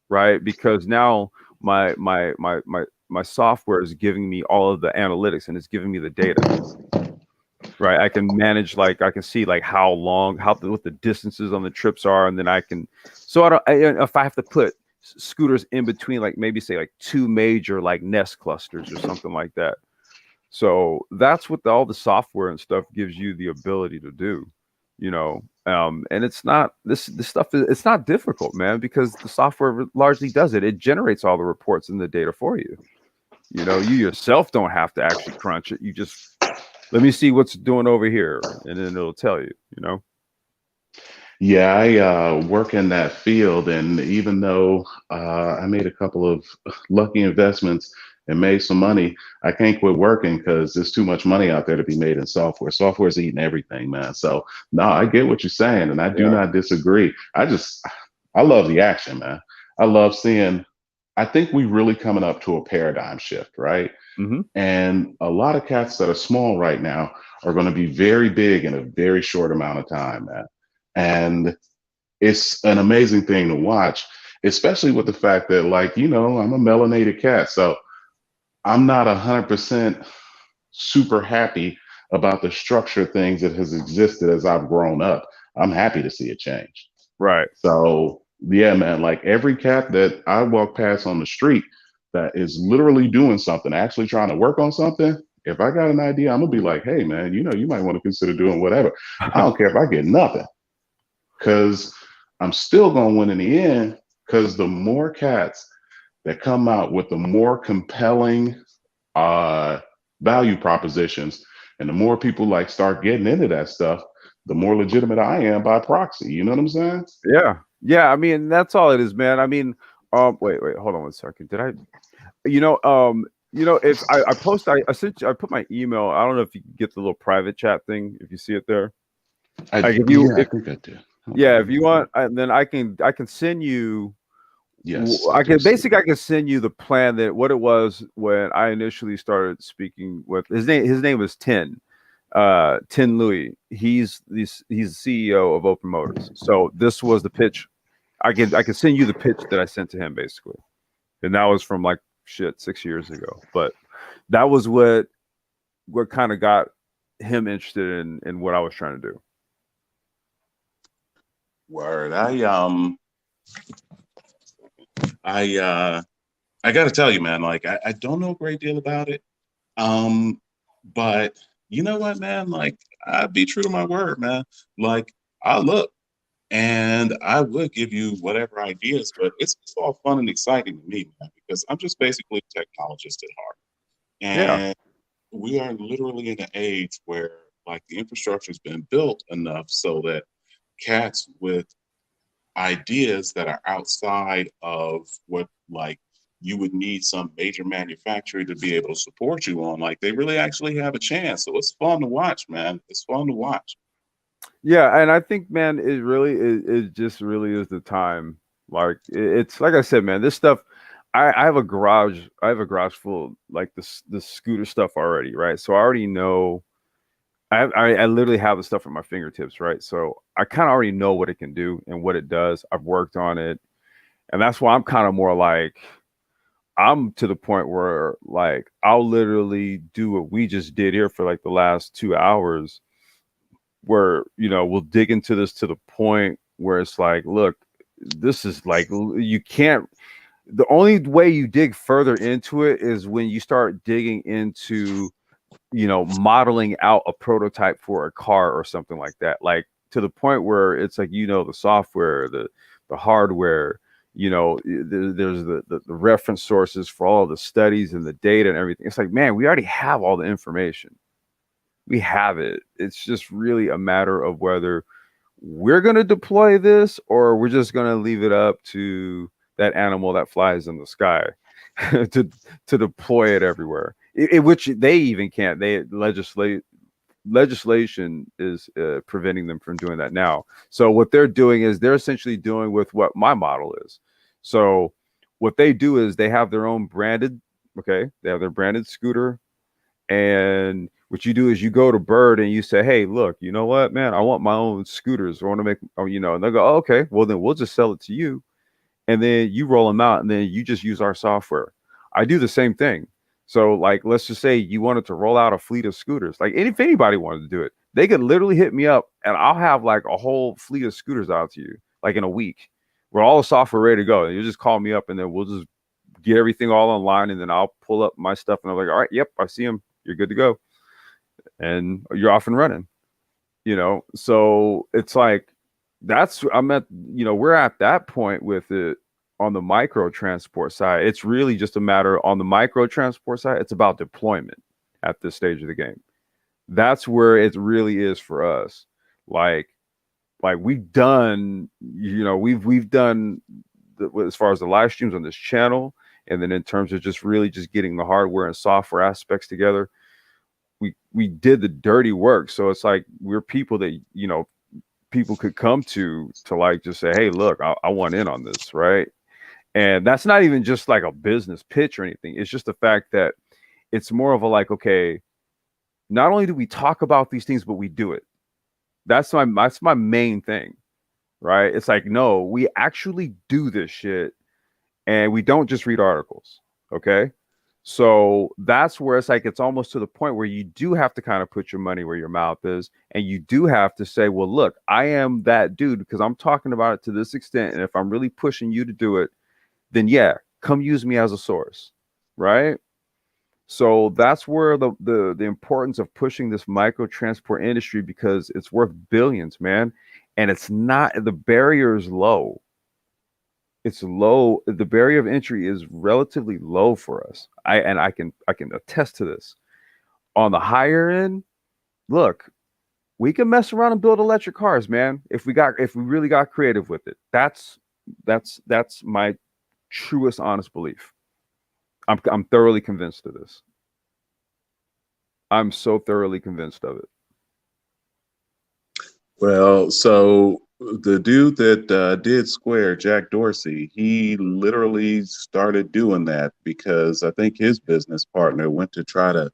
right? Because now my software is giving me all of the analytics, and it's giving me the data, right? I can manage, like, I can see like how long, what the distances on the trips are, and then I can, so if I have to put scooters in between, like, maybe say like two major like nest clusters or something like that. So that's what all the software and stuff gives you the ability to do, and it's not this stuff. It's not difficult, man, because the software largely does it. It generates all the reports and the data for you. You yourself don't have to actually crunch it. You just, let me see what's doing over here, and then it'll tell you. Yeah, I work in that field, and even though I made a couple of lucky investments and made some money, I can't quit working because there's too much money out there to be made in software. Software's eating everything, man. So no, I get what you're saying, and I do not disagree. I love the action, man. I love seeing. I think we really coming up to a paradigm shift, right? Mm-hmm. And a lot of cats that are small right now are going to be very big in a very short amount of time, man. And it's an amazing thing to watch, especially with the fact that, like, I'm a melanated cat. So I'm not 100% super happy about the structure things that has existed as I've grown up. I'm happy to see it change. Right. So yeah, man, like, every cat that I walk past on the street that is literally doing something, actually trying to work on something, if I got an idea, I'm gonna be like, hey man, you might want to consider doing whatever. I don't care if I get nothing, because I'm still gonna win in the end, because the more cats that come out with the more compelling value propositions, and the more people like start getting into that stuff, the more legitimate I am by proxy. You know what I'm saying? Yeah. I mean, that's all it is, man. I mean, wait, hold on one second. Did I, if I post, I put my email. I don't know if you can get the little private chat thing, if you see it there. I think I do. Yeah, if you want, then I can send you. Yes, I can send you the plan, that what it was when I initially started speaking with his name. His name was Tin Louis. He's the CEO of Open Motors. So this was the pitch. I can send you the pitch that I sent to him, basically, and that was from like 6 years ago. But that was what kind of got him interested in what I was trying to do. Word. I gotta tell you, man, like, I don't know a great deal about it. But you know what, man? Like, I'd be true to my word, man. Like, I look, and I would give you whatever ideas, but it's all fun and exciting to me, man, because I'm just basically a technologist at heart. And we are literally in an age where, like, the infrastructure's been built enough so that cats with ideas that are outside of what, like, you would need some major manufacturer to be able to support you on, like, they really actually have a chance. So it's fun to watch, man. It's fun to watch. Yeah, and I think, man, it really is. It just really is the time. Like, it's like I said, man. This stuff, I have a garage. I have a garage full of, like, this scooter stuff already, right? So I already know. I literally have the stuff at my fingertips, right? So I kind of already know what it can do and what it does. I've worked on it, and that's why I'm kind of more like I'm to the point where like I'll literally do what we just did here for like the last 2 hours, where we'll dig into this to the point where it's like, look, this is like you can't. The only way you dig further into it is when you start digging into modeling out a prototype for a car or something like that, like to the point where it's like the software, the hardware, there's the reference sources for all the studies and the data and everything. It's like, man, we already have all the information. We have it. It's just really a matter of whether we're going to deploy this or we're just going to leave it up to that animal that flies in the sky to deploy it everywhere, which they even can't. Legislation is preventing them from doing that now. So what they're doing is they're essentially doing with what my model is. So what they do is they have their own branded, they have their branded scooter. And what you do is you go to Bird and you say, hey, look, you know what, man, I want my own scooters. I want to make, and they'll go, oh, okay, well, then we'll just sell it to you. And then you roll them out and then you just use our software. I do the same thing. So like, let's just say you wanted to roll out a fleet of scooters. Like if anybody wanted to do it, they could literally hit me up and I'll have like a whole fleet of scooters out to you, like in a week, where all the software ready to go. And you just call me up and then we'll just get everything all online. And then I'll pull up my stuff and I'm like, all right, yep, I see them. You're good to go. And you're off and running, So it's like, we're at that point with it on the micro transport side. It's really just a matter on the micro transport side. It's about deployment at this stage of the game. That's where it really is for us. Like we've done, we've done as far as the live streams on this channel. And then in terms of just really just getting the hardware and software aspects together, we did the dirty work. So it's like, we're people that, people could come to like just say, hey, look, I want in on this, right? And that's not even just like a business pitch or anything. It's just the fact that it's more of a like, okay, not only do we talk about these things, but we do it. That's my main thing, right? It's like, no, we actually do this shit and we don't just read articles, okay? So that's where it's like, it's almost to the point where you do have to kind of put your money where your mouth is. And you do have to say, well, look, I am that dude because I'm talking about it to this extent. And if I'm really pushing you to do it, then yeah, come use me as a source, right? So that's where the importance of pushing this micro transport industry, because it's worth billions, man. And it's not, the barrier is low. It's low. The barrier of entry is relatively low for us. I can attest to this. On the higher end, look, we can mess around and build electric cars, man. If we really got creative with it. That's my truest, honest belief. I'm thoroughly convinced of this. I'm so thoroughly convinced of it. Well, so the dude that did Square, Jack Dorsey, he literally started doing that because I think his business partner went to try to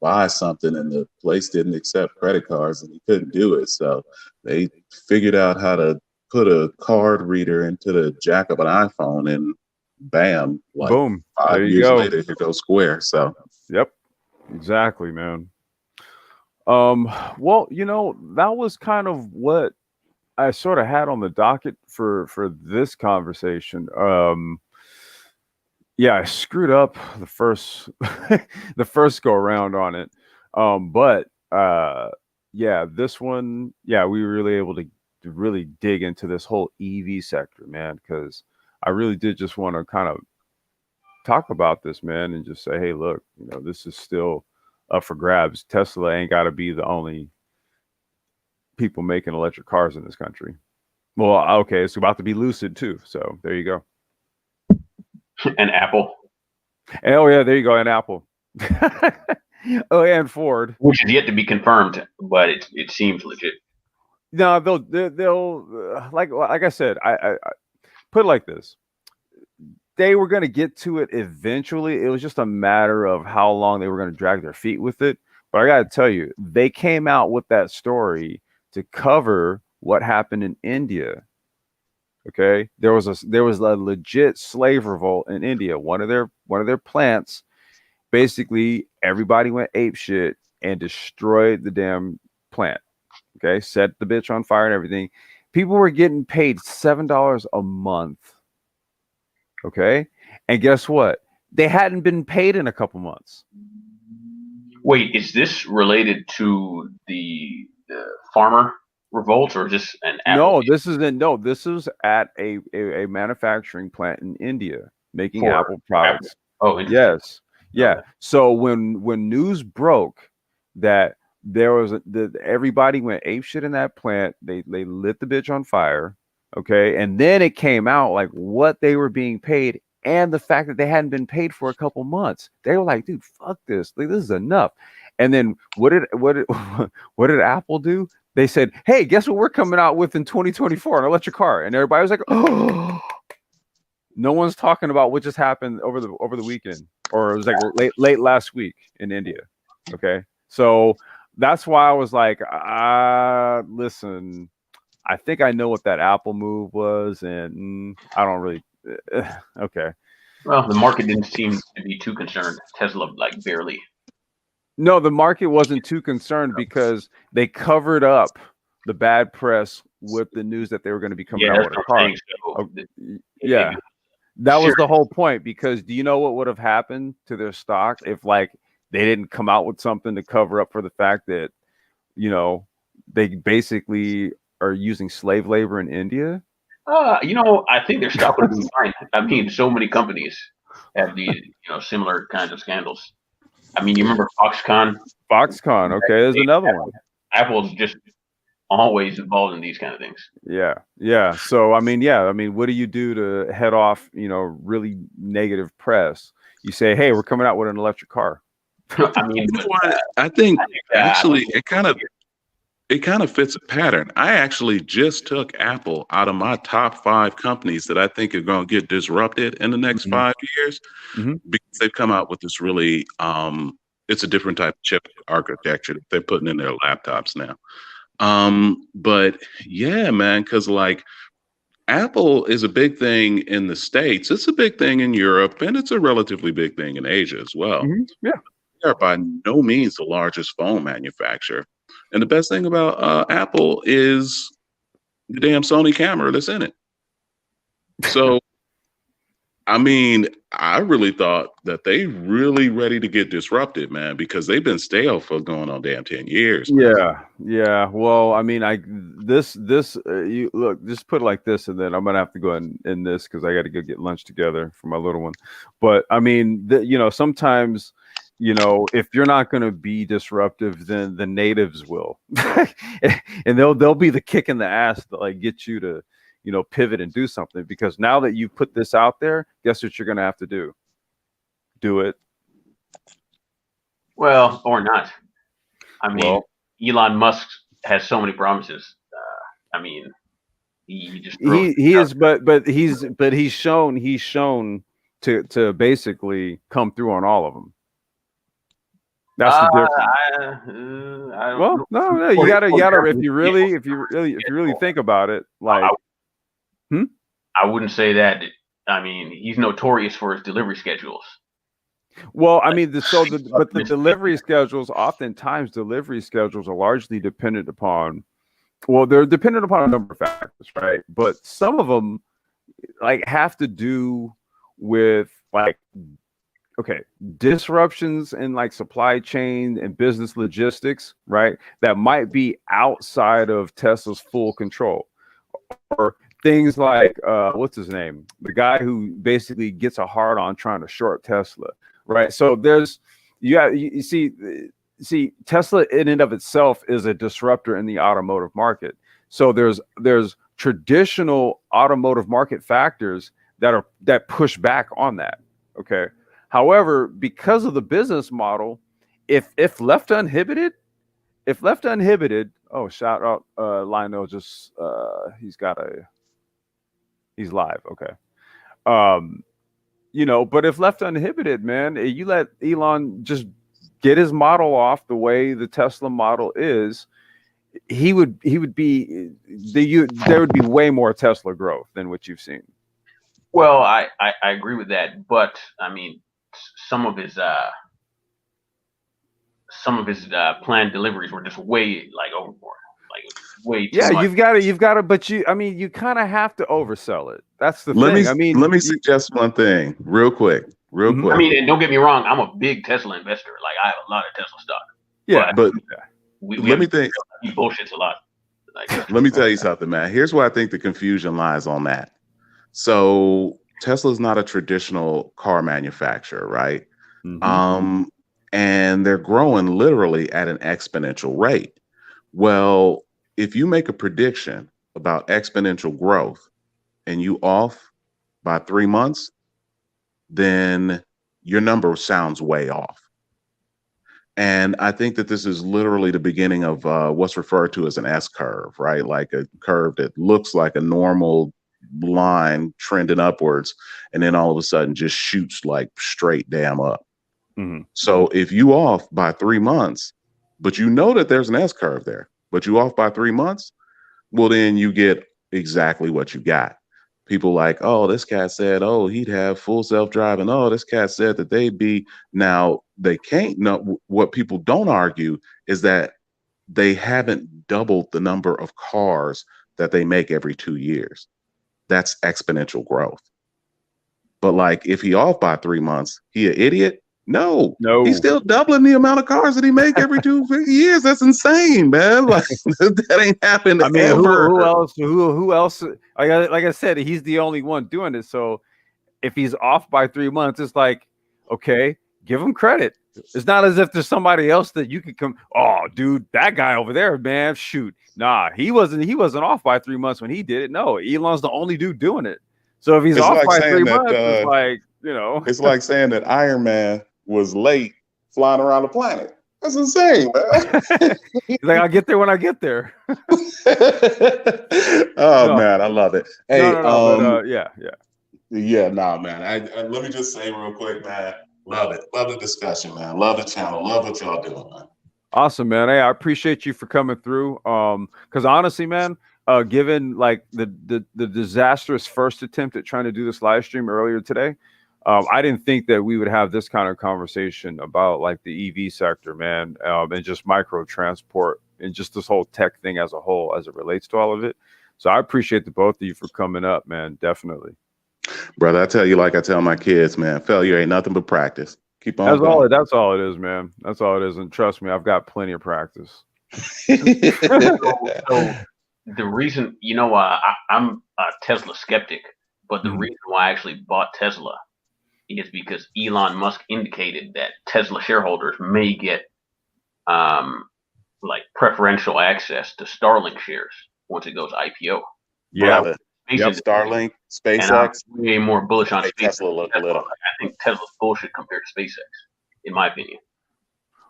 buy something and the place didn't accept credit cards and he couldn't do it. So they figured out how to put a card reader into the jack of an iPhone and bam, like boom, 5 years later, here goes Square. So yep, exactly, man. Well, that was kind of what I sort of had on the docket for this conversation. Yeah, I screwed up the first the first go around on it. But yeah, this one, yeah, we were really able to really dig into this whole EV sector, man, because I really did just want to kind of talk about this, man, and just say, hey, look, this is still up for grabs. Tesla ain't got to be the only people making electric cars in this country. Well, okay, it's about to be Lucid too. So there you go. And Apple. Oh yeah, there you go. And Apple. Oh, and Ford, which is yet to be confirmed, but it seems legit. No, they'll like I said, I put it like this. They were going to get to it eventually. It was just a matter of how long they were going to drag their feet with it. But I got to tell you, they came out with that story to cover what happened in India. Okay, there was a legit slave revolt in India. One of their plants, basically everybody went ape shit and destroyed the damn plant. Okay, set the bitch on fire and everything. People were getting paid $7 a month. Okay, and guess what? They hadn't been paid in a couple months. Wait, is this related to the farmer revolt, or just an No, Apple this isn't. No, this is at a manufacturing plant in India making for Apple products. Apple? Oh, interesting. Yes, yeah. Okay. So when news broke that there was everybody went ape shit in that plant, they lit the bitch on fire. Okay, and then it came out like what they were being paid and the fact that they hadn't been paid for a couple months. They were like, dude, fuck this. Like, this is enough. And then what did what did Apple do? They said, hey, guess what we're coming out with in 2024, an electric car. And everybody was like, oh, no one's talking about what just happened over the weekend, or it was like late last week in India. Okay. So that's why I was like, listen, I think I know what that Apple move was, and I don't really okay. Well, the market didn't seem to be too concerned. Tesla, like, barely. No, the market wasn't too concerned because they covered up the bad press with the news that they were going to be coming out with a car. Yeah, that was the whole point. Because do you know what would have happened to their stock if, like, they didn't come out with something to cover up for the fact that, you know, they basically are using slave labor in India? I think their stock would have been fine. I mean, so many companies have these, similar kinds of scandals. I mean, you remember Foxconn? Foxconn, okay, there's another one. Apple's just always involved in these kind of things. Yeah. So, I mean, what do you do to head off, really negative press? You say, hey, we're coming out with an electric car. I mean, you know what? I think actually it kind of fits a pattern. I actually just took Apple out of my top 5 companies that I think are going to get disrupted in the next 5 years because they've come out with this really, it's a different type of chip architecture that they're putting in their laptops now. But yeah, man, because like Apple is a big thing in the States. It's a big thing in Europe, and it's a relatively big thing in Asia as well. Yeah. They are by no means the largest phone manufacturer. And the best thing about Apple is the damn Sony camera that's in it. So, I mean, I really thought that they really ready to get disrupted, man, because they've been stale for going on damn 10 years. Yeah. Well, I mean, you look, just put it like this, and then I'm gonna have to go in this because I got to go get lunch together for my little one. But I mean, sometimes, if you're not going to be disruptive, then the natives will, and they'll be the kick in the ass to like get you to, pivot and do something. Because now that you put this out there, guess what you're going to have to do? Do it. Well, or not. I mean, Elon Musk has so many promises. I mean, he just he's shown to basically come through on all of them. That's the difference. Well, no, you gotta. If you really think about it, like, I wouldn't say that. I mean, he's notorious for his delivery schedules. Well, I mean, but the delivery schedules, oftentimes delivery schedules are largely dependent upon. Well, they're dependent upon a number of factors, right? But some of them, like, have to do with like, okay, disruptions in like supply chain and business logistics, right? That might be outside of Tesla's full control. Or things like, what's his name? The guy who basically gets a hard on trying to short Tesla, right? So you see, Tesla in and of itself is a disruptor in the automotive market. So there's traditional automotive market factors that push back on that. Okay. However, because of the business model, if left uninhibited, oh, shout out Lionel, just he's live. Okay. But if left uninhibited, man, you let Elon just get his model off the way the Tesla model is, there would be way more Tesla growth than what you've seen. Well, I agree with that, but I mean, some of his planned deliveries were just way like overboard, like way too much. You've got to, but I mean, you kind of have to oversell it. That's the thing. I mean, let me suggest one thing real quick. I mean, and don't get me wrong, I'm a big Tesla investor. Like, I have a lot of Tesla stock. Yeah, but let me think. He bullshits a lot. Like, let me tell you something, man. Here's where I think the confusion lies on that. So Tesla's not a traditional car manufacturer, right? Mm-hmm. And they're growing literally at an exponential rate. Well, if you make a prediction about exponential growth and you off by 3 months, then your number sounds way off. And I think that this is literally the beginning of what's referred to as an S curve, right? Like a curve that looks like a normal line trending upwards, and then all of a sudden just shoots like straight damn up. Mm-hmm. So if you off by 3 months, but you know that there's an S curve there, but you off by 3 months, well, then you get exactly what you got. People like, oh, this cat said, oh, he'd have full self-driving. Oh, this cat said that they'd be. Now, they can't know. What people don't argue is that they haven't doubled the number of cars that they make every 2 years. That's exponential growth. But like, if he off by 3 months, he an idiot? No, he's still doubling the amount of cars that he make every 2 years. That's insane, man. Like, that ain't happened. I mean, ever. Who else? Who else? Like I said, he's the only one doing it. So if he's off by 3 months, it's like, okay, give him credit. It's not as if there's somebody else that you could come. Oh, dude, that guy over there, man. Shoot, nah, he wasn't off by 3 months when he did it. No, Elon's the only dude doing it. So if he's off by 3 months, it's like, you know, it's like saying that Iron Man was late flying around the planet. That's insane, man. He's like, I'll get there when I get there. Man, I love it. Hey, man. Let me just say real quick, man. Love it. Love the discussion, man. Love the channel. Love what y'all doing, man. Awesome, man. Hey, I appreciate you for coming through. Because honestly, man, given like the disastrous first attempt at trying to do this live stream earlier today, I didn't think that we would have this kind of conversation about like the EV sector, man, and just micro transport and just this whole tech thing as a whole, as it relates to all of it. So I appreciate the both of you for coming up, man. Definitely. Brother, I tell you, like I tell my kids, man, failure ain't nothing but practice. Keep on. That's all it is, man. That's all it is. And trust me, I've got plenty of practice. So the reason, I'm a Tesla skeptic, but the reason why I actually bought Tesla is because Elon Musk indicated that Tesla shareholders may get like preferential access to Starlink shares once it goes IPO. Yeah, Starlink, SpaceX. And I'm way more bullish on Tesla. Look a little. I think Tesla's bullshit compared to SpaceX, in my opinion.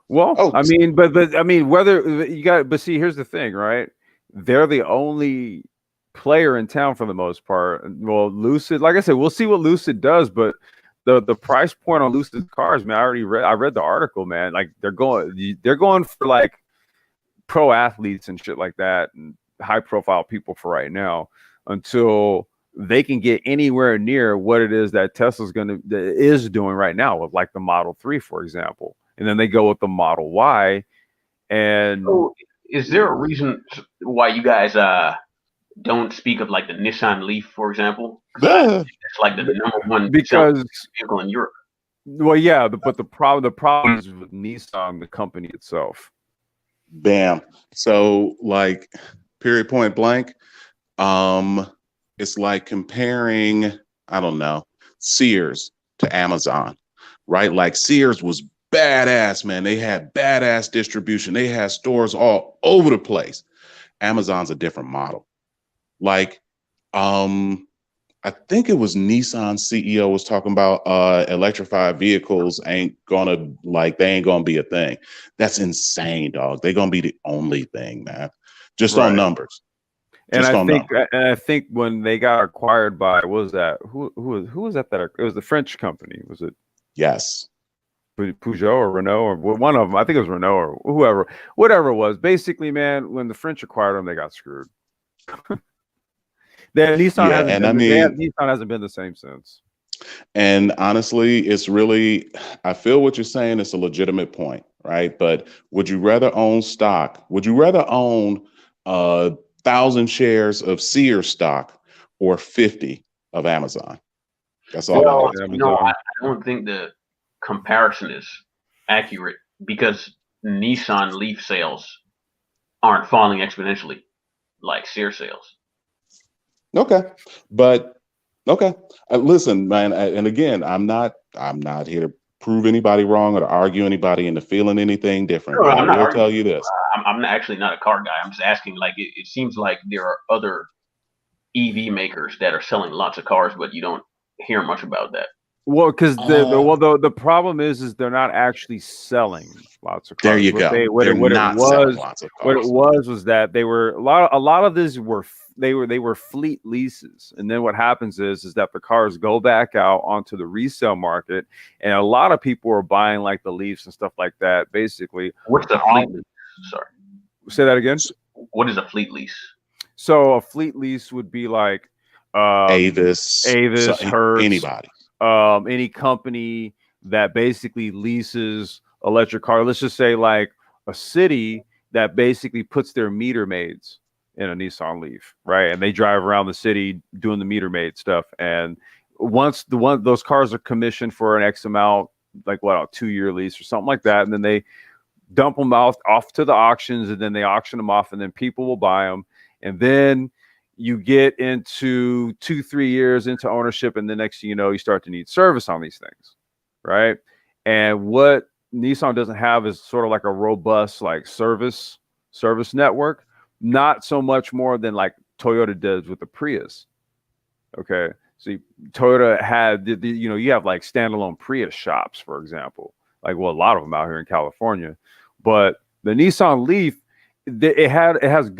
Well, I mean, but I mean, whether you got, but see, here's the thing, right? They're the only player in town for the most part. Well, Lucid, like I said, we'll see what Lucid does, but the price point on Lucid cars, man, I read the article, man. Like they're going for like pro athletes and shit like that, and high profile people for right now, until they can get anywhere near what it is that Tesla's is doing right now with like the Model 3, for example. And then they go with the Model Y. And so is there a reason why you guys don't speak of like the Nissan Leaf, for example? It's like the number one vehicle in Europe. Well, yeah, but the problem is with Nissan, the company itself. Bam. So like, period, point blank. It's like comparing, I don't know, Sears to Amazon, right? Like Sears was badass, man. They had badass distribution. They had stores all over the place. Amazon's a different model. Like, I think it was Nissan CEO was talking about electrified vehicles ain't gonna be a thing. That's insane, dog. They're gonna be the only thing, man. Just on numbers. And I think when they got acquired by, what was that? Who was that? It was the French company, was it? Yes. Peugeot or Renault or one of them. I think it was Renault or whoever, whatever it was. Basically, man, when the French acquired them, they got screwed. Nissan hasn't been the same since. And honestly, it's really, I feel what you're saying. It's a legitimate point, right? But would you rather own stock? Would you rather own 1,000 shares of Sears stock or 50 of Amazon? That's all. Well, I don't think the comparison is accurate because Nissan Leaf sales aren't falling exponentially like Sears sales. Okay, but okay. Listen, man, and again, I'm not here to prove anybody wrong or to argue anybody into feeling anything different. No, I will tell you this. I'm actually not a car guy. I'm just asking, like, it seems like there are other EV makers that are selling lots of cars, but you don't hear much about that. Well, because the problem is they're not actually selling lots of cars. There you go. What it was that they were a lot of these were fleet leases, and then what happens is that the cars go back out onto the resale market, and a lot of people are buying like the Leafs and stuff like that. Basically, what's the fleet lease? Sorry, say that again. What is a fleet lease? So a fleet lease would be like Avis, Hertz, anybody. Any company that basically leases electric car. Let's just say like a city that basically puts their meter maids in a Nissan Leaf, right? And they drive around the city doing the meter maid stuff. And once those cars are commissioned for an X amount, like a 2-year lease or something like that, and then they dump them off to the auctions, and then they auction them off, and then people will buy them, and then you get into 2-3 years into ownership, and the next thing you know, you start to need service on these things, right? And what Nissan doesn't have is sort of like a robust like service network, not so much more than like Toyota does with the Prius. Okay, so Toyota had you have like standalone Prius shops, for example, like a lot of them out here in California, but the Nissan Leaf, it had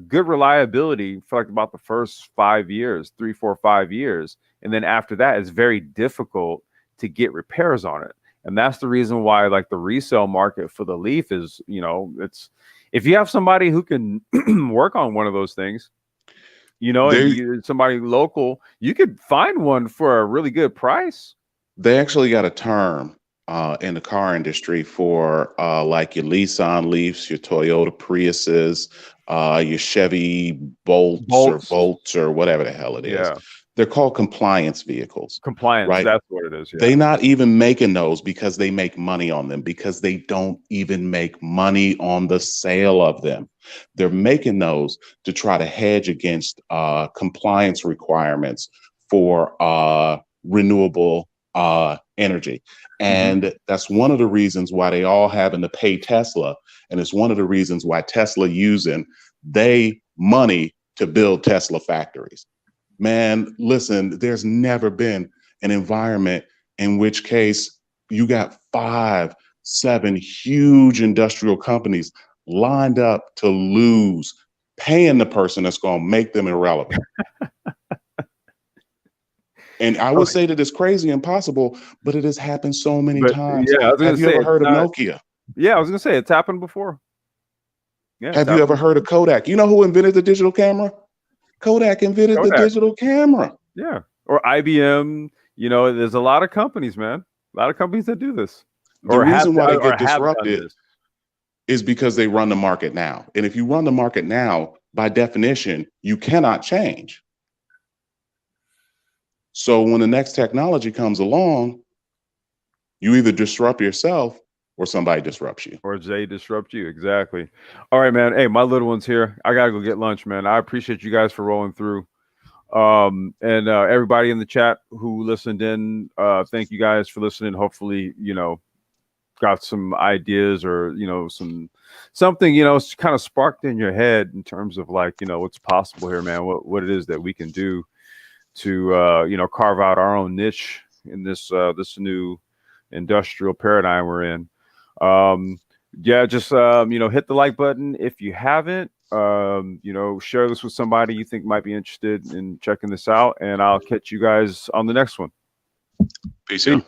good reliability for like about the first 5 years, 3, 4, 5 years. And then after that, it's very difficult to get repairs on it. And that's the reason why like the resale market for the Leaf is, it's, if you have somebody who can work on one of those things, somebody local, you could find one for a really good price. They actually got a term in the car industry for like your Nissan Leafs, your Toyota Priuses, your Chevy Bolts or whatever the hell it is. Yeah. They're called compliance vehicles. Compliance, right? That's what it is. Yeah. They're not even making those because they make money on them, because they don't even make money on the sale of them. They're making those to try to hedge against compliance requirements for renewable energy. And that's one of the reasons why they all having to pay Tesla. And it's one of the reasons why Tesla using money to build Tesla factories. Man, listen, there's never been an environment in which case you got 5, 7 huge industrial companies lined up to lose, paying the person that's going to make them irrelevant. And I would say that it's crazy impossible, but it has happened so many times. Yeah, have you ever heard of Nokia? Yeah, I was going to say it's happened before. Yeah, have you ever heard of Kodak? You know who invented the digital camera? Kodak invented the digital camera. Yeah. Or IBM. There's a lot of companies, man. A lot of companies that do this. The reason why they get disrupted is because they run the market now. And if you run the market now, by definition, you cannot change. So when the next technology comes along, you either disrupt yourself or somebody disrupts you. Or they disrupt you. Exactly. All right, man. Hey, my little one's here. I got to go get lunch, man. I appreciate you guys for rolling through. And everybody in the chat who listened in, thank you guys for listening. Hopefully, got some ideas or, something, kind of sparked in your head in terms of like, what's possible here, man, what it is that we can do to, carve out our own niche in this new industrial paradigm we're in. Just hit the like button if you haven't. Share this with somebody you think might be interested in checking this out, and I'll catch you guys on the next one. Peace out.